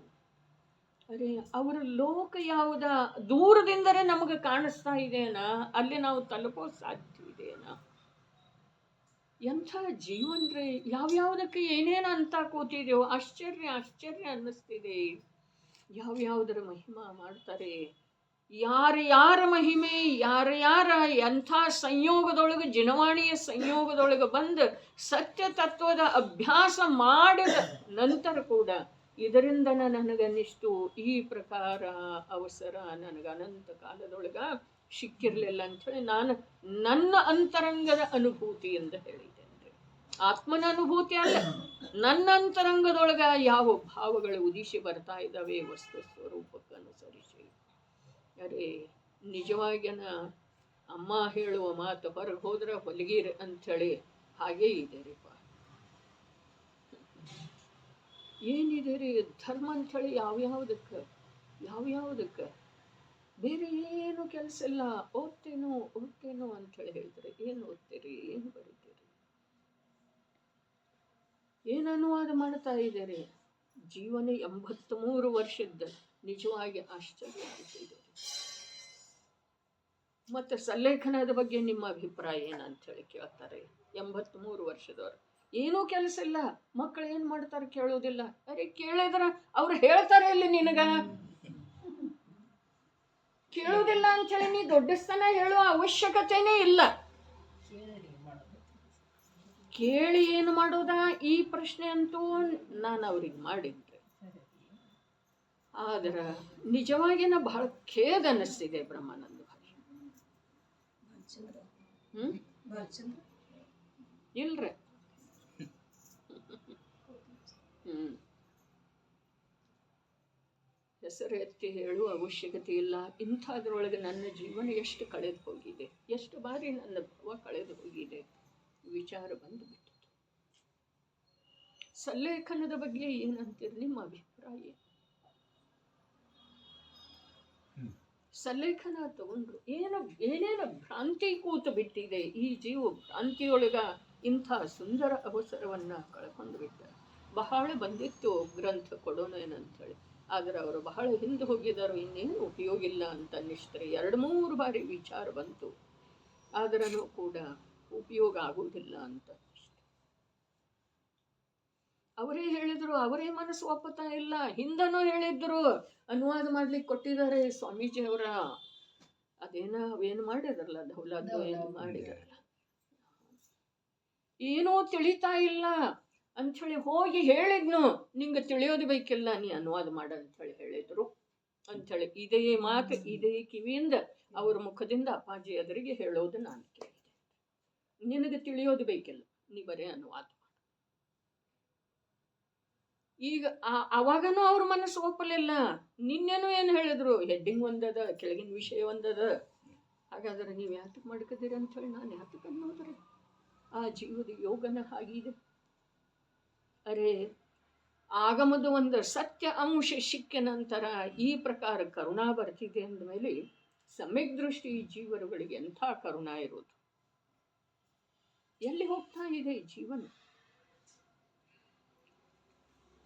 ಅರೆ ಅವರ ಲೋಕ ಯಾವುದ ದೂರದಿಂದಲೇ ನಮಗೆ ಕಾಣಿಸ್ತಾ ಇದೆನಾ? ಅಲ್ಲಿ ನಾವು ತಲುಪೋ ಸಾಧ್ಯವಿದೆಯೇನಾ? ಎಂಥ ಜೀವನ್ರಿ, ಯಾವ್ಯಾವುದಕ್ಕೆ ಏನೇನು ಅಂತ ಕೂತಿದೆವು. ಆಶ್ಚರ್ಯ ಆಶ್ಚರ್ಯ ಅನ್ನಿಸ್ತಿದೆ. ಯಾವ್ಯಾವುದರ ಮಹಿಮಾ ಮಾಡ್ತಾರೆ, ಯಾರ ಮಹಿಮೆ, ಯಾರ ಎಂಥ ಸಂಯೋಗದೊಳಗೆ, ಜಿನವಾಣಿಯ ಸಂಯೋಗದೊಳಗೆ ಬಂದು ಸತ್ಯ ತತ್ವದ ಅಭ್ಯಾಸ ಮಾಡಿದ ನಂತರ ಕೂಡ ಇದರಿಂದ ನನಗನ್ನಿಷ್ಟು ಈ ಪ್ರಕಾರ ಅವಸರ ನನಗೆ ಅನಂತ ಕಾಲದೊಳಗ ಸಿಕ್ಕಿರಲಿಲ್ಲ ಅಂಥೇಳಿ ನಾನು ನನ್ನ ಅಂತರಂಗದ ಅನುಭೂತಿಯಿಂದ ಹೇಳಿದ್ದೇನೆ. ಆತ್ಮನ ಅನುಭೂತಿ ಅಲ್ಲ, ನನ್ನ ಅಂತರಂಗದೊಳಗ ಯಾವ ಭಾವಗಳು ಉದಿಸಿ ಬರ್ತಾ ಇದ್ದಾವೆ ವಸ್ತು ಸ್ವರೂಪಕ್ಕೆ ಅನುಸರಿಸಿ. ಅರೆ ನಿಜವಾಗಿನ ಅಮ್ಮ ಹೇಳುವ ಮಾತು ಹೊರಗೆ ಹೋದ್ರೆ ಹೊಲಗೀರ್ ಅಂಥೇಳಿ ಹಾಗೇ ಇದೆ ರೀಪ. ಏನಿದೆ ರೀ ಧರ್ಮ ಅಂಥೇಳಿ ಯಾವ್ಯಾವುದಕ್ಕೆ ಬೇರೆ ಏನು ಕೆಲಸ ಇಲ್ಲ. ಓದ್ತೇನೋ ಅಂಥೇಳಿ ಹೇಳ್ತಾರೆ. ಏನು ಓದ್ತೀರಿ, ಏನು ಬರೀತೀರಿ, ಏನು ಅನುವಾದ ಮಾಡ್ತಾ ಇದ್ದಾರೆ? ಜೀವನ 83 ವರ್ಷದ ನಿಜವಾಗಿ ಆಶ್ಚರ್ಯ ಆಗಿದೆ. ಮತ್ತು ಸಲ್ಲೇಖನದ ಬಗ್ಗೆ ನಿಮ್ಮ ಅಭಿಪ್ರಾಯ ಏನಂತ ಹೇಳಿ ಕೇಳ್ತಾರೆ. 83 ವರ್ಷದವ್ರು ಏನೂ ಕೆಲಸ ಇಲ್ಲ, ಮಕ್ಕಳು ಏನು ಮಾಡ್ತಾರೆ ಕೇಳೋದಿಲ್ಲ. ಅರೆ ಕೇಳಿದ್ರ ಅವ್ರು ಹೇಳ್ತಾರೆ ಇಲ್ಲಿ ನಿನಗ ಕೇಳೋದಿಲ್ಲ ಅಂಥೇಳಿ ನೀ ದೊಡ್ಡಸ್ತನ ಹೇಳುವ ಅವಶ್ಯಕತೆನೇ ಇಲ್ಲ. ಕೇಳಿ ಏನು ಮಾಡೋದಾ ಈ ಪ್ರಶ್ನೆ ಅಂತೂ ನಾನು ಅವ್ರಿಗೆ ಮಾಡಿದ್ದೆ. ಆದ್ರೆ ನಿಜವಾಗಿನ ಬಹಳ ಖೇದ ಅನ್ನಿಸ್ತಿದೆ ಬ್ರಹ್ಮಾನಂದ ಭಾಷೆ. ಇಲ್ರಿ ಹೆಸರು ಎತ್ತಿ ಹೇಳುವ ಅವಶ್ಯಕತೆ ಇಲ್ಲ. ಇಂಥದ್ರೊಳಗೆ ನನ್ನ ಜೀವನ ಎಷ್ಟು ಕಳೆದು ಹೋಗಿದೆ, ಎಷ್ಟು ಬಾರಿ ನನ್ನ ಭಾವ ಕಳೆದು ಹೋಗಿದೆ, ವಿಚಾರ ಬಂದುಬಿಟ್ಟು. ಸಲ್ಲೇಖನದ ಬಗ್ಗೆ ಏನಂತೀರಿ, ನಿಮ್ಮ ಅಭಿಪ್ರಾಯ? ಸಲ್ಲೇಖನ ತಗೊಂಡ್ರು ಏನೇನು ಭ್ರಾಂತಿ ಕೂತು ಬಿಟ್ಟಿದೆ. ಈ ಜೀವ ಭ್ರಾಂತಿಯೊಳಗ ಇಂಥ ಸುಂದರ ಅವಸರವನ್ನು ಕಳ್ಕೊಂಡು ಬಿಟ್ಟ. ಬಹಳ ಬಂದಿತ್ತು ಗ್ರಂಥ ಕೊಡೋಣ ಏನಂಥೇಳಿ, ಆದರೆ ಅವರು ಬಹಳ ಹಿಂದೆ ಹೋಗಿದ್ದಾರೋ, ಇನ್ನೇನು ಉಪಯೋಗ ಇಲ್ಲ ಅಂತ ಅನ್ನಿಸ್ತಾರೆ. 2-3 ಬಾರಿ ವಿಚಾರ ಬಂತು, ಆದ್ರೂ ಕೂಡ ಉಪಯೋಗ ಆಗುವುದಿಲ್ಲ ಅಂತ. ಅವರೇ ಹೇಳಿದ್ರು, ಅವರೇ ಮನಸ್ಸು ಒಪ್ಪುತ್ತಾ ಇಲ್ಲ. ಹಿಂದನೂ ಹೇಳಿದ್ರು, ಅನುವಾದ ಮಾಡ್ಲಿಕ್ಕೆ ಕೊಟ್ಟಿದ್ದಾರೆ ಸ್ವಾಮೀಜಿಯವರ, ಅವೇನು ಮಾಡಿದ್ರಲ್ಲ, ದೌಲದ್ದು ಏನು ಮಾಡಿದ್ರಲ್ಲ, ಏನೋ ತಿಳಿತಾ ಇಲ್ಲ ಅಂಥೇಳಿ ಹೋಗಿ ಹೇಳಿದ್ನು. ನಿಂಗೆ ತಿಳಿಯೋದು ಬೇಕಿಲ್ಲ, ನೀ ಅನುವಾದ ಮಾಡ ಅಂಥೇಳಿ ಹೇಳಿದ್ರು ಅಂಥೇಳಿ ಇದೇ ಮಾತು ಇದೇ ಕಿವಿಯಿಂದ ಅವ್ರ ಮುಖದಿಂದ ಅಪ್ಪಾಜಿ ಎದುರಿಗೆ ಹೇಳೋದು ನಾನು ಕೇಳಿದೆ. ನಿನಗೆ ತಿಳಿಯೋದು ಬೇಕಿಲ್ಲ, ನೀ ಬರೇ ಅನುವಾದ. ಈಗ ಅವಾಗನೂ ಅವ್ರ ಮನಸ್ಸು ಒಪ್ಪಲಿಲ್ಲ. ನಿನ್ನೆನೂ ಏನು ಹೇಳಿದ್ರು, ಹೆಡ್ಡಿಂಗ್ ಒಂದದ, ಕೆಳಗಿನ ವಿಷಯ ಒಂದದ, ಹಾಗಾದ್ರೆ ನೀವು ಯಾತಕ್ಕೆ ಮಾಡ್ಕದಿರಿ ಅಂಥೇಳಿ ನಾನು ಯಾತಕ್ಕೆ ಅನ್ನೋದ್ರಿ. ಆ ಜೀವದ ಯೋಗನ ಹಾಗಿದೆ. ಅರೆ, ಆಗಮದ ಒಂದು ಸತ್ಯ ಅಂಶ ಸಿಕ್ಕ ನಂತರ ಈ ಪ್ರಕಾರ ಕರುಣಾ ಬರ್ತಿದೆ ಅಂದಮೇಲೆ ಸಮ್ಯಕ್ ದೃಷ್ಟಿ ಜೀವರುಗಳಿಗೆ ಎಂಥ ಕರುಣಾ ಇರೋದು. ಎಲ್ಲಿ ಹೋಗ್ತಾ ಇದೆ ಜೀವನ?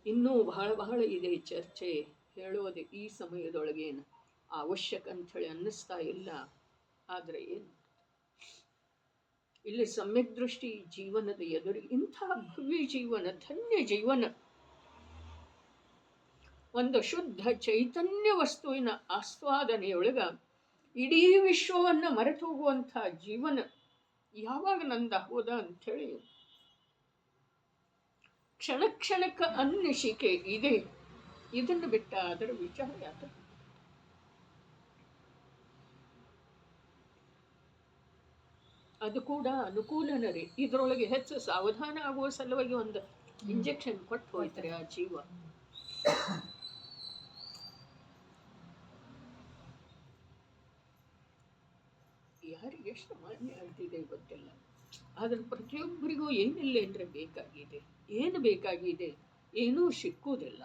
ಇನ್ನೂ ಬಹಳ ಇದೆ ಚರ್ಚೆ, ಹೇಳೋದು ಈ ಸಮಯದೊಳಗೇನು ಅವಶ್ಯಕ ಅಂಥೇಳಿ ಅನ್ನಿಸ್ತಾ ಇಲ್ಲ. ಆದರೆ ಏನು, ಇಲ್ಲಿ ಸಮ್ಯಕ್ ದೃಷ್ಟಿ ಜೀವನದ ಎದುರಿಗೆ ಇಂಥ ಭವ್ಯ ಜೀವನ, ಧನ್ಯ ಜೀವನ, ಒಂದು ಶುದ್ಧ ಚೈತನ್ಯ ವಸ್ತುವಿನ ಆಸ್ವಾದನೆಯೊಳಗ ಇಡೀ ವಿಶ್ವವನ್ನ ಮರೆತು ಹೋಗುವಂಥ ಜೀವನ ಯಾವಾಗ ನಂದಾಗೋದ ಅಂಥೇಳಿ ಕ್ಷಣ ಕ್ಷಣಕ್ಕ ಅನ್ನಿಸಿಕೆ ಇದೆ. ಇದನ್ನು ಬಿಟ್ಟ ಅದರ ವಿಚಾರ ಯಾತ? ಅದು ಕೂಡ ಅನುಕೂಲನ ರೀ. ಇದರೊಳಗೆ ಹೆಚ್ಚು ಸಾವಧಾನ ಆಗುವ ಸಲುವಾಗಿ ಒಂದು ಇಂಜೆಕ್ಷನ್ ಕೊಟ್ಟು ಹೋಯ್ತಾರೆ ಆ ಜೀವ. ಯಾರಿಗೆ ಎಷ್ಟು ಮಾನ್ಯ ಆಗ್ತಿದೆ ಗೊತ್ತಿಲ್ಲ. ಆದ್ರೆ ಪ್ರತಿಯೊಬ್ಬರಿಗೂ ಏನಿಲ್ಲ ಅಂದ್ರೆ ಬೇಕಾಗಿದೆ. ಏನು ಬೇಕಾಗಿದೆ? ಏನೂ ಸಿಕ್ಕುವುದಿಲ್ಲ.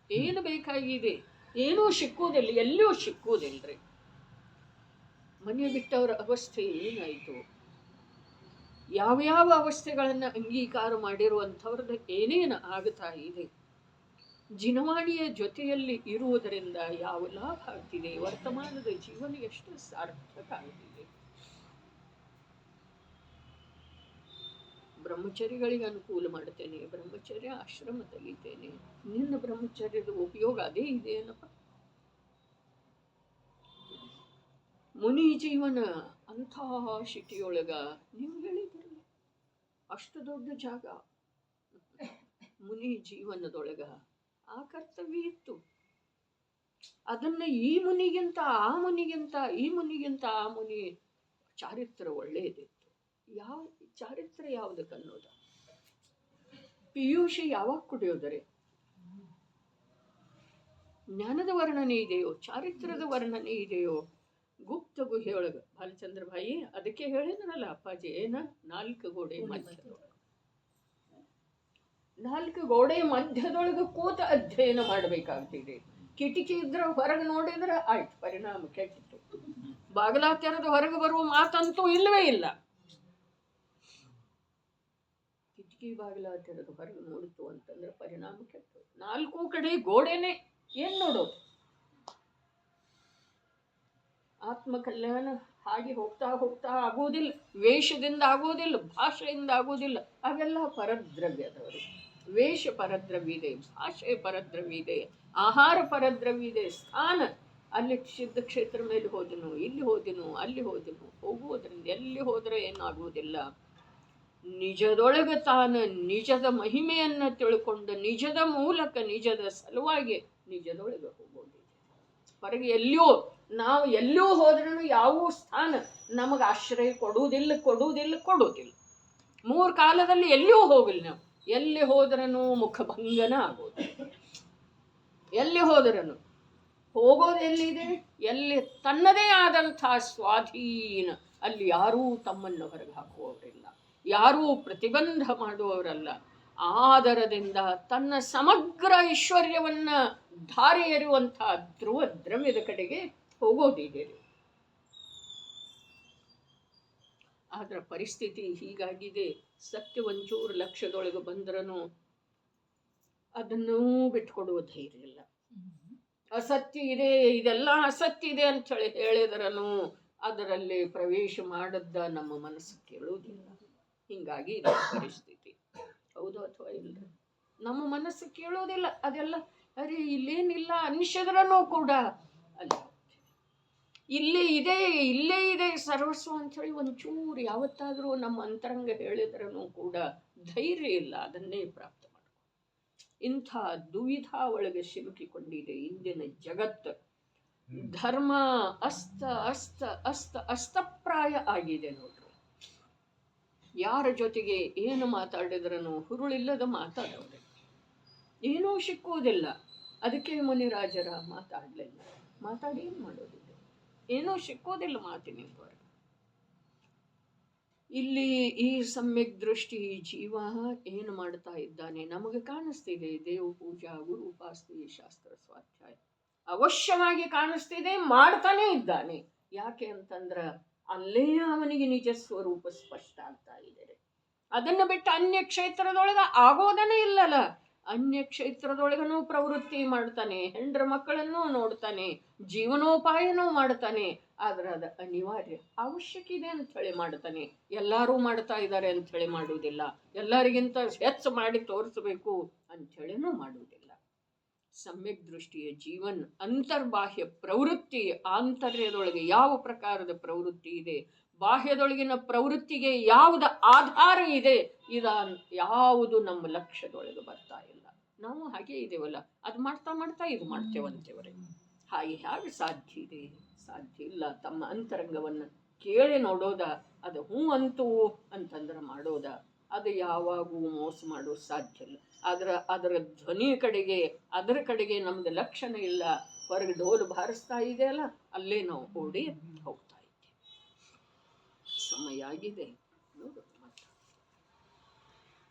ಏನು ಬೇಕಾಗಿದೆ? ಏನೂ ಸಿಕ್ಕುವುದಿಲ್ಲ, ಎಲ್ಲಿಯೂ ಸಿಕ್ಕುವುದಿಲ್ಲರಿ. ಮನೆ ಬಿಟ್ಟವರ ಅವಸ್ಥೆ ಏನಾಯಿತು? ಯಾವ್ಯಾವ ಅವಸ್ಥೆಗಳನ್ನು ಅಂಗೀಕಾರ ಮಾಡಿರುವಂಥವ್ರದ್ದು ಏನೇನು ಆಗ್ತಾ ಇದೆ? ಜಿನವಾಣಿಯ ಜೊತೆಯಲ್ಲಿ ಇರುವುದರಿಂದ ಯಾವ ಲಾಭ ಆಗ್ತಿದೆ? ವರ್ತಮಾನದ ಜೀವನ ಎಷ್ಟು ಸಾರ್ಥಕ ಆಗ್ತಿದೆ? ಬ್ರಹ್ಮಚರ್ಯಗಳಿಗೆ ಅನುಕೂಲ ಮಾಡ್ತೇನೆ, ಬ್ರಹ್ಮಚರ್ಯ ಆಶ್ರಮ ತೆಗಿತೇನೆ. ನಿನ್ನ ಬ್ರಹ್ಮಚರ್ಯದ ಉಪಯೋಗ ಅದೇ ಇದೆ ಏನಪ್ಪ? ಮುನಿ ಜೀವನ ಅಂಥ ಸಿಟಿಯೊಳಗ ನೀವು ಹೇಳಿದ್ರಲ್ಲ, ಅಷ್ಟು ದೊಡ್ಡ ಜಾಗ, ಮುನಿ ಜೀವನದೊಳಗ ಆ ಕರ್ತವ್ಯ ಇತ್ತು. ಅದನ್ನ ಈ ಮುನಿಗಿಂತ ಆ ಮುನಿಗಿಂತ ಈ ಮುನಿಗಿಂತ ಆ ಮುನಿ ಚಾರಿತ್ರ ಒಳ್ಳೆಯದಿತ್ತು. ಯಾವ ಚಾರಿತ್ರ ಯಾವುದಕ್ಕನ್ನೋದ? ಪಿಯೂಷಿ ಯಾವಾಗ ಕುಡಿಯೋದರೆ? ಜ್ಞಾನದ ವರ್ಣನೆ ಇದೆಯೋ, ಚಾರಿತ್ರದ ವರ್ಣನೆ ಇದೆಯೋ? ಗುಪ್ತ ಗುಹೆಯೊಳಗ ಬಾಲಚಂದ್ರ ಭಾಯಿ ಅದಕ್ಕೆ ಹೇಳಿದ್ರಲ್ಲ ಅಪ್ಪಾಜಿ, ಏನ 4 ಗೋಡೆ ಮಧ್ಯದೊಳಗೆ, 4 ಗೋಡೆ ಮಧ್ಯದೊಳಗೆ ಕೂತ ಅಧ್ಯಯನ ಮಾಡಬೇಕಾಗ್ತಿದೆ. ಕಿಟಕಿ ಇದ್ರೆ ಹೊರಗೆ ನೋಡಿದ್ರೆ ಆಯ್ತು, ಪರಿಣಾಮ ಕೆಟ್ಟಿತ್ತು. ಬಾಗಿಲ ತೆರೆದು ಹೊರಗೆ ಬರುವ ಮಾತಂತೂ ಇಲ್ಲವೇ ಇಲ್ಲ. ಕಿಟಕಿ ಬಾಗಿಲ ತೆರೆದು ಹೊರಗೆ ನೋಡಿತು ಅಂತಂದ್ರೆ ಪರಿಣಾಮ ಕೆಟ್ಟು. 4 ಕಡೆ ಗೋಡೆನೆ, ಏನ್ ನೋಡೋದು? ಆತ್ಮ ಕಲ್ಯಾಣ ಹಾಗೆ ಹೋಗ್ತಾ ಹೋಗ್ತಾ ಆಗೋದಿಲ್ಲ. ವೇಷದಿಂದ ಆಗೋದಿಲ್ಲ, ಭಾಷೆಯಿಂದ ಆಗೋದಿಲ್ಲ. ಅವೆಲ್ಲ ಪರದ್ರವ್ಯದವರು. ವೇಷ ಪರದ್ರವ್ಯ ಇದೆ, ಭಾಷೆ ಪರದ್ರವ್ಯ ಇದೆ, ಆಹಾರ ಪರದ್ರವ್ಯ ಇದೆ, ಸ್ಥಾನ. ಅಲ್ಲಿ ಸಿದ್ಧ ಕ್ಷೇತ್ರ ಮೇಲೆ ಹೋದನು, ಇಲ್ಲಿ ಹೋದನು, ಅಲ್ಲಿ ಹೋದನು. ಹೋಗುವುದರಿಂದ ಎಲ್ಲಿ ಹೋದರೆ ಏನಾಗುವುದಿಲ್ಲ. ನಿಜದೊಳಗೆ ತಾನು ನಿಜದ ಮಹಿಮೆಯನ್ನು ತಿಳ್ಕೊಂಡು ನಿಜದ ಮೂಲಕ ನಿಜದ ಸಲುವಾಗಿ ನಿಜದೊಳಗೆ ಹೋಗೋದಿಲ್ಲ. ಹೊರಗೆ ಎಲ್ಲಿಯೋ ನಾವು ಎಲ್ಲೂ ಹೋದ್ರೂ ಯಾವ ಸ್ಥಾನ ನಮಗೆ ಆಶ್ರಯ ಕೊಡುವುದಿಲ್ಲ. 3 ಕಾಲದಲ್ಲಿ ಎಲ್ಲಿಯೂ ಹೋಗಿಲ್ಲ ನಾವು. ಎಲ್ಲಿ ಹೋದ್ರೂ ಮುಖಭಂಗನ ಆಗೋದು. ಎಲ್ಲಿ ಹೋದ್ರೂ ಹೋಗೋದು ಎಲ್ಲಿದೆ? ಎಲ್ಲಿ ತನ್ನದೇ ಆದಂಥ ಸ್ವಾಧೀನ, ಅಲ್ಲಿ ಯಾರೂ ತಮ್ಮನ್ನು ಹೊರಗೆ ಹಾಕುವವರಿಲ್ಲ, ಯಾರೂ ಪ್ರತಿಬಂಧ ಮಾಡುವವರಲ್ಲ. ಆದರದಿಂದ ತನ್ನ ಸಮಗ್ರ ಐಶ್ವರ್ಯವನ್ನ ಧಾರೆ ಎರುವಂತಹ ಧ್ರುವ ದ್ರವ್ಯದ ಕಡೆಗೆ ಹೋಗೋದಿದೆ. ಆದ್ರ ಪರಿಸ್ಥಿತಿ ಹೀಗಾಗಿದೆ. ಸತ್ಯ ಒಂಚೂರು ಲಕ್ಷ್ಯದೊಳಗೆ ಬಂದ್ರೂ ಅದನ್ನೂ ಬಿಟ್ಕೊಡುವ ಧೈರ್ಯ ಇಲ್ಲ. ಅಸತ್ಯ ಇದೆ, ಇದೆಲ್ಲ ಅಸತ್ಯ ಇದೆ ಅಂತ ಹೇಳಿದ್ರೂ ಅದರಲ್ಲಿ ಪ್ರವೇಶ ಮಾಡದ್ದ ನಮ್ಮ ಮನಸ್ಸು ಕೇಳುವುದಿಲ್ಲ. ಹಿಂಗಾಗಿ ಇದು ಪರಿಸ್ಥಿತಿ. ಹೌದು ಅಥವಾ ಇಲ್ಲ? ನಮ್ಮ ಮನಸ್ಸು ಕೇಳೋದಿಲ್ಲ. ಅದೆಲ್ಲ ಅರೆ ಇಲ್ಲೇನಿಲ್ಲ ಅನಿಸಿದ್ರೂ ಕೂಡ ಅಲ್ಲಿ ಇಲ್ಲೇ ಇದೆ ಸರ್ವಸ್ವ ಅಂಥೇಳಿ ಒಂಚೂರು ಯಾವತ್ತಾದರೂ ನಮ್ಮ ಅಂತರಂಗ ಹೇಳಿದ್ರೂ ಕೂಡ ಧೈರ್ಯ ಇಲ್ಲ ಅದನ್ನೇ ಪ್ರಾಪ್ತ ಮಾಡ್ಕೊ. ಇಂಥ ದುವಿಧಾ ಒಳಗೆ ಸಿಲುಕಿಕೊಂಡಿದೆ ಇಂದಿನ ಜಗತ್ತು. ಧರ್ಮ ಅಸ್ತಪ್ರಾಯ ಆಗಿದೆ ನೋಡ್ರಿ. ಯಾರ ಜೊತೆಗೆ ಏನು ಮಾತಾಡಿದ್ರೂ ಹುರುಳಿಲ್ಲದ ಮಾತಾಡೋರೆ, ಏನೂ ಸಿಕ್ಕುವುದಿಲ್ಲ. ಅದಕ್ಕೆ ಮುನಿರಾಜರ ಮಾತಾಡಿ ಏನು ಮಾಡೋದಿಲ್ಲ, ಏನೂ ಸಿಕ್ಕೋದಿಲ್ಲ ಮಾತಿನಿಂದ. ಇಲ್ಲಿ ಈ ಸಮ್ಯಕ್ ದೃಷ್ಟಿ ಜೀವ ಏನು ಮಾಡ್ತಾ ಇದ್ದಾನೆ ನಮಗೆ ಕಾಣಿಸ್ತಿದೆ. ದೇವ ಪೂಜಾ, ಗುರು ಉಪಾಸನೆ, ಶಾಸ್ತ್ರ ಸ್ವಾಧ್ಯಾಯ ಅವಶ್ಯವಾಗಿ ಕಾಣಿಸ್ತಿದೆ, ಮಾಡ್ತಾನೆ ಇದ್ದಾನೆ. ಯಾಕೆ ಅಂತಂದ್ರ ಅಲ್ಲೇ ಅವನಿಗೆ ನಿಜ ಸ್ವರೂಪ ಸ್ಪಷ್ಟ ಆಗ್ತಾ ಇದೆ. ಅದನ್ನು ಬಿಟ್ಟು ಅನ್ಯ ಕ್ಷೇತ್ರದೊಳಗೆ ಆಗೋದನೇ ಇಲ್ಲಲ್ಲ. ಅನ್ಯ ಕ್ಷೇತ್ರದೊಳಗನೂ ಪ್ರವೃತ್ತಿ ಮಾಡ್ತಾನೆ, ಹೆಂಡ್ರ ಮಕ್ಕಳನ್ನೂ ನೋಡ್ತಾನೆ, ಜೀವನೋಪಾಯನೂ ಮಾಡ್ತಾನೆ. ಆದ್ರೆ ಅದು ಅನಿವಾರ್ಯ, ಅವಶ್ಯಕ ಇದೆ ಅಂಥೇಳಿ ಮಾಡ್ತಾನೆ. ಎಲ್ಲರೂ ಮಾಡ್ತಾ ಇದ್ದಾರೆ ಅಂಥೇಳಿ ಮಾಡುವುದಿಲ್ಲ, ಎಲ್ಲರಿಗಿಂತ ಹೆಚ್ಚು ಮಾಡಿ ತೋರಿಸಬೇಕು ಅಂಥೇಳಿನೂ ಮಾಡುವುದಿಲ್ಲ. ಸಮ್ಯಕ್ ದೃಷ್ಟಿಯ ಜೀವನ್ ಅಂತರ್ಬಾಹ್ಯ ಪ್ರವೃತ್ತಿ, ಆಂತರ್ಯದೊಳಗೆ ಯಾವ ಪ್ರಕಾರದ ಪ್ರವೃತ್ತಿ ಇದೆ, ಬಾಹ್ಯದೊಳಗಿನ ಪ್ರವೃತ್ತಿಗೆ ಯಾವುದು ಆಧಾರ ಇದೆ, ಯಾವುದು ನಮ್ಮ ಲಕ್ಷ್ಯದೊಳಗೆ ಬರ್ತಾ ಇಲ್ಲ. ನಾವು ಹಾಗೆ ಇದೇವಲ್ಲ, ಅದು ಮಾಡ್ತಾ ಇದು ಮಾಡ್ತೇವಂತೇವ್ರೆ. ಹಾಗೆ ಸಾಧ್ಯ ಇದೆ? ಸಾಧ್ಯ ಇಲ್ಲ. ತಮ್ಮ ಅಂತರಂಗವನ್ನು ಕೇಳಿ ನೋಡೋದ, ಅದು ಹ್ಞೂ ಅಂತೂ ಅಂತಂದ್ರೆ ಮಾಡೋದ, ಅದು ಯಾವಾಗೂ ಮೋಸ ಮಾಡೋದು ಸಾಧ್ಯ ಇಲ್ಲ. ಅದರ ಧ್ವನಿ ಕಡೆಗೆ, ಅದರ ಕಡೆಗೆ ನಮ್ದು ಲಕ್ಷಣ ಇಲ್ಲ. ಹೊರಗೆ ಡೋಲು ಬಾರಿಸ್ತಾ ಇದೆಯಲ್ಲ, ಅಲ್ಲೇ ನಾವು ಓಡಿ ಹೋಗ್ತಾ ಇದ್ದೇವೆ. ಸಮಯ ಆಗಿದೆ ನೋಡು.